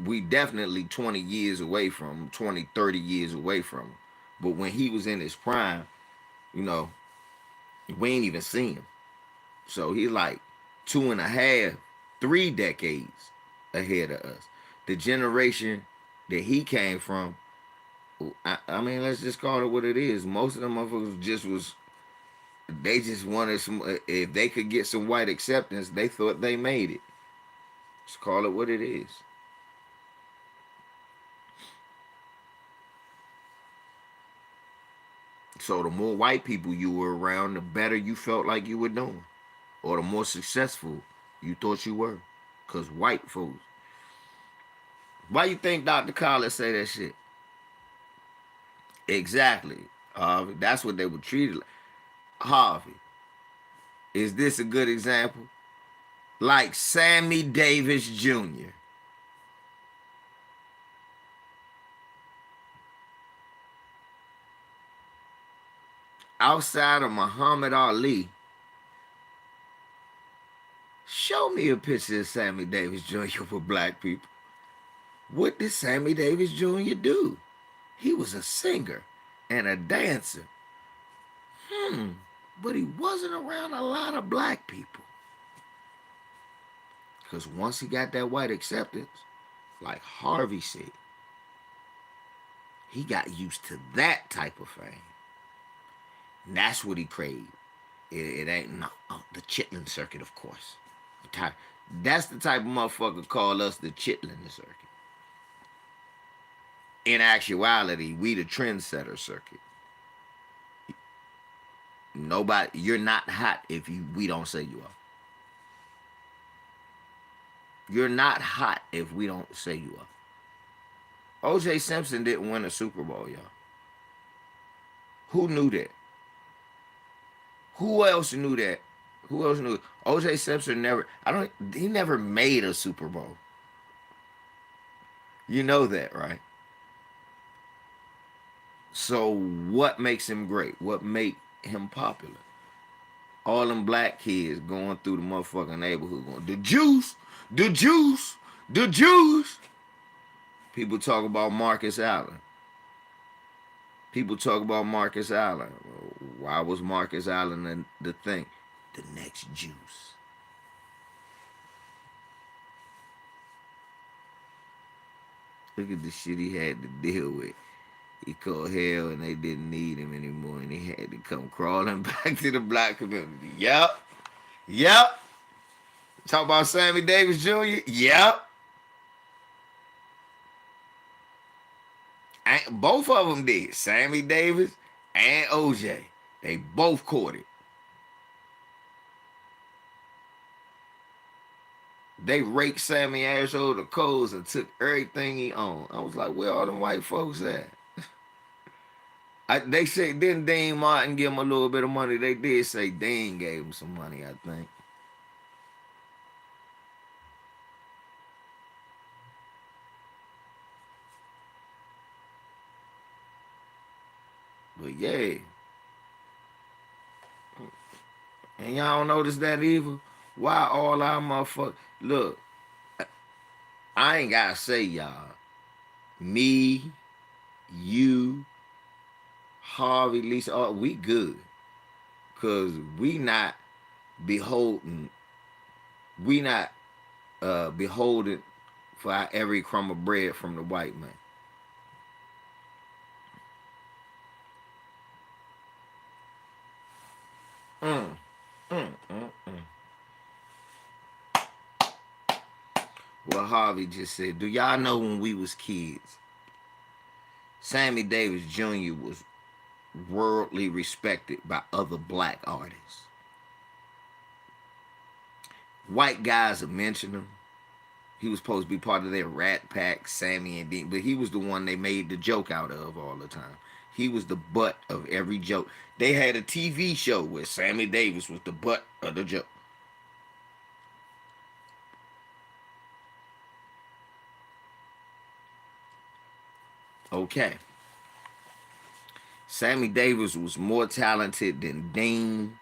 We definitely 20 years away from him, 20, 30 years away from him. But when he was in his prime, you know, we ain't even seen him. So he's like 2.5, 3 decades ahead of us. The generation that he came from, I mean, let's just call it what it is. Most of them motherfuckers just was, they just wanted some, if they could get some white acceptance, they thought they made it. Just call it what it is. So the more white people you were around, the better you felt like you were doing, or the more successful you thought you were. Cause white folks. Why you think Dr. Collins say that shit? Exactly. That's what they were treated like. Harvey, is this a good example? Like Sammy Davis Jr. Outside of Muhammad Ali, show me a picture of Sammy Davis Jr. for black people. What did Sammy Davis Jr. do? He was a singer and a dancer. But he wasn't around a lot of black people. Because once he got that white acceptance, like Harvey said, he got used to that type of fame. And that's what he craved. It ain't no, the chitlin circuit, of course. That's the type of motherfucker call us the chitlin circuit. In actuality, we the trendsetter circuit. Nobody, you're not hot if we don't say you are. You're not hot if we don't say you are. OJ Simpson didn't win a Super Bowl, y'all. Who knew that? Who else knew that? Who else knew? OJ Simpson never. I don't. He never made a Super Bowl. You know that, right? So what makes him great? What make him popular? All them black kids going through the motherfucking neighborhood going, the juice, the juice, the juice. People talk about Marcus Allen. People talk about Marcus Allen. Why was Marcus Allen the thing? The next juice. Look at the shit he had to deal with. He called hell and they didn't need him anymore and he had to come crawling back to the black community. Yep. Yep. Talk about Sammy Davis Jr. Yep. And both of them did. Sammy Davis and OJ. They both caught it. They raked Sammy ass over the coals and took everything he owned. I was like, where all them white folks at? They say, didn't Dean Martin give him a little bit of money? They did say Dean gave him some money, I think. But yeah. And y'all don't notice that either? Why all our motherfuckers... Look, I ain't gotta say y'all. Me, you, Harvey, Lisa, we good. Cause we not beholden. We not beholden for our every crumb of bread from the white man. Mm, mm, mm, mm. What Harvey just said. Do y'all know when we was kids, Sammy Davis Jr. was worldly respected by other black artists. White guys have mentioned him. He was supposed to be part of their Rat Pack, Sammy and Dean, but he was the one they made the joke out of all the time. He was the butt of every joke. They had a TV show where Sammy Davis was the butt of the joke. Okay. Sammy Davis was more talented than Dean,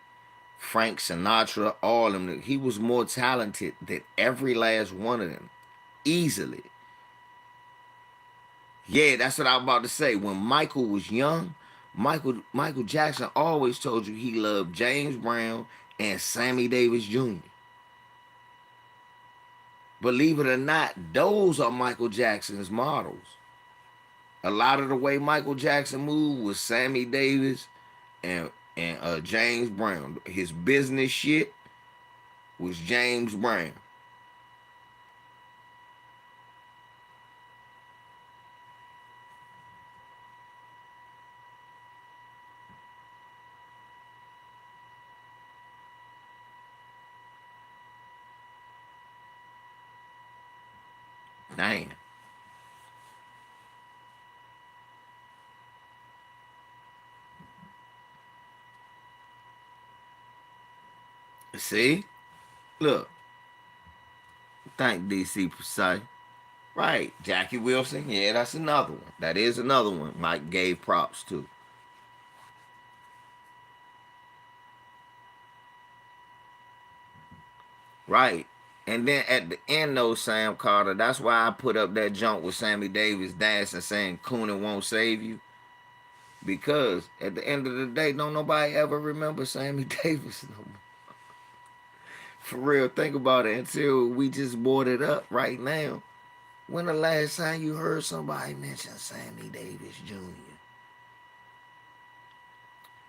Frank Sinatra, all of them. He was more talented than every last one of them. Easily. Yeah, that's what I was about to say. When Michael was young, Michael Jackson always told you he loved James Brown and Sammy Davis Jr. Believe it or not, those are Michael Jackson's models. A lot of the way Michael Jackson moved was Sammy Davis and James Brown. His business shit was James Brown. Damn. See? Look. Thank DC Precise. Right. Jackie Wilson. Yeah, that's another one. That is another one Mike gave props to. Right. And then at the end though, Sam Carter, that's why I put up that junk with Sammy Davis dancing saying Coonan won't save you. Because at the end of the day, don't nobody ever remember Sammy Davis no more. For real, think about it until we just brought it up right now. When the last time you heard somebody mention Sammy Davis Jr.?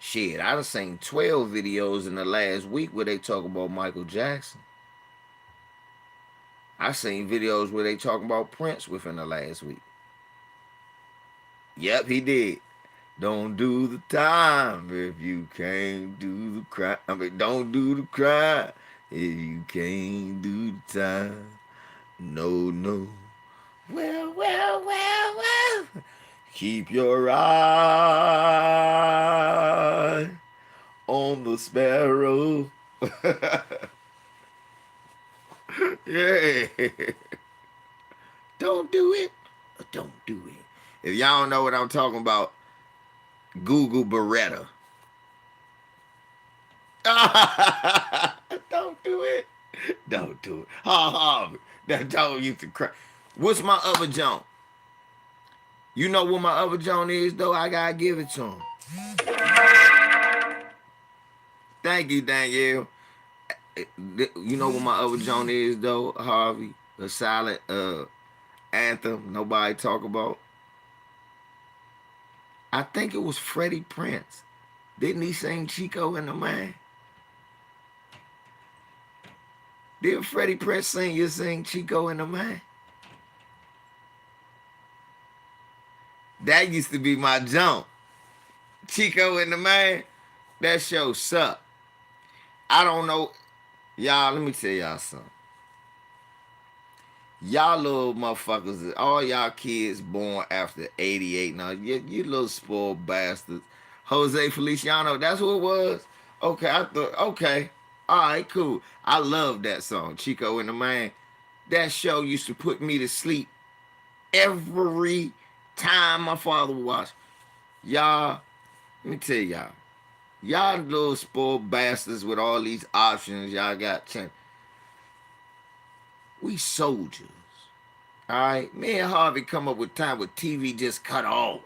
Shit, I done seen 12 videos in the last week where they talk about Michael Jackson. I seen videos where they talking about Prince within the last week. Yep, he did. Don't do the time if you can't do the crime. I mean, don't do the crime if you can't do the time. No, no. Well, well, well, well. Keep your eye on the sparrow. Yeah. Don't do it. Don't do it. If y'all don't know what I'm talking about, Google Beretta. Don't do it. Don't do it. Ha ha. That dog used to cry. What's my other John? You know what my other John is, though? I gotta give it to him. Thank you, Danielle. You know what my other John is, though, Harvey? A silent anthem nobody talk about. I think it was Freddie Prince. Didn't he sing Chico and the Man? Did Freddie Prince sing Chico and the Man? That used to be my jump. Chico and the Man, that show sucked. I don't know. Y'all, let me tell y'all something. Y'all little motherfuckers, all y'all kids born after 88 now, you little spoiled bastards. Jose Feliciano, that's who it was? Okay, I thought, okay. All right, cool. I love that song, Chico and the Man. That show used to put me to sleep every time my father watched. Y'all, let me tell y'all. Y'all little spoiled bastards with all these options y'all got. We soldiers. All right, me and Harvey come up with time with TV just cut off.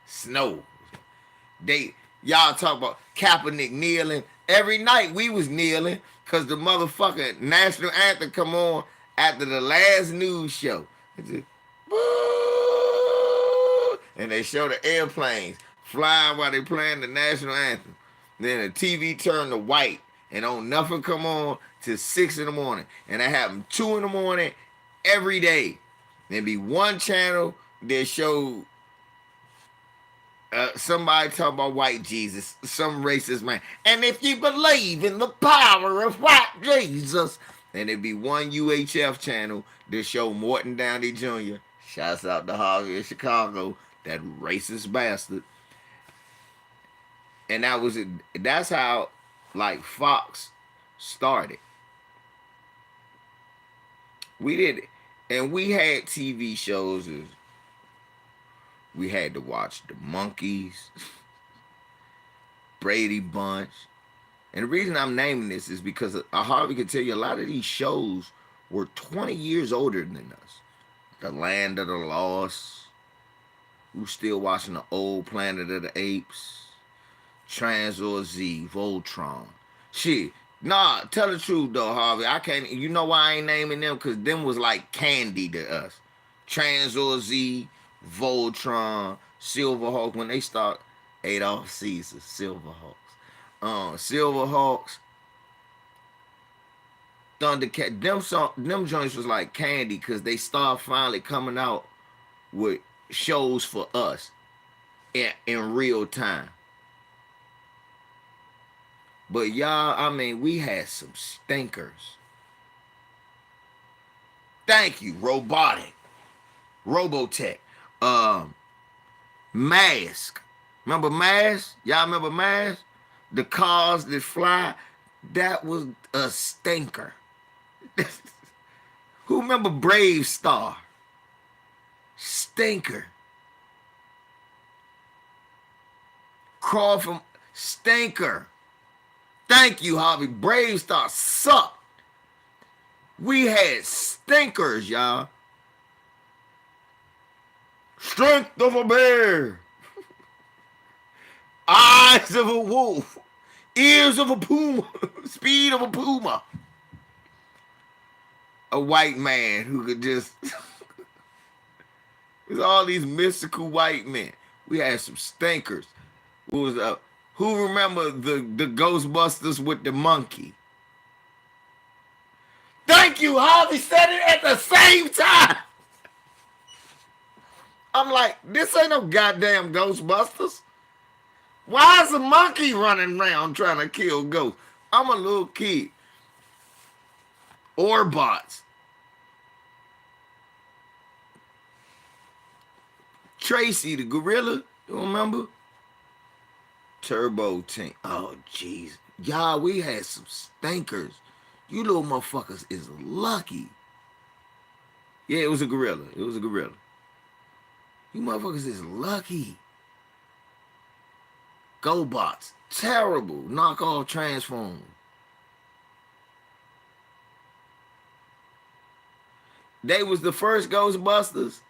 Snow. Y'all talk about Kaepernick kneeling. Every night we was kneeling because the motherfucking national anthem come on after the last news show. And they show the airplanes flying while they playing the national anthem. Then the TV turned to white and don't nothing come on till 6 in the morning. And that happened 2 in the morning every day. There'd be one channel that showed somebody talking about white Jesus, some racist man. And if you believe in the power of white Jesus, and it'd be one UHF channel that show Morton Downey Jr. Shouts out to Harvey in Chicago, that racist bastard. And that was it. That's how, like, Fox started. We did, and we had TV shows. We had to watch The Monkees, Brady Bunch. And the reason I'm naming this is because Harvey can tell you a lot of these shows were 20 years older than us. The Land of the Lost. Who's still watching the old Planet of the Apes? Trans Z, Voltron. Shit. Nah, tell the truth though, Harvey. I can't. You know why I ain't naming them? Because them was like candy to us. Trans Z, Voltron, Silverhawks. When they start Adolf Caesar, Silverhawks. Silverhawks, Thundercat. Them joints was like candy because they start finally coming out with shows for us in real time. But y'all, I mean, we had some stinkers. Thank you, Robotech, Robotech, Mask. Remember Mask? Y'all remember Mask? The cars that fly. That was a stinker. Who remember Brave Star? Stinker. Crawl from stinker. Thank you, Harvey. Brave Star sucked. We had stinkers, y'all. Strength of a bear. Eyes of a wolf. Ears of a puma. Speed of a puma. A white man who could just... There's all these mystical white men. We had some stinkers. What was up? Who remember the Ghostbusters with the monkey? Thank you, Harvey said it at the same time. I'm like, this ain't no goddamn Ghostbusters. Why is a monkey running around trying to kill ghosts? I'm a little kid. Orbots. Tracy the gorilla, you remember? Turbo Tank. Oh, jeez. Y'all, we had some stinkers. You little motherfuckers is lucky. Yeah, it was a gorilla. It was a gorilla. You motherfuckers is lucky. GoBots. Terrible. Knockoff Transform. They was the first Ghostbusters.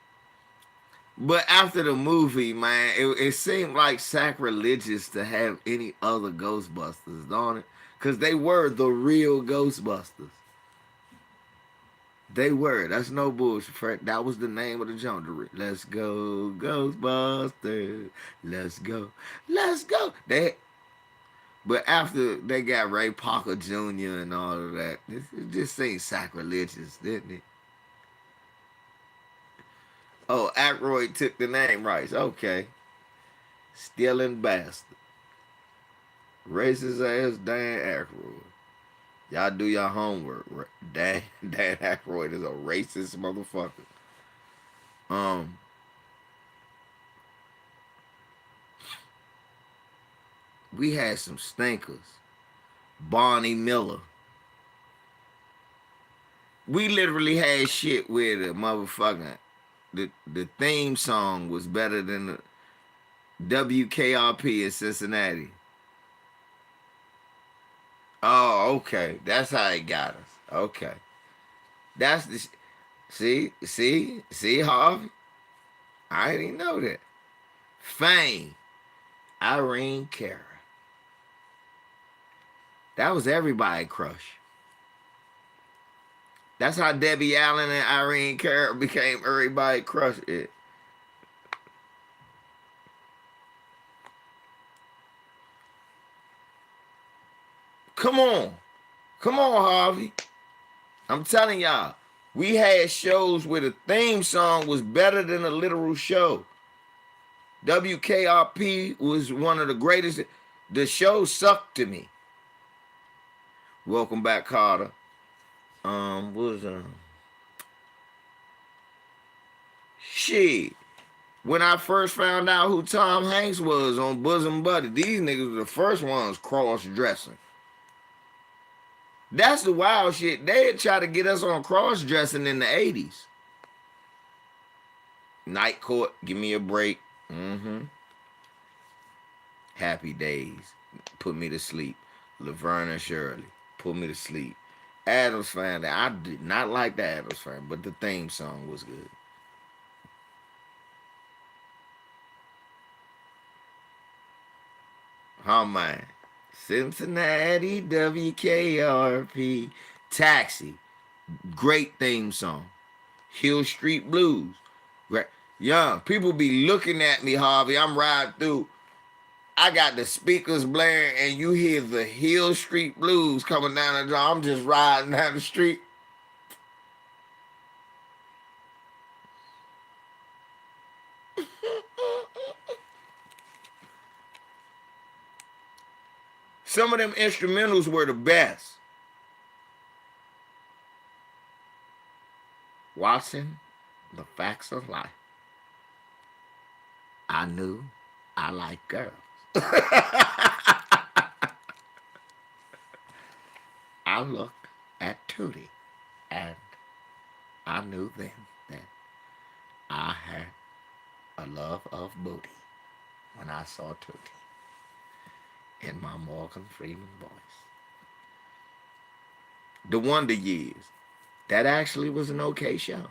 But after the movie, man, it seemed like sacrilegious to have any other Ghostbusters, don't it? Because they were the real Ghostbusters. They were. That's no bullshit, Fred. That was the name of the genre. Let's go, Ghostbusters. Let's go. Let's go. But after they got Ray Parker Jr. and all of that, it just seemed sacrilegious, didn't it? Oh, Aykroyd took the name rights. Okay. Stealing bastard. Racist ass Dan Aykroyd. Y'all do your homework. Dan Aykroyd is a racist motherfucker. We had some stinkers. Barney Miller. We literally had shit where the motherfucking the theme song was better than the WKRP in Cincinnati. Oh, okay. That's how it got us. Okay. That's the... See, Harvey? I didn't know that. Fame, Irene Cara. That was everybody's crush. That's how Debbie Allen and Irene Cara became everybody's crush. Come on. Come on, Harvey. I'm telling y'all, we had shows where the theme song was better than a literal show. WKRP was one of the greatest. The show sucked to me. Welcome back, Carter. What was shit. When I first found out who Tom Hanks was on Bosom Buddy, these niggas were the first ones cross-dressing. That's the wild shit. They had tried to get us on cross-dressing in the 80s. Night Court, give me a break. Happy Days, put me to sleep. Laverne and Shirley, put me to sleep. Addams Family, I did not like the Addams Family, but the theme song was good. Oh man, Cincinnati, WKRP, Taxi, great theme song. Hill Street Blues, great. Young people be looking at me, Harvey. I'm riding through. I got the speakers blaring, and you hear the Hill Street Blues coming down the door. I'm just riding down the street. Some of them instrumentals were the best. Watson, The Facts of Life. I knew I liked girls. I looked at Tootie, and I knew then that I had a love of booty when I saw Tootie in my Morgan Freeman voice. The Wonder Years. That actually was an okay show.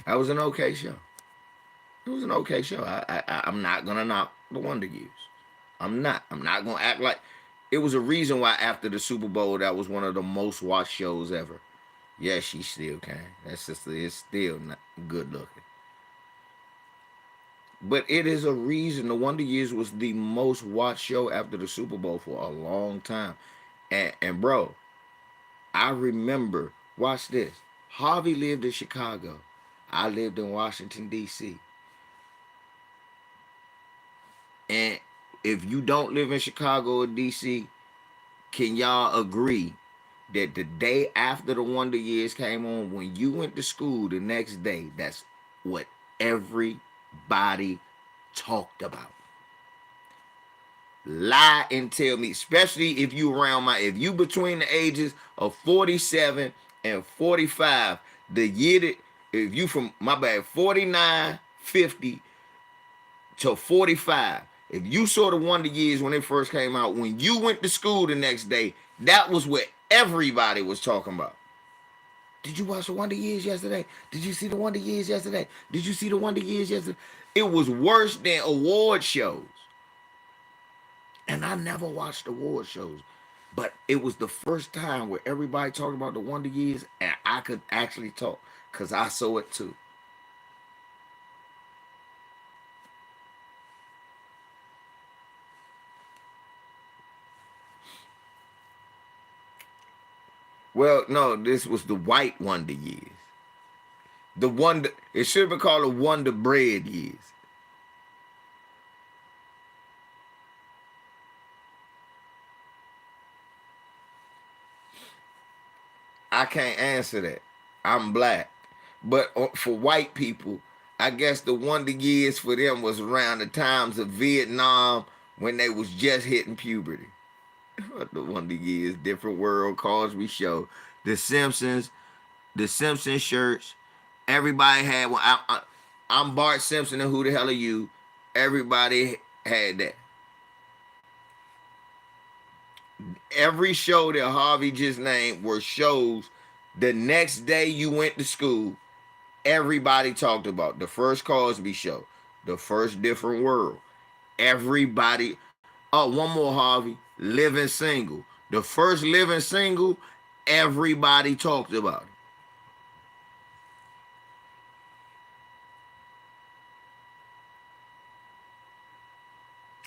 That was an okay show. It was an okay show. I'm not gonna knock the Wonder Years. I'm not gonna act like it was a reason why after the Super Bowl that was one of the most watched shows ever. Yes, she still can. That sister is still not good looking. But it is a reason the Wonder Years was the most watched show after the Super Bowl for a long time. And bro, I remember, watch this. Harvey lived in Chicago. I lived in Washington, D.C. And if you don't live in Chicago or D.C., can y'all agree that the day after the Wonder Years came on, when you went to school the next day, that's what everybody talked about? Lie and tell me, especially if you if you between the ages of 47 and 45, the year that, if you from, 49, 50 to 45, if you saw the Wonder Years when it first came out, when you went to school the next day, that was what everybody was talking about. Did you watch the Wonder Years yesterday? Did you see the Wonder Years yesterday? Did you see the Wonder Years yesterday? It was worse than award shows. And I never watched award shows. But it was the first time where everybody talked about the Wonder Years and I could actually talk because I saw it too. Well, no, this was the White Wonder Years. The Wonder, it should have been called the Wonder Bread Years. I can't answer that. I'm black. But for white people, I guess the Wonder Years for them was around the times of Vietnam when they was just hitting puberty. The Wonder Years, Different World, Cosby Show, The Simpsons, the Simpsons shirts. Everybody had one. I'm Bart Simpson, and who the hell are you? Everybody had that. Every show that Harvey just named were shows the next day you went to school, everybody talked about. The first Cosby Show, The first different world. Everybody. Oh, one more, Harvey. Living single. The first living single, everybody talked about it.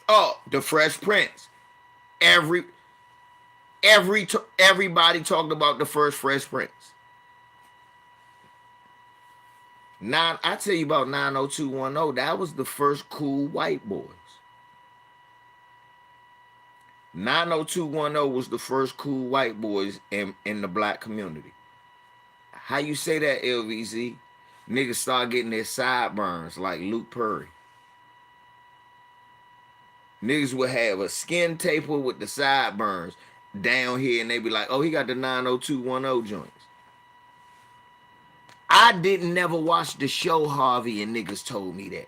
Oh, the Fresh Prince. Every everybody talked about the first Fresh Prince. I tell you about 90210. That was the first cool white boys. 90210 was the first cool white boys in the black community. How you say that, LVZ? Niggas start getting their sideburns like Luke Perry. Niggas would have a skin taper with the sideburns down here, and they be like, oh, he got the 90210 joints. I didn't never watch the show, Harvey, and niggas told me that.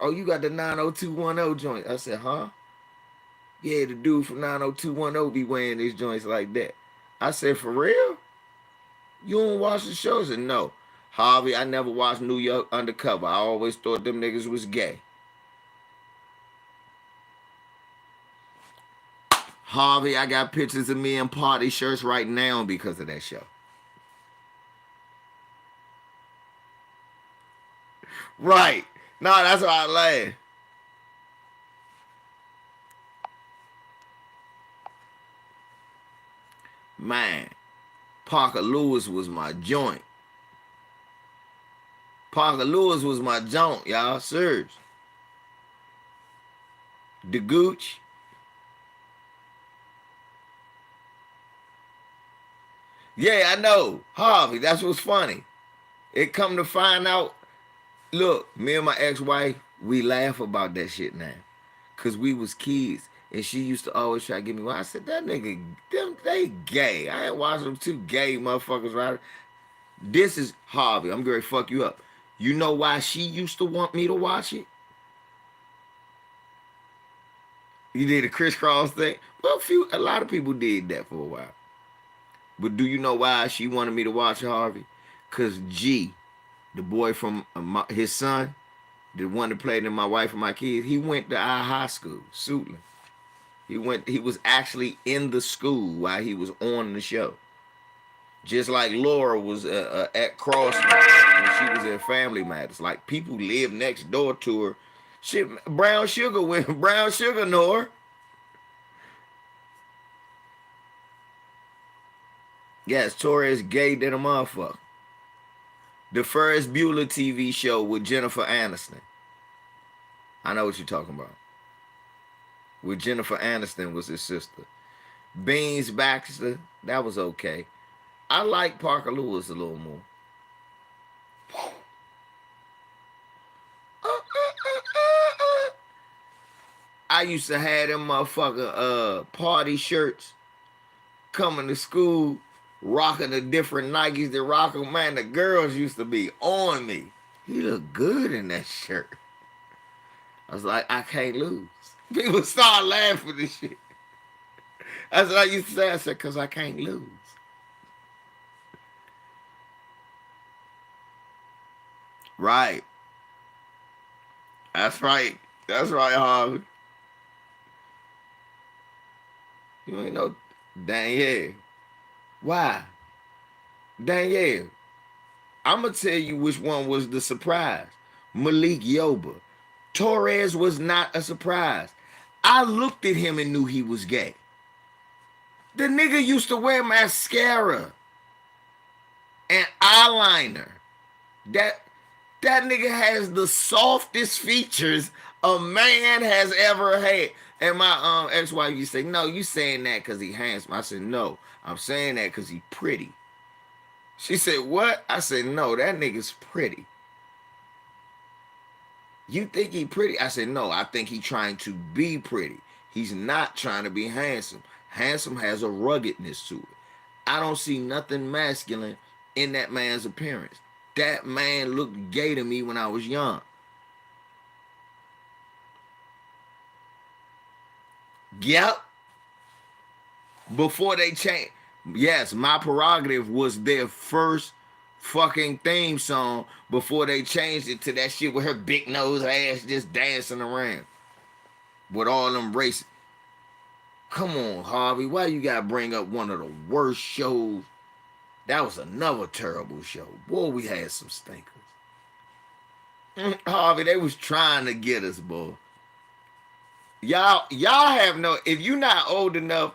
Oh, you got the 90210 joint. I said, huh? Yeah, the dude from 90210 be wearing these joints like that. I said, for real? You don't watch the show? I said, no. Harvey, I never watched New York Undercover. I always thought them niggas was gay. Harvey, I got pictures of me in party shirts right now because of that show. Right. No, that's why I laugh. Man, Parker Lewis was my joint. Parker Lewis was my joint, y'all. Serge. The Gooch. Yeah, I know. Harvey, that's what's funny. It come to find out, look, me and my ex-wife, we laugh about that shit now. Cause we was kids. And she used to always try to get me one. I said, that nigga, they gay. I ain't watching them two gay motherfuckers, right? This is Harvey. I'm going to fuck you up. You know why she used to want me to watch it? You did a crisscross thing? Well, a lot of people did that for a while. But do you know why she wanted me to watch it, Harvey? Because G, the boy from his son, the one that played in My Wife and My Kids, he went to our high school, Suitland. He was actually in the school while he was on the show. Just like Laura was at Crossman when she was in Family Matters. Like, people lived next door to her. Shit, Brown Sugar went, Brown Sugar know her. Yes, Torres gay than a motherfucker. The Ferris Bueller TV show with Jennifer Aniston. I know what you're talking about. With Jennifer Aniston was his sister. Beans Baxter, that was okay. I like Parker Lewis a little more. I used to have them motherfucker party shirts coming to school, rocking the different Nikes that rock them. Man, the girls used to be on me. He looked good in that shirt. I was like, I can't lose. People start laughing at this shit. That's what I used to say. I said, because I can't lose. Right. That's right. That's right, Harvey. You ain't know. Danielle. Why? Danielle. I'm going to tell you which one was the surprise. Malik Yoba. Torres was not a surprise. I looked at him and knew he was gay. The nigga used to wear mascara and eyeliner. That nigga has the softest features a man has ever had. And my ex-wife used to say, no, you saying that because he handsome. I said, no, I'm saying that because he pretty. She said, what? I said, no, that nigga's pretty. You think he pretty? I said, no, I think he trying to be pretty. He's not trying to be handsome. Handsome has a ruggedness to it. I don't see nothing masculine in that man's appearance. That man looked gay to me when I was young. Yep. Before they changed. Yes, My Prerogative was their first fucking theme song before they changed it to that shit with her big nose ass just dancing around with all them races. Come on, Harvey. Why you gotta bring up one of the worst shows? That was another terrible show. Boy, we had some stinkers. Harvey, they was trying to get us, boy. Y'all have no. If you not old enough,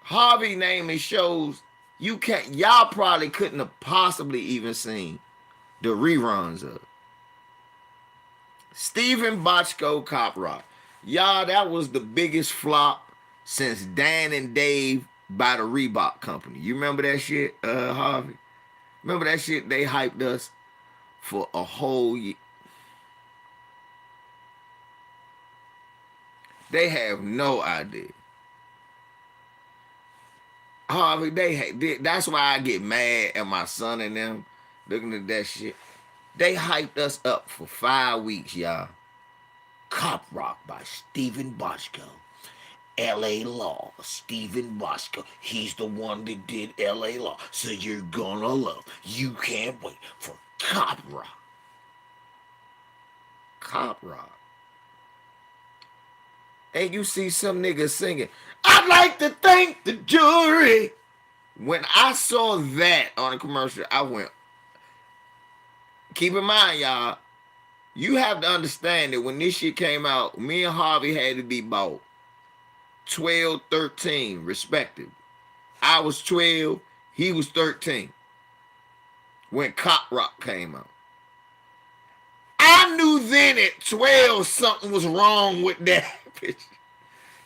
Harvey naming shows you can't. Y'all probably couldn't have possibly even seen the reruns of Stephen Bochco Cop Rock. Y'all, that was the biggest flop since Dan and Dave by the Reebok Company. You remember that shit, Harvey? Remember that shit? They hyped us for a whole year. They have no idea. Harvey, that's why I get mad at my son and them looking at that shit. They hyped us up for 5 weeks, y'all. Cop Rock by Stephen Bochco. L.A. Law, Stephen Bochco. He's the one that did L.A. Law. So you're gonna love. You can't wait for Cop Rock. Cop Rock. And you see some niggas singing, I'd like to thank the jury. When I saw that on a commercial, I went, keep in mind, y'all, you have to understand that when this shit came out, me and Harvey had to be about 12, 13, respective. I was 12, he was 13 when Cop Rock came out. I knew then at 12 something was wrong with that picture.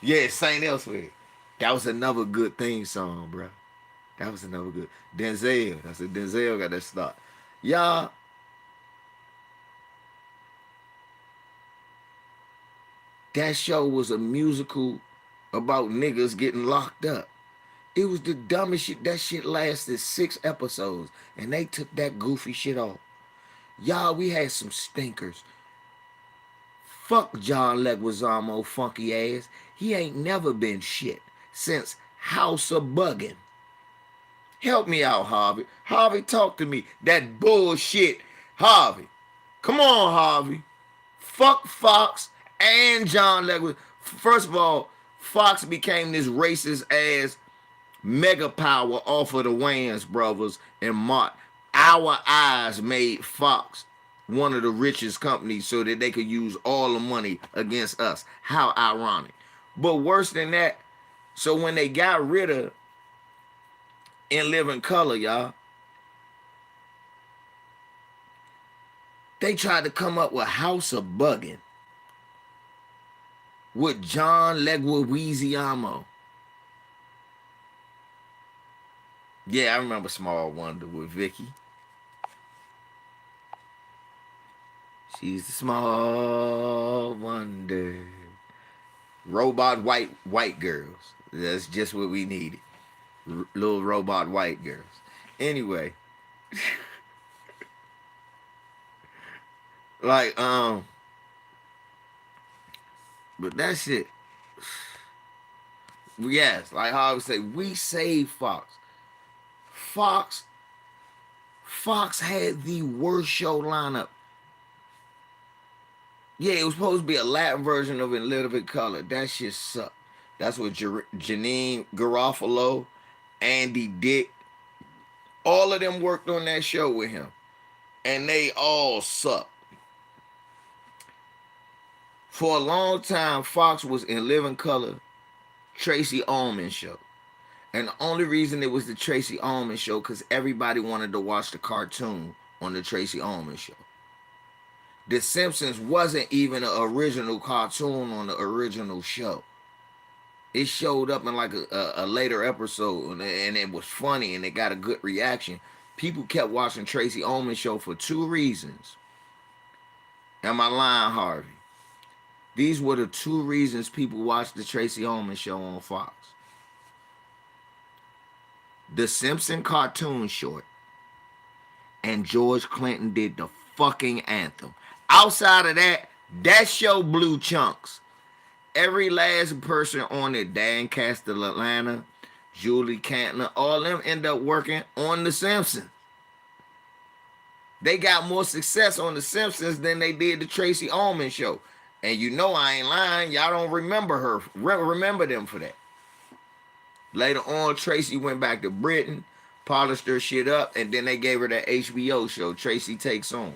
Yeah, St. Elsewhere. That was another good theme song, bro. That was another good. Denzel. I said Denzel got that start. Y'all, that show was a musical about niggas getting locked up. It was the dumbest shit. That shit lasted 6 episodes, and they took that goofy shit off. Y'all, we had some stinkers. Fuck John Leguizamo funky ass. He ain't never been shit since House of Buggin'. Help me out, Harvey. Harvey, talk to me. That bullshit. Harvey. Come on, Harvey. Fuck Fox and John Leguizamo. First of all, Fox became this racist ass mega power off of the Wayans brothers and Mark. Our eyes made Fox one of the richest companies so that they could use all the money against us. How ironic. But worse than that, so when they got rid of In Living Color, y'all, they tried to come up with House of Buggin' with John Leguizamo. Yeah, I remember Small Wonder with Vicky. She's a small wonder. Robot white girls. That's just what we needed. Little robot white girls. Anyway. Like, but that shit. Yes, like how I would say, we saved Fox. Fox had the worst show lineup. Yeah, it was supposed to be a Latin version of In Living Color. That shit sucked. That's what Janine Garofalo, Andy Dick, all of them worked on that show with him. And they all sucked. For a long time, Fox was In Living Color, Tracy Ullman show. And the only reason it was the Tracy Ullman show because everybody wanted to watch the cartoon on the Tracy Ullman show. The Simpsons wasn't even an original cartoon on the original show. It showed up in like a later episode, and it was funny, and it got a good reaction. People kept watching Tracy Ullman show for 2 reasons. Am I lying, Harvey? These were the 2 reasons people watched the Tracy Ullman show on Fox. The Simpson cartoon short, and George Clinton did the fucking anthem. Outside of that, that show blew chunks. Every last person on it, Dan Castellaneta, Julie Cantler, all of them end up working on The Simpsons. They got more success on The Simpsons than they did the Tracy Ullman show. And you know I ain't lying. Y'all don't remember her. Remember them for that. Later on, Tracy went back to Britain, polished her shit up, and then they gave her that HBO show, Tracy Takes On.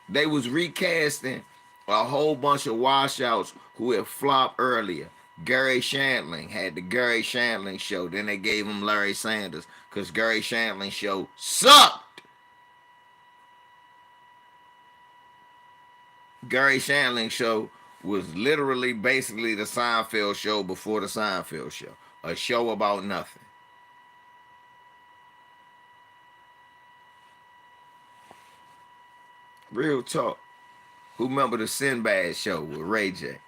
They was recasting a whole bunch of washouts who had flopped earlier. Gary Shandling had the Gary Shandling show. Then they gave him Larry Sanders because Gary Shandling show sucked. Gary Shandling show was literally basically the Seinfeld show before the Seinfeld show. A show about nothing. Real talk. Who remember the Sinbad show with Ray J?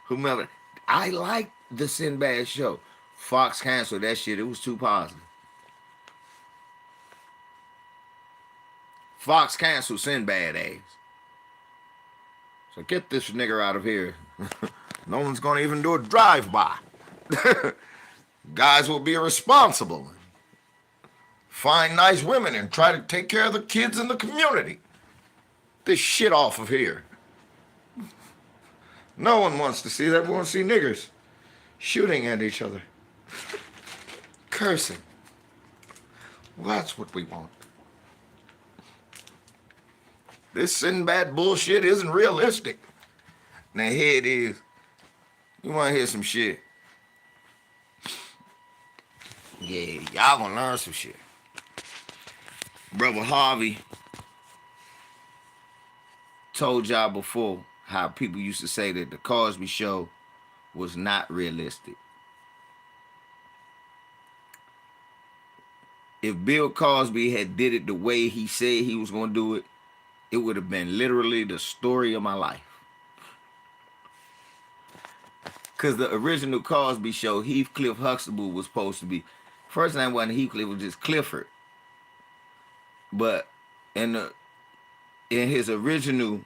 Who remember? I liked the Sinbad show. Fox canceled that shit. It was too positive. Fox canceled Sinbad ass. So get this nigger out of here. No one's gonna even do a drive-by. Guys will be irresponsible. Find nice women and try to take care of the kids in the community. This shit off of here. No one wants to see that. We want to see niggers shooting at each other. Cursing. Well, that's what we want. This Sinbad bullshit isn't realistic. Now here it is. You want to hear some shit? Yeah, y'all gonna learn some shit. Brother Harvey told y'all before how people used to say that the Cosby Show was not realistic. If Bill Cosby had did it the way he said he was going to do it, it would have been literally the story of my life. Because the original Cosby Show, Heathcliff Huxtable was supposed to be, first name wasn't Heathcliff, it was just Clifford. But in his original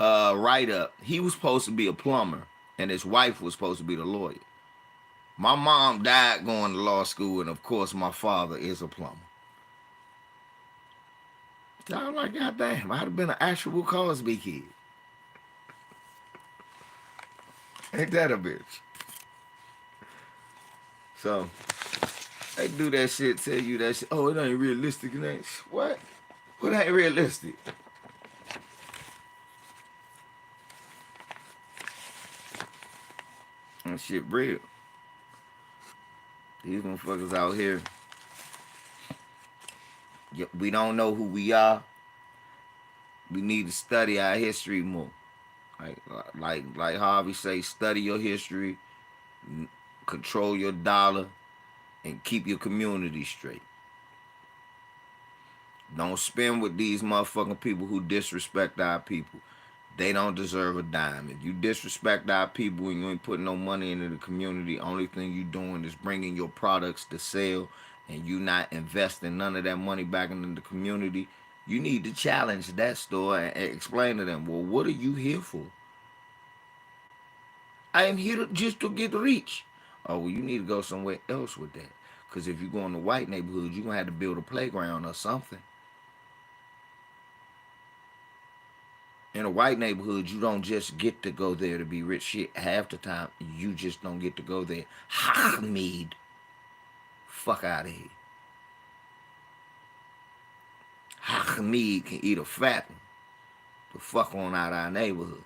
write-up, he was supposed to be a plumber, and his wife was supposed to be the lawyer. My mom died going to law school, and of course my father is a plumber. So I was like, goddamn, I'd have been an actual Cosby kid. Ain't that a bitch? So they do that shit, tell you that shit. Oh, it ain't realistic. It ain't. What? What ain't realistic? That shit real. These motherfuckers out here, we don't know who we are. We need to study our history more. Like Harvey say, study your history, control your dollar, and keep your community straight. Don't spend with these motherfucking people who disrespect our people. They don't deserve a dime. If you disrespect our people and you ain't putting no money into the community, only thing you doing is bringing your products to sell and you not investing none of that money back into the community, you need to challenge that store and explain to them, well, what are you here for? I am here just to get rich. Oh, well, you need to go somewhere else with that. Because if you go in the white neighborhood, you're going to have to build a playground or something. In a white neighborhood, you don't just get to go there to be rich. Shit, half the time, you just don't get to go there. Hamid. Fuck out of here. Hamid can eat a fat one. The fuck on out of our neighborhood.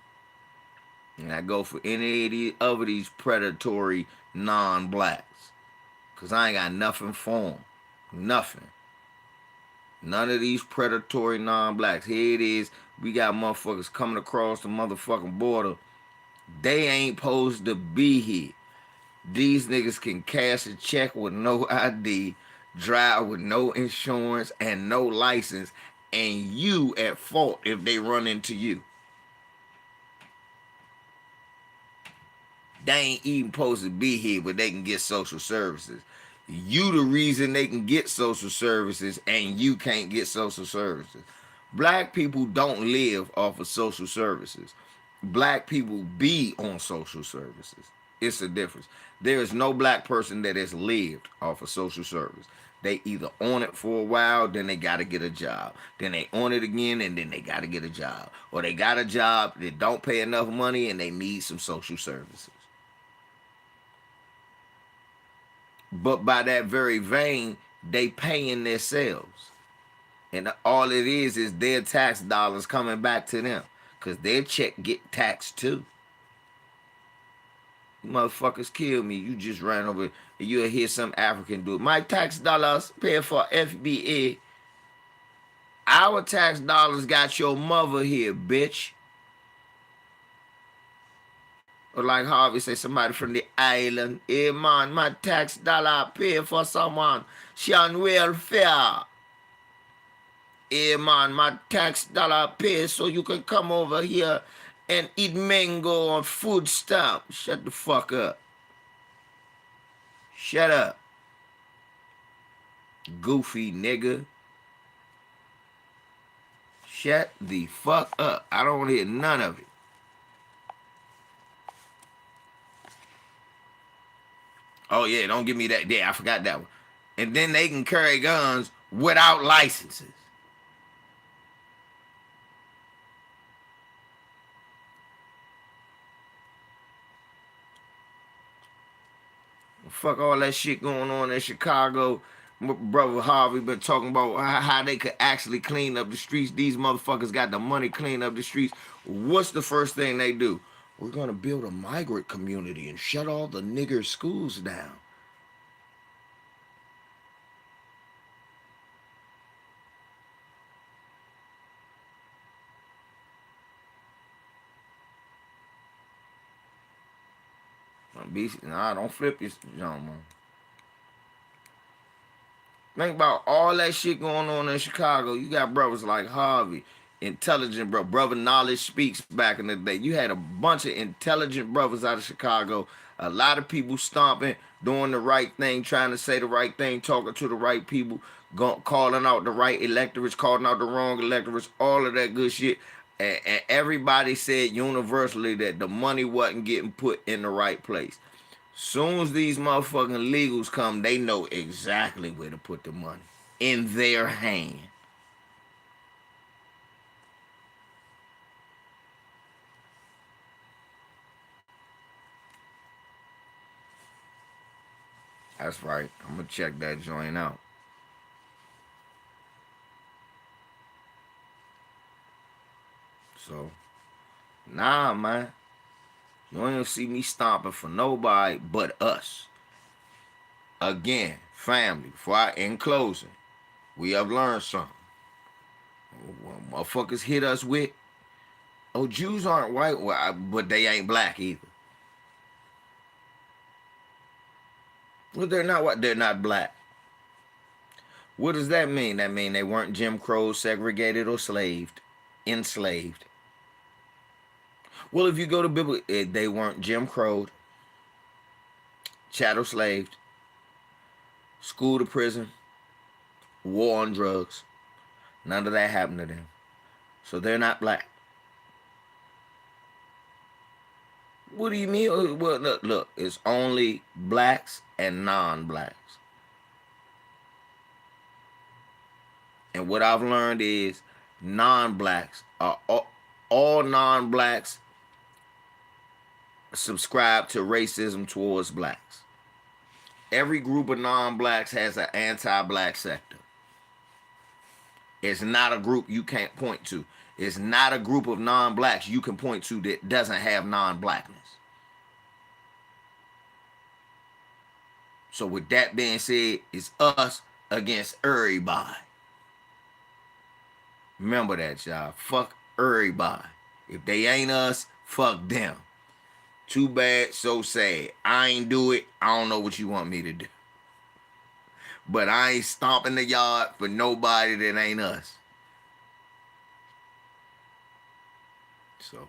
And I go for any of these predatory non-blacks. Because I ain't got nothing for them. Nothing. None of these predatory non-blacks. Here it is. We got motherfuckers coming across the motherfucking border. They ain't supposed to be here. These niggas can cash a check with no ID, drive with no insurance and no license, and you at fault if they run into you. They ain't even supposed to be here, but they can get social services. You the reason they can get social services and you can't get social services. Black people don't live off of social services. Black people be on social services. It's a difference. There is no black person that has lived off of social service. They either on it for a while, then they got to get a job. Then they on it again, and then they got to get a job. Or they got a job that don't pay enough money, and they need some social services. But by that very vein, they paying themselves. And all it is their tax dollars coming back to them. Because their check get taxed too. You motherfuckers kill me. You just ran over and you'll hear some African dude. My tax dollars pay for FBA. Our tax dollars got your mother here, bitch. Or like Harvey say, somebody from the island. Hey man, my tax dollar pay for someone. She on welfare. Hey man, my tax dollar pay so you can come over here and eat mango on food stamp. Shut the fuck up. Shut up. Goofy nigga. Shut the fuck up. I don't want to hear none of it. Oh yeah, don't give me that. Yeah, I forgot that one. And then they can carry guns without licenses. Fuck all that shit going on in Chicago. My brother Harvey been talking about how they could actually clean up the streets. These motherfuckers got the money clean up the streets. What's the first thing they do? We're gonna build a migrant community and shut all the nigger schools down. Nah, don't flip this, John, man. Think about all that shit going on in Chicago. You got brothers like Harvey, intelligent bro. Brother Knowledge Speaks back in the day. You had a bunch of intelligent brothers out of Chicago. A lot of people stomping, doing the right thing, trying to say the right thing, talking to the right people, calling out the right electorates, calling out the wrong electorates, all of that good shit. And everybody said universally that the money wasn't getting put in the right place. Soon as these motherfucking legals come, they know exactly where to put the money. In their hand. That's right. I'm going to check that joint out. So, nah, man. You ain't gonna see me stomping for nobody but us. Again, family, in closing, we have learned something. Motherfuckers hit us with, oh, Jews aren't white, but they ain't black either. Well, they're not white, they're not black. What does that mean? That means they weren't Jim Crow, segregated, or enslaved. Well, if you go to Bible, they weren't Jim Crow, chattel slaved, school to prison, war on drugs. None of that happened to them. So they're not black. What do you mean? Well, look, it's only blacks and non-blacks. And what I've learned is non-blacks are all non-blacks subscribe to racism towards blacks. Every group of non-blacks has an anti-black sector. It's not a group you can't point to. It's not a group of non-blacks you can point to that doesn't have non-blackness. So with that being said, it's us against everybody. Remember that, y'all. Fuck everybody. If they ain't us, fuck them. Too bad, so sad. I ain't do it. I don't know what you want me to do. But I ain't stomping the yard for nobody that ain't us. So,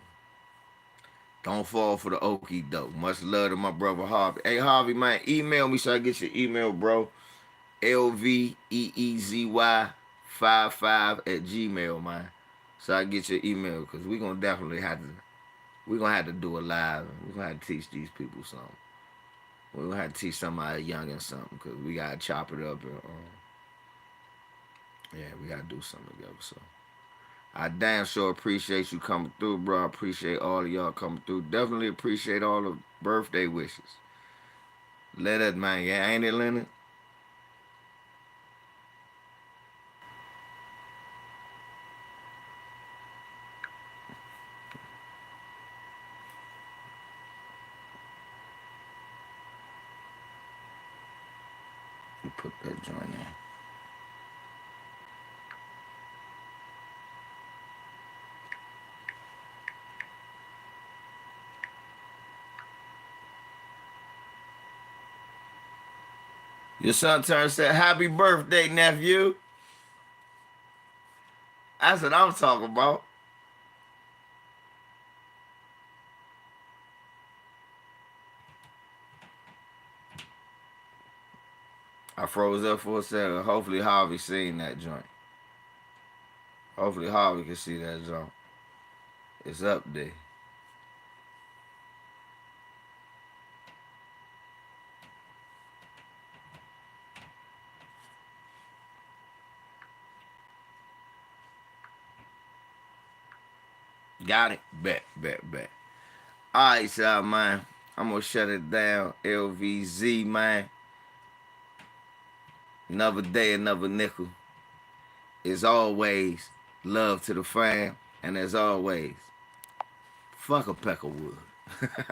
don't fall for the okie doke. Much love to my brother Harvey. Hey, Harvey, man, email me so I get your email, bro. LVEEZY55 at Gmail, man. So I get your email, because we're going to definitely have to We're going to have to do it live. We're going to have to teach these people something. We're going to have to teach somebody young and something because we got to chop it up. And, yeah, we got to do something together. So I damn sure appreciate you coming through, bro. I appreciate all of y'all coming through. Definitely appreciate all the birthday wishes. Let it, man. Yeah, ain't it, Leonard? You put that joint in. Your son turned said, "Happy birthday, nephew." That's what I'm talking about. I froze up for a second. Hopefully Harvey seen that joint. Hopefully Harvey can see that joint. It's up there. Got it? Bet, bet, bet. Alright, so man. I'm gonna shut it down. LVZ, man. Another day, another nickel. As always, love to the fam. And as always, fuck a peck of wood.